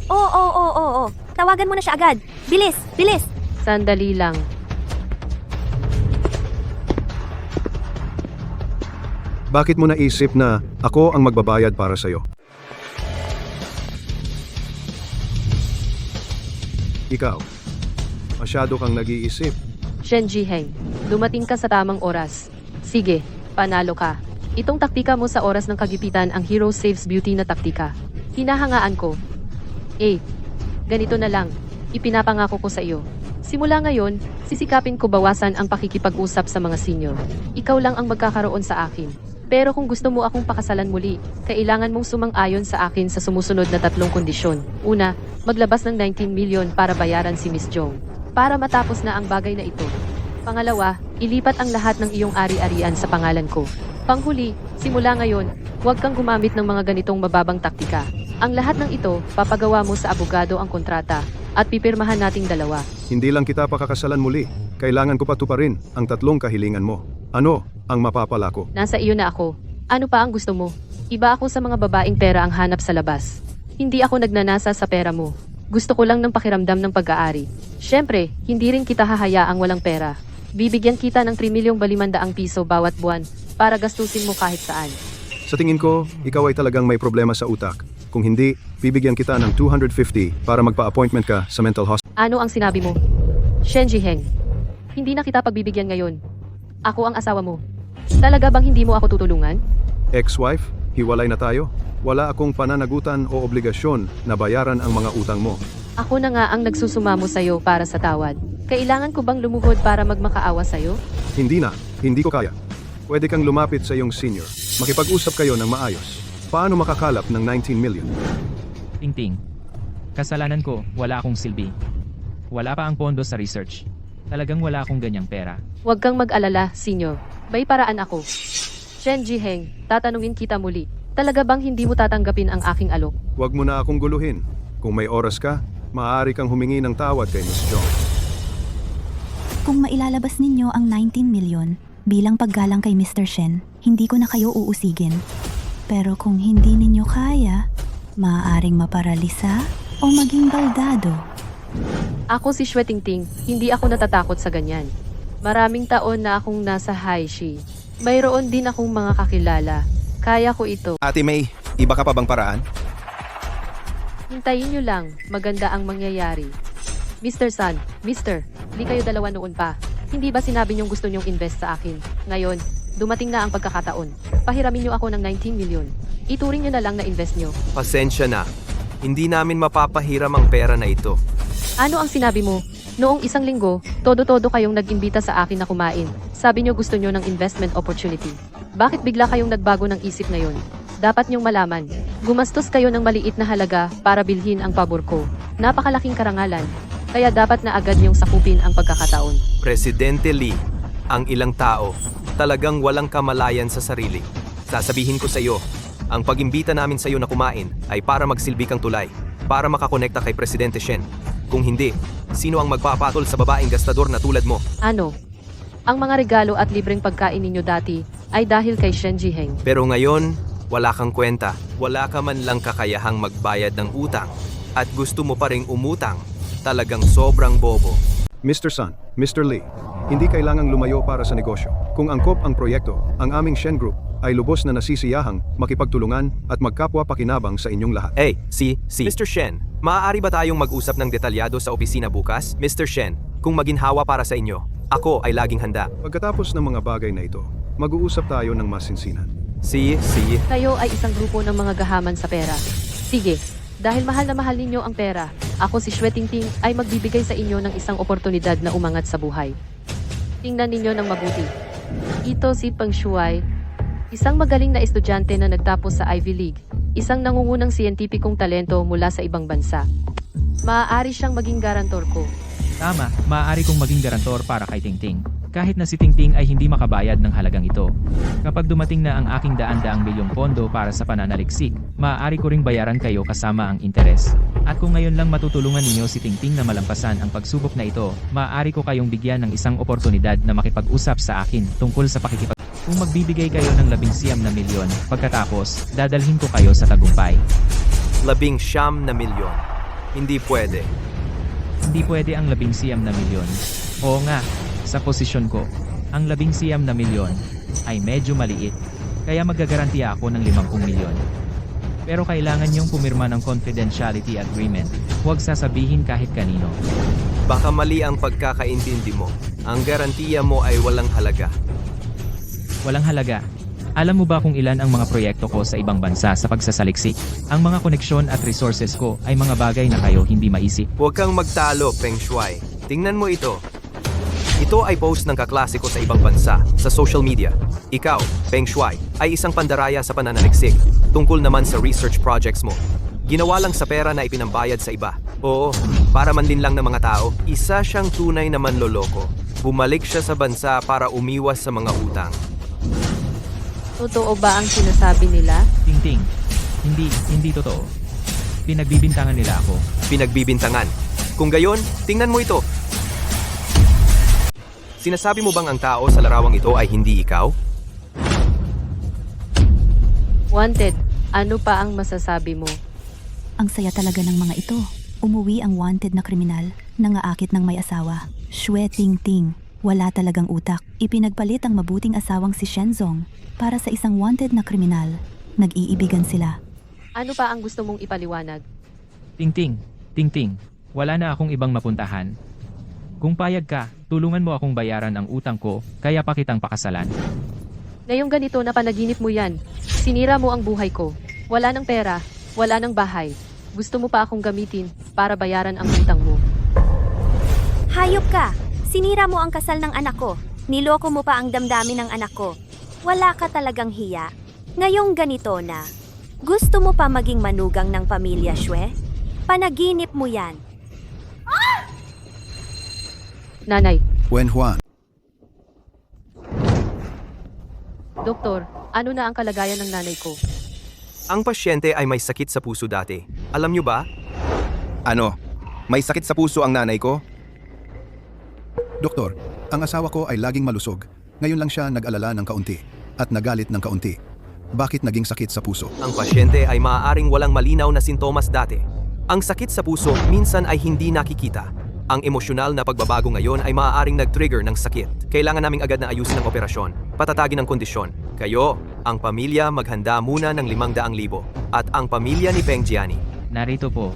[SPEAKER 9] Oo. Tawagan mo na siya agad. Bilis, bilis.
[SPEAKER 1] Sandali lang.
[SPEAKER 2] Bakit mo naisip na ako ang magbabayad para sa'yo? Ikaw, masyado kang nag-iisip.
[SPEAKER 1] Shen Jiheng, dumating ka sa tamang oras. Sige, panalo ka. Itong taktika mo sa oras ng kagipitan ang Hero Saves Beauty na taktika. Hinahangaan ko. Ganito na lang. Ipinapangako ko sa iyo. Simula ngayon, sisikapin ko bawasan ang pakikipag-usap sa mga senior. Ikaw lang ang magkakaroon sa akin. Pero kung gusto mo akong pakasalan muli, kailangan mong sumang-ayon sa akin sa sumusunod na 3 kondisyon. Una, maglabas ng 19 milyon para bayaran si Miss Jong. Para matapos na ang bagay na ito. Pangalawa, ilipat ang lahat ng iyong ari-arian sa pangalan ko. Panghuli, simula ngayon, huwag kang gumamit ng mga ganitong mababang taktika. Ang lahat ng ito, papagawa mo sa abogado ang kontrata, at pipirmahan nating dalawa.
[SPEAKER 2] Hindi lang kita pakakasalan muli. Kailangan ko pa tuparin ang 3 kahilingan mo. Ano ang mapapala ko?
[SPEAKER 1] Nasa iyo na ako. Ano pa ang gusto mo? Iba ako sa mga babaeng pera ang hanap sa labas. Hindi ako nagnanasa sa pera mo. Gusto ko lang ng pakiramdam ng pag-aari. Siyempre, hindi rin kita hahayaang walang pera. Bibigyan kita ng 3,500,000 piso bawat buwan para gastusin mo kahit saan.
[SPEAKER 2] Sa tingin ko, ikaw ay talagang may problema sa utak. Kung hindi, bibigyan kita ng 250 para magpa-appointment ka sa mental hospital.
[SPEAKER 1] Ano ang sinabi mo? Shen Jiheng, hindi na kita pagbibigyan ngayon. Ako ang asawa mo. Talaga bang hindi mo ako tutulungan?
[SPEAKER 2] Ex-wife, hiwalay na tayo. Wala akong pananagutan o obligasyon na bayaran ang mga utang mo.
[SPEAKER 1] Ako na nga ang nagsusumamo sa'yo para sa tawad. Kailangan ko bang lumuhod para magmakaawa sa'yo?
[SPEAKER 2] Hindi na, hindi ko kaya. Pwede kang lumapit sa iyong senior. Makipag-usap kayo ng maayos. Paano makakalap ng 19 million?
[SPEAKER 5] Tingting. Kasalanan ko, wala akong silbi. Wala pa ang pondo sa research. Talagang wala akong ganyang pera.
[SPEAKER 1] Huwag kang mag-alala, senyor. May paraan ako. Shen Jiheng, tatanungin kita muli. Talaga bang hindi mo tatanggapin ang aking alok?
[SPEAKER 2] Huwag mo na akong guluhin. Kung may oras ka, maaari kang humingi ng tawad kay Miss Jong.
[SPEAKER 8] Kung mailalabas ninyo ang 19 milyon bilang paggalang kay Mr. Shen, hindi ko na kayo uusigin. Pero kung hindi ninyo kaya, maaaring maparalisa o maging baldado.
[SPEAKER 1] Ako si Xue Tingting, hindi ako natatakot sa ganyan. Maraming taon na akong nasa Haishi. Mayroon din akong mga kakilala. Kaya ko ito.
[SPEAKER 12] Ate May, iba ka pa bang paraan?
[SPEAKER 1] Hintayin nyo lang, maganda ang mangyayari. Mr. Sun, Mr., di kayo dalawa noon pa. Hindi ba sinabi nyong gusto nyong invest sa akin? Ngayon, dumating na ang pagkakataon. Pahiramin nyo ako ng 19 milyon. Ituring nyo na lang na invest nyo.
[SPEAKER 4] Pasensya na. Hindi namin mapapahiram ang pera na ito.
[SPEAKER 1] Ano ang sinabi mo? Noong 1 linggo, todo-todo kayong nag-imbita sa akin na kumain. Sabi nyo gusto nyo ng investment opportunity. Bakit bigla kayong nagbago ng isip ngayon? Dapat nyong malaman. Gumastos kayo ng maliit na halaga para bilhin ang pabor ko. Napakalaking karangalan. Kaya dapat na agad nyong sakupin ang pagkakataon.
[SPEAKER 4] Presidente Lee, ang ilang tao, talagang walang kamalayan sa sarili. Sasabihin ko sa iyo, ang pag-imbita namin sa iyo na kumain ay para magsilbi kang tulay, para makakonekta kay Presidente Shen. Kung hindi, sino ang magpapatol sa babaeng gastador na tulad mo?
[SPEAKER 1] Ano? Ang mga regalo at libreng pagkain ninyo dati ay dahil kay Shen Jiheng.
[SPEAKER 4] Pero ngayon, wala kang kwenta. Wala ka man lang kakayahang magbayad ng utang. At gusto mo pa ring umutang. Talagang sobrang bobo.
[SPEAKER 2] Mr. Sun, Mr. Lee, hindi kailangang lumayo para sa negosyo. Kung angkop ang proyekto, ang aming Shen Group ay lubos na nasisiyahang makipagtulungan at magkapwa pakinabang sa inyong lahat.
[SPEAKER 4] Hey, Mr. Shen, maaari ba tayong mag-usap ng detalyado sa opisina bukas? Mr. Shen, kung maginhawa para sa inyo, ako ay laging handa.
[SPEAKER 2] Pagkatapos ng mga bagay na ito, mag-uusap tayo ng masinsinan.
[SPEAKER 1] Kayo ay isang grupo ng mga gahaman sa pera. Sige, dahil mahal na mahal ninyo ang pera, ako si Xue Tingting ay magbibigay sa inyo ng isang oportunidad na umangat sa buhay. Tingnan ninyo ng mabuti. Ito si Peng Shuai, isang magaling na estudyante na nagtapos sa Ivy League, isang nangungunang siyentipikong talento mula sa ibang bansa. Maaari siyang maging garantor ko.
[SPEAKER 5] Tama, maaari kong maging garantor para kay Tingting. Kahit na si Tingting ay hindi makabayad ng halagang ito. Kapag dumating na ang aking daan-daang milyong pondo para sa pananaliksik, maaari ko ring bayaran kayo kasama ang interes. At kung ngayon lang matutulungan ninyo si Tingting na malampasan ang pagsubok na ito, maaari ko kayong bigyan ng isang oportunidad na makipag-usap sa akin tungkol sa pakikipag... Kung magbibigay kayo ng 19 milyon, pagkatapos, dadalhin ko kayo sa tagumpay.
[SPEAKER 4] 19 milyon. Hindi pwede.
[SPEAKER 5] Hindi pwede ang 19 milyon. Oo nga, sa posisyon ko, ang 19 milyon ay medyo maliit, kaya magagarantiya ako ng 50 milyon. Pero kailangan niyong pumirma ng confidentiality agreement, huwag sasabihin kahit kanino.
[SPEAKER 4] Baka mali ang pagkakaintindi mo. Ang garantiya mo ay walang halaga.
[SPEAKER 5] Walang halaga. Alam mo ba kung ilan ang mga proyekto ko sa ibang bansa sa pagsasaliksik? Ang mga koneksyon at resources ko ay mga bagay na kayo hindi maisip.
[SPEAKER 4] Huwag kang magtalo, Peng Shuai. Tingnan mo ito. Ito ay post ng kaklase ko sa ibang bansa, sa social media. Ikaw, Peng Shuai, ay isang pandaraya sa pananaliksik tungkol naman sa research projects mo. Ginawa lang sa pera na ipinambayad sa iba. Oo, para manlinlang ng mga tao, isa siyang tunay na manloloko. Bumalik siya sa bansa para umiwas sa mga utang.
[SPEAKER 1] Totoo ba ang sinasabi nila?
[SPEAKER 5] Tingting. Hindi totoo. Pinagbibintangan nila ako.
[SPEAKER 4] Pinagbibintangan. Kung gayon, tingnan mo ito. Sinasabi mo bang ang tao sa larawang ito ay hindi ikaw?
[SPEAKER 1] Wanted, ano pa ang masasabi mo?
[SPEAKER 8] Ang saya talaga ng mga ito. Umuwi ang wanted na kriminal, nangaakit ng may asawa. Shwe Tingting, wala talagang utak. Ipinagpalit ang mabuting asawang si Shenzong para sa isang wanted na kriminal. Nag-iibigan sila.
[SPEAKER 1] Ano pa ang gusto mong ipaliwanag?
[SPEAKER 5] Tingting, wala na akong ibang mapuntahan. Kung payag ka, tulungan mo akong bayaran ang utang ko, kaya pa kitang pakasalan.
[SPEAKER 1] Ngayong ganito na panaginip mo yan, sinira mo ang buhay ko. Wala ng pera, wala ng bahay. Gusto mo pa akong gamitin para bayaran ang utang mo.
[SPEAKER 9] Hayop ka! Sinira mo ang kasal ng anak ko. Niloko mo pa ang damdamin ng anak ko. Wala ka talagang hiya. Ngayong ganito na. Gusto mo pa maging manugang ng pamilya, Shwe? Panaginip mo yan.
[SPEAKER 1] Nanay,
[SPEAKER 2] Wen Juan,
[SPEAKER 1] Doktor, ano na ang kalagayan ng nanay ko?
[SPEAKER 4] Ang pasyente ay may sakit sa puso dati. Alam niyo ba?
[SPEAKER 12] Ano? May sakit sa puso ang nanay ko?
[SPEAKER 2] Doktor, ang asawa ko ay laging malusog. Ngayon lang siya nag-alala ng kaunti at nagalit ng kaunti. Bakit naging sakit sa puso?
[SPEAKER 4] Ang pasyente ay maaaring walang malinaw na sintomas dati. Ang sakit sa puso minsan ay hindi nakikita. Ang emosyonal na pagbabago ngayon ay maaaring nag-trigger ng sakit. Kailangan naming agad na ayusin ang operasyon, patatagin ang kondisyon. Kayo, ang pamilya maghanda muna ng 500,000 at ang pamilya ni Peng Jiani.
[SPEAKER 5] Narito po.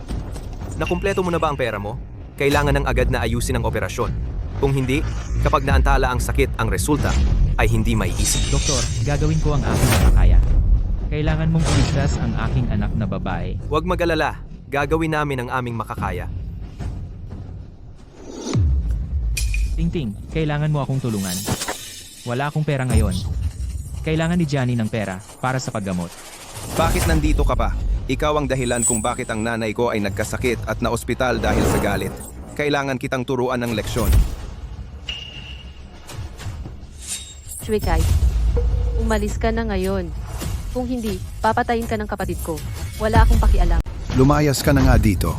[SPEAKER 4] Nakumpleto mo na ba ang pera mo? Kailangan ng agad na ayusin ang operasyon. Kung hindi, kapag naantala ang sakit, ang resulta ay hindi may isip.
[SPEAKER 5] Doktor, gagawin ko ang aking makakaya. Kailangan mong iligtas ang aking anak na babae.
[SPEAKER 4] Huwag mag-alala, gagawin namin ang aming makakaya.
[SPEAKER 5] Tingting, kailangan mo akong tulungan. Wala akong pera ngayon. Kailangan ni Johnny ng pera para sa paggamot.
[SPEAKER 12] Bakit nandito ka pa? Ikaw ang dahilan kung bakit ang nanay ko ay nagkasakit at naospital dahil sa galit. Kailangan kitang turuan ng leksyon.
[SPEAKER 1] Shwekay, umalis ka na ngayon. Kung hindi, papatayin ka ng kapatid ko. Wala akong pakialam.
[SPEAKER 2] Lumayas ka na nga dito.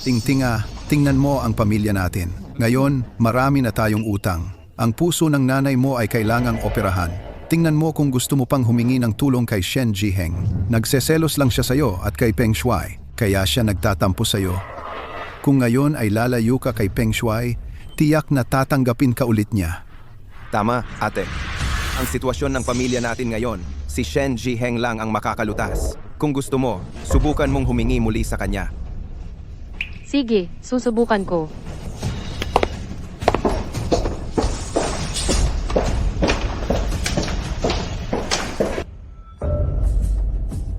[SPEAKER 2] Tingtinga, tingnan mo ang pamilya natin. Ngayon, marami na tayong utang. Ang puso ng nanay mo ay kailangang operahan. Tingnan mo kung gusto mo pang humingi ng tulong kay Shen Jiheng. Nagseselos lang siya sayo at kay Peng Shuai, kaya siya nagtatampo sayo. Kung ngayon ay lalayo ka kay Peng Shuai, tiyak na tatanggapin ka ulit niya.
[SPEAKER 12] Tama, ate. Ang sitwasyon ng pamilya natin ngayon, si Shen Jiheng lang ang makakalutas. Kung gusto mo, subukan mong humingi muli sa kanya.
[SPEAKER 1] Sige, susubukan ko.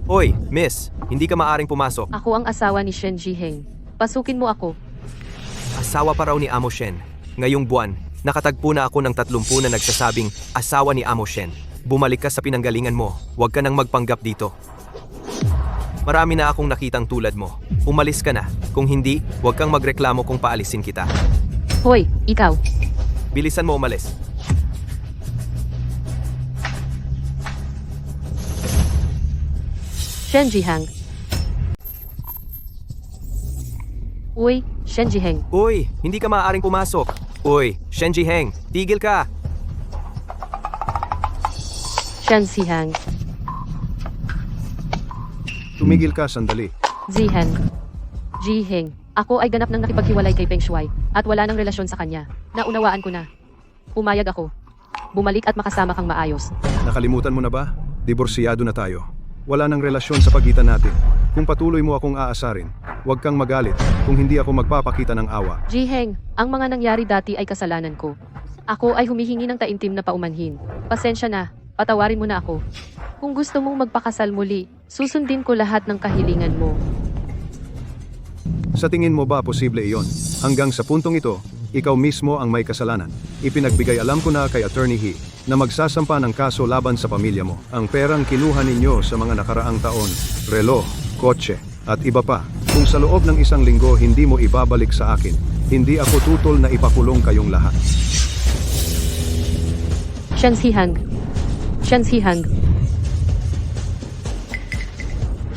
[SPEAKER 4] Hoy, miss, hindi ka maaring pumasok.
[SPEAKER 1] Ako ang asawa ni Shen Jiheng. Pasukin mo ako.
[SPEAKER 4] Asawa pa raw ni Amo Shen. Ngayong buwan, nakatagpo na ako ng 30 na nagsasabing asawa ni Amo Shen. Bumalik ka sa pinanggalingan mo, huwag ka nang magpanggap dito. Marami na akong nakitang tulad mo. Umalis ka na. Kung hindi, huwag kang magreklamo kung paalisin kita.
[SPEAKER 1] Hoy, ikaw.
[SPEAKER 4] Bilisan mo umalis.
[SPEAKER 1] Shen Jiheng. Uy, Shen Jiheng.
[SPEAKER 4] Uy, hindi ka maaaring pumasok. Uy, Shen Jiheng, tigil ka.
[SPEAKER 1] Shen Jiheng.
[SPEAKER 2] Tumigil ka sandali.
[SPEAKER 1] Jiheng. Jiheng. Ako ay ganap nang nakipaghiwalay kay Peng Shuai at wala nang relasyon sa kanya. Naunawaan ko na. Pumayag ako. Bumalik at makasama kang maayos.
[SPEAKER 2] Nakalimutan mo na ba? Diborsiyado na tayo. Wala nang relasyon sa pagitan natin. Kung patuloy mo akong aasarin, huwag kang magalit kung hindi ako magpapakita ng awa.
[SPEAKER 1] Jiheng, ang mga nangyari dati ay kasalanan ko. Ako ay humihingi ng taimtim na paumanhin. Pasensya na, patawarin mo na ako. Kung gusto mong magpakasal muli, susundin ko lahat ng kahilingan mo.
[SPEAKER 2] Sa tingin mo ba posible iyon? Hanggang sa puntong ito, ikaw mismo ang may kasalanan. Ipinagbigay alam ko na kay Attorney He na magsasampa ng kaso laban sa pamilya mo. Ang perang kinuha ninyo sa mga nakaraang taon, relo, kotse, at iba pa. Kung sa loob ng isang linggo hindi mo ibabalik sa akin, hindi ako tutol na ipakulong kayong lahat.
[SPEAKER 1] Shen Ziheng. Shen Ziheng.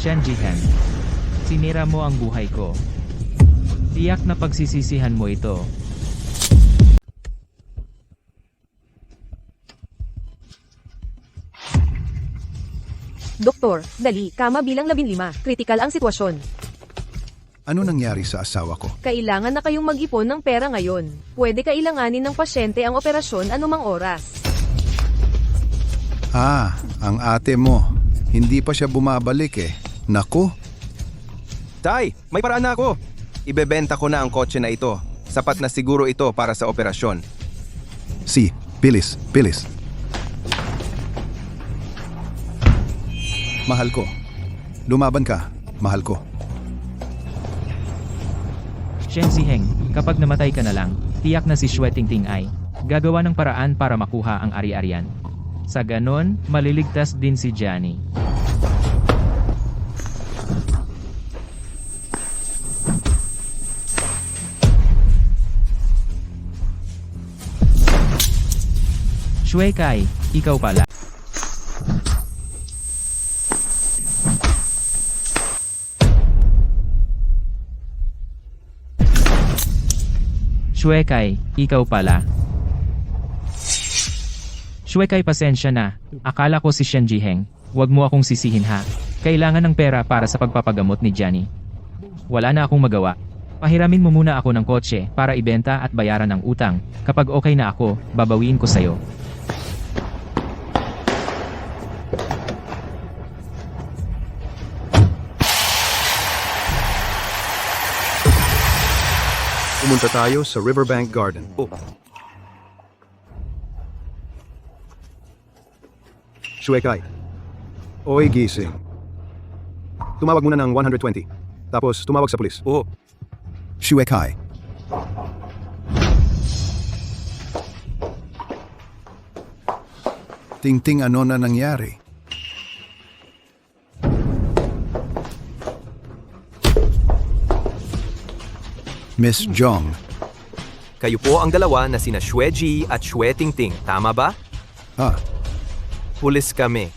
[SPEAKER 5] Shen Ziheng, sinira mo ang buhay ko. Tiyak na pagsisisihan mo ito.
[SPEAKER 7] Doktor, dali, kama bilang 15. Kritikal ang sitwasyon.
[SPEAKER 2] Ano nangyari sa asawa ko?
[SPEAKER 7] Kailangan na kayong mag-ipon ng pera ngayon. Pwede kailanganin ng pasyente ang operasyon anumang oras.
[SPEAKER 2] Ang ate mo. Hindi pa siya bumabalik eh. Naku,
[SPEAKER 12] Tay, may paraan na ako. Ibebenta ko na ang kotse na ito. Sapat na siguro ito para sa operasyon.
[SPEAKER 2] bilis. Mahal ko. Lumaban ka, mahal ko.
[SPEAKER 5] Shen Ziheng, kapag namatay ka na lang, tiyak na si Xue Tingting ay gagawa ng paraan para makuha ang ari-arian. Sa ganon, maliligtas din si Johnny. Xue Kai, ikaw pala. Xue Kai, ikaw pala. Xue Kai, pasensya na. Akala ko si Shen Ziheng. Huwag mo akong sisihin ha. Kailangan ng pera para sa pagpapagamot ni Johnny. Wala na akong magawa. Pahiramin mo muna ako ng kotse para ibenta at bayaran ang utang. Kapag okay na ako, babawiin ko sa'yo.
[SPEAKER 2] Pumunta tayo sa Riverbank Garden. Xue Kai. Oy, gising. Tumawag muna ng 120. Tapos tumawag sa pulis. Xue Kai. Tingting, ano na nangyari? Miss Jong.
[SPEAKER 4] Kayo po ang dalawa na sina Xue Ji at Xue Tingting, tama ba? Pulis kami.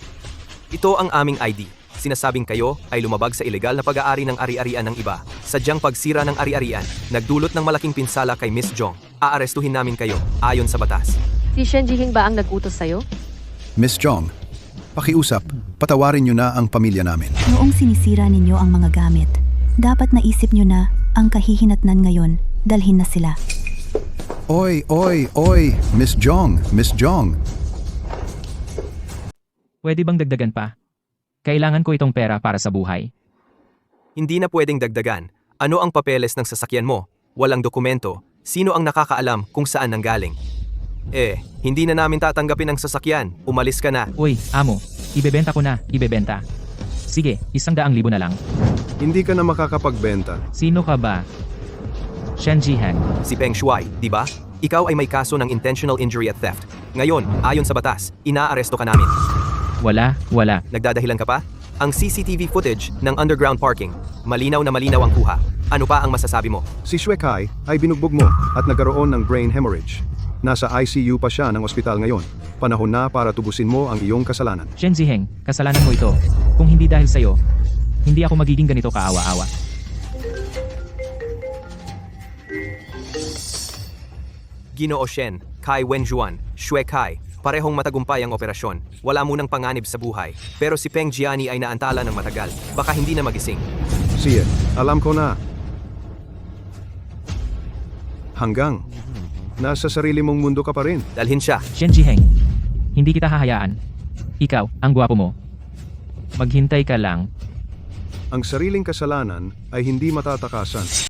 [SPEAKER 4] Ito ang aming ID. Sinasabing kayo ay lumabag sa ilegal na pag-aari ng ari-arian ng iba. Sadyang pagsira ng ari-arian, nagdulot ng malaking pinsala kay Miss Jong. Aarestuhin namin kayo, ayon sa batas.
[SPEAKER 1] Si Shen Ziheng ba ang nag-utos sa'yo?
[SPEAKER 2] Miss Jong, pakiusap, patawarin niyo na ang pamilya namin.
[SPEAKER 8] Noong sinisira ninyo ang mga gamit, dapat naisip nyo na ang kahihinatnan ngayon, dalhin na sila.
[SPEAKER 2] Oy, Miss Jong.
[SPEAKER 5] Pwede bang dagdagan pa? Kailangan ko itong pera para sa buhay.
[SPEAKER 4] Hindi na pwedeng dagdagan. Ano ang papeles ng sasakyan mo? Walang dokumento. Sino ang nakakaalam kung saan nanggaling? Hindi na namin tatanggapin ang sasakyan. Umalis ka na.
[SPEAKER 5] Uy, amo, ibebenta ko na, ibebenta. Sige, 100,000 na lang.
[SPEAKER 2] Hindi ka na makakapagbenta.
[SPEAKER 5] Sino ka ba? Shen Ziheng.
[SPEAKER 4] Si Peng Shuai, di ba? Ikaw ay may kaso ng intentional injury at theft. Ngayon, ayon sa batas, inaaresto ka namin.
[SPEAKER 5] Wala.
[SPEAKER 4] Nagdadahilan ka pa? Ang CCTV footage ng underground parking. Malinaw na malinaw ang kuha. Ano pa ang masasabi mo?
[SPEAKER 2] Si Xue Kai ay binugbog mo at nagkaroon ng brain hemorrhage. Nasa ICU pa siya ng ospital ngayon. Panahon na para tubusin mo ang iyong kasalanan.
[SPEAKER 5] Shen Ziheng, kasalanan mo ito. Kung hindi dahil sa'yo, hindi ako magiging ganito kaawa-awa.
[SPEAKER 4] Ginoo Shen, Kai Wenjuan, Xue Kai, parehong matagumpay ang operasyon. Wala munang panganib sa buhay. Pero si Peng Jiani ay naantala ng matagal. Baka hindi na magising.
[SPEAKER 2] Siya, alam ko na. Hanggang nasa sarili mong mundo ka pa rin.
[SPEAKER 4] Dalhin siya.
[SPEAKER 5] Shen Ziheng, hindi kita hahayaan. Ikaw, ang gwapo mo. Maghintay ka lang.
[SPEAKER 2] Ang sariling kasalanan ay hindi matatakasan.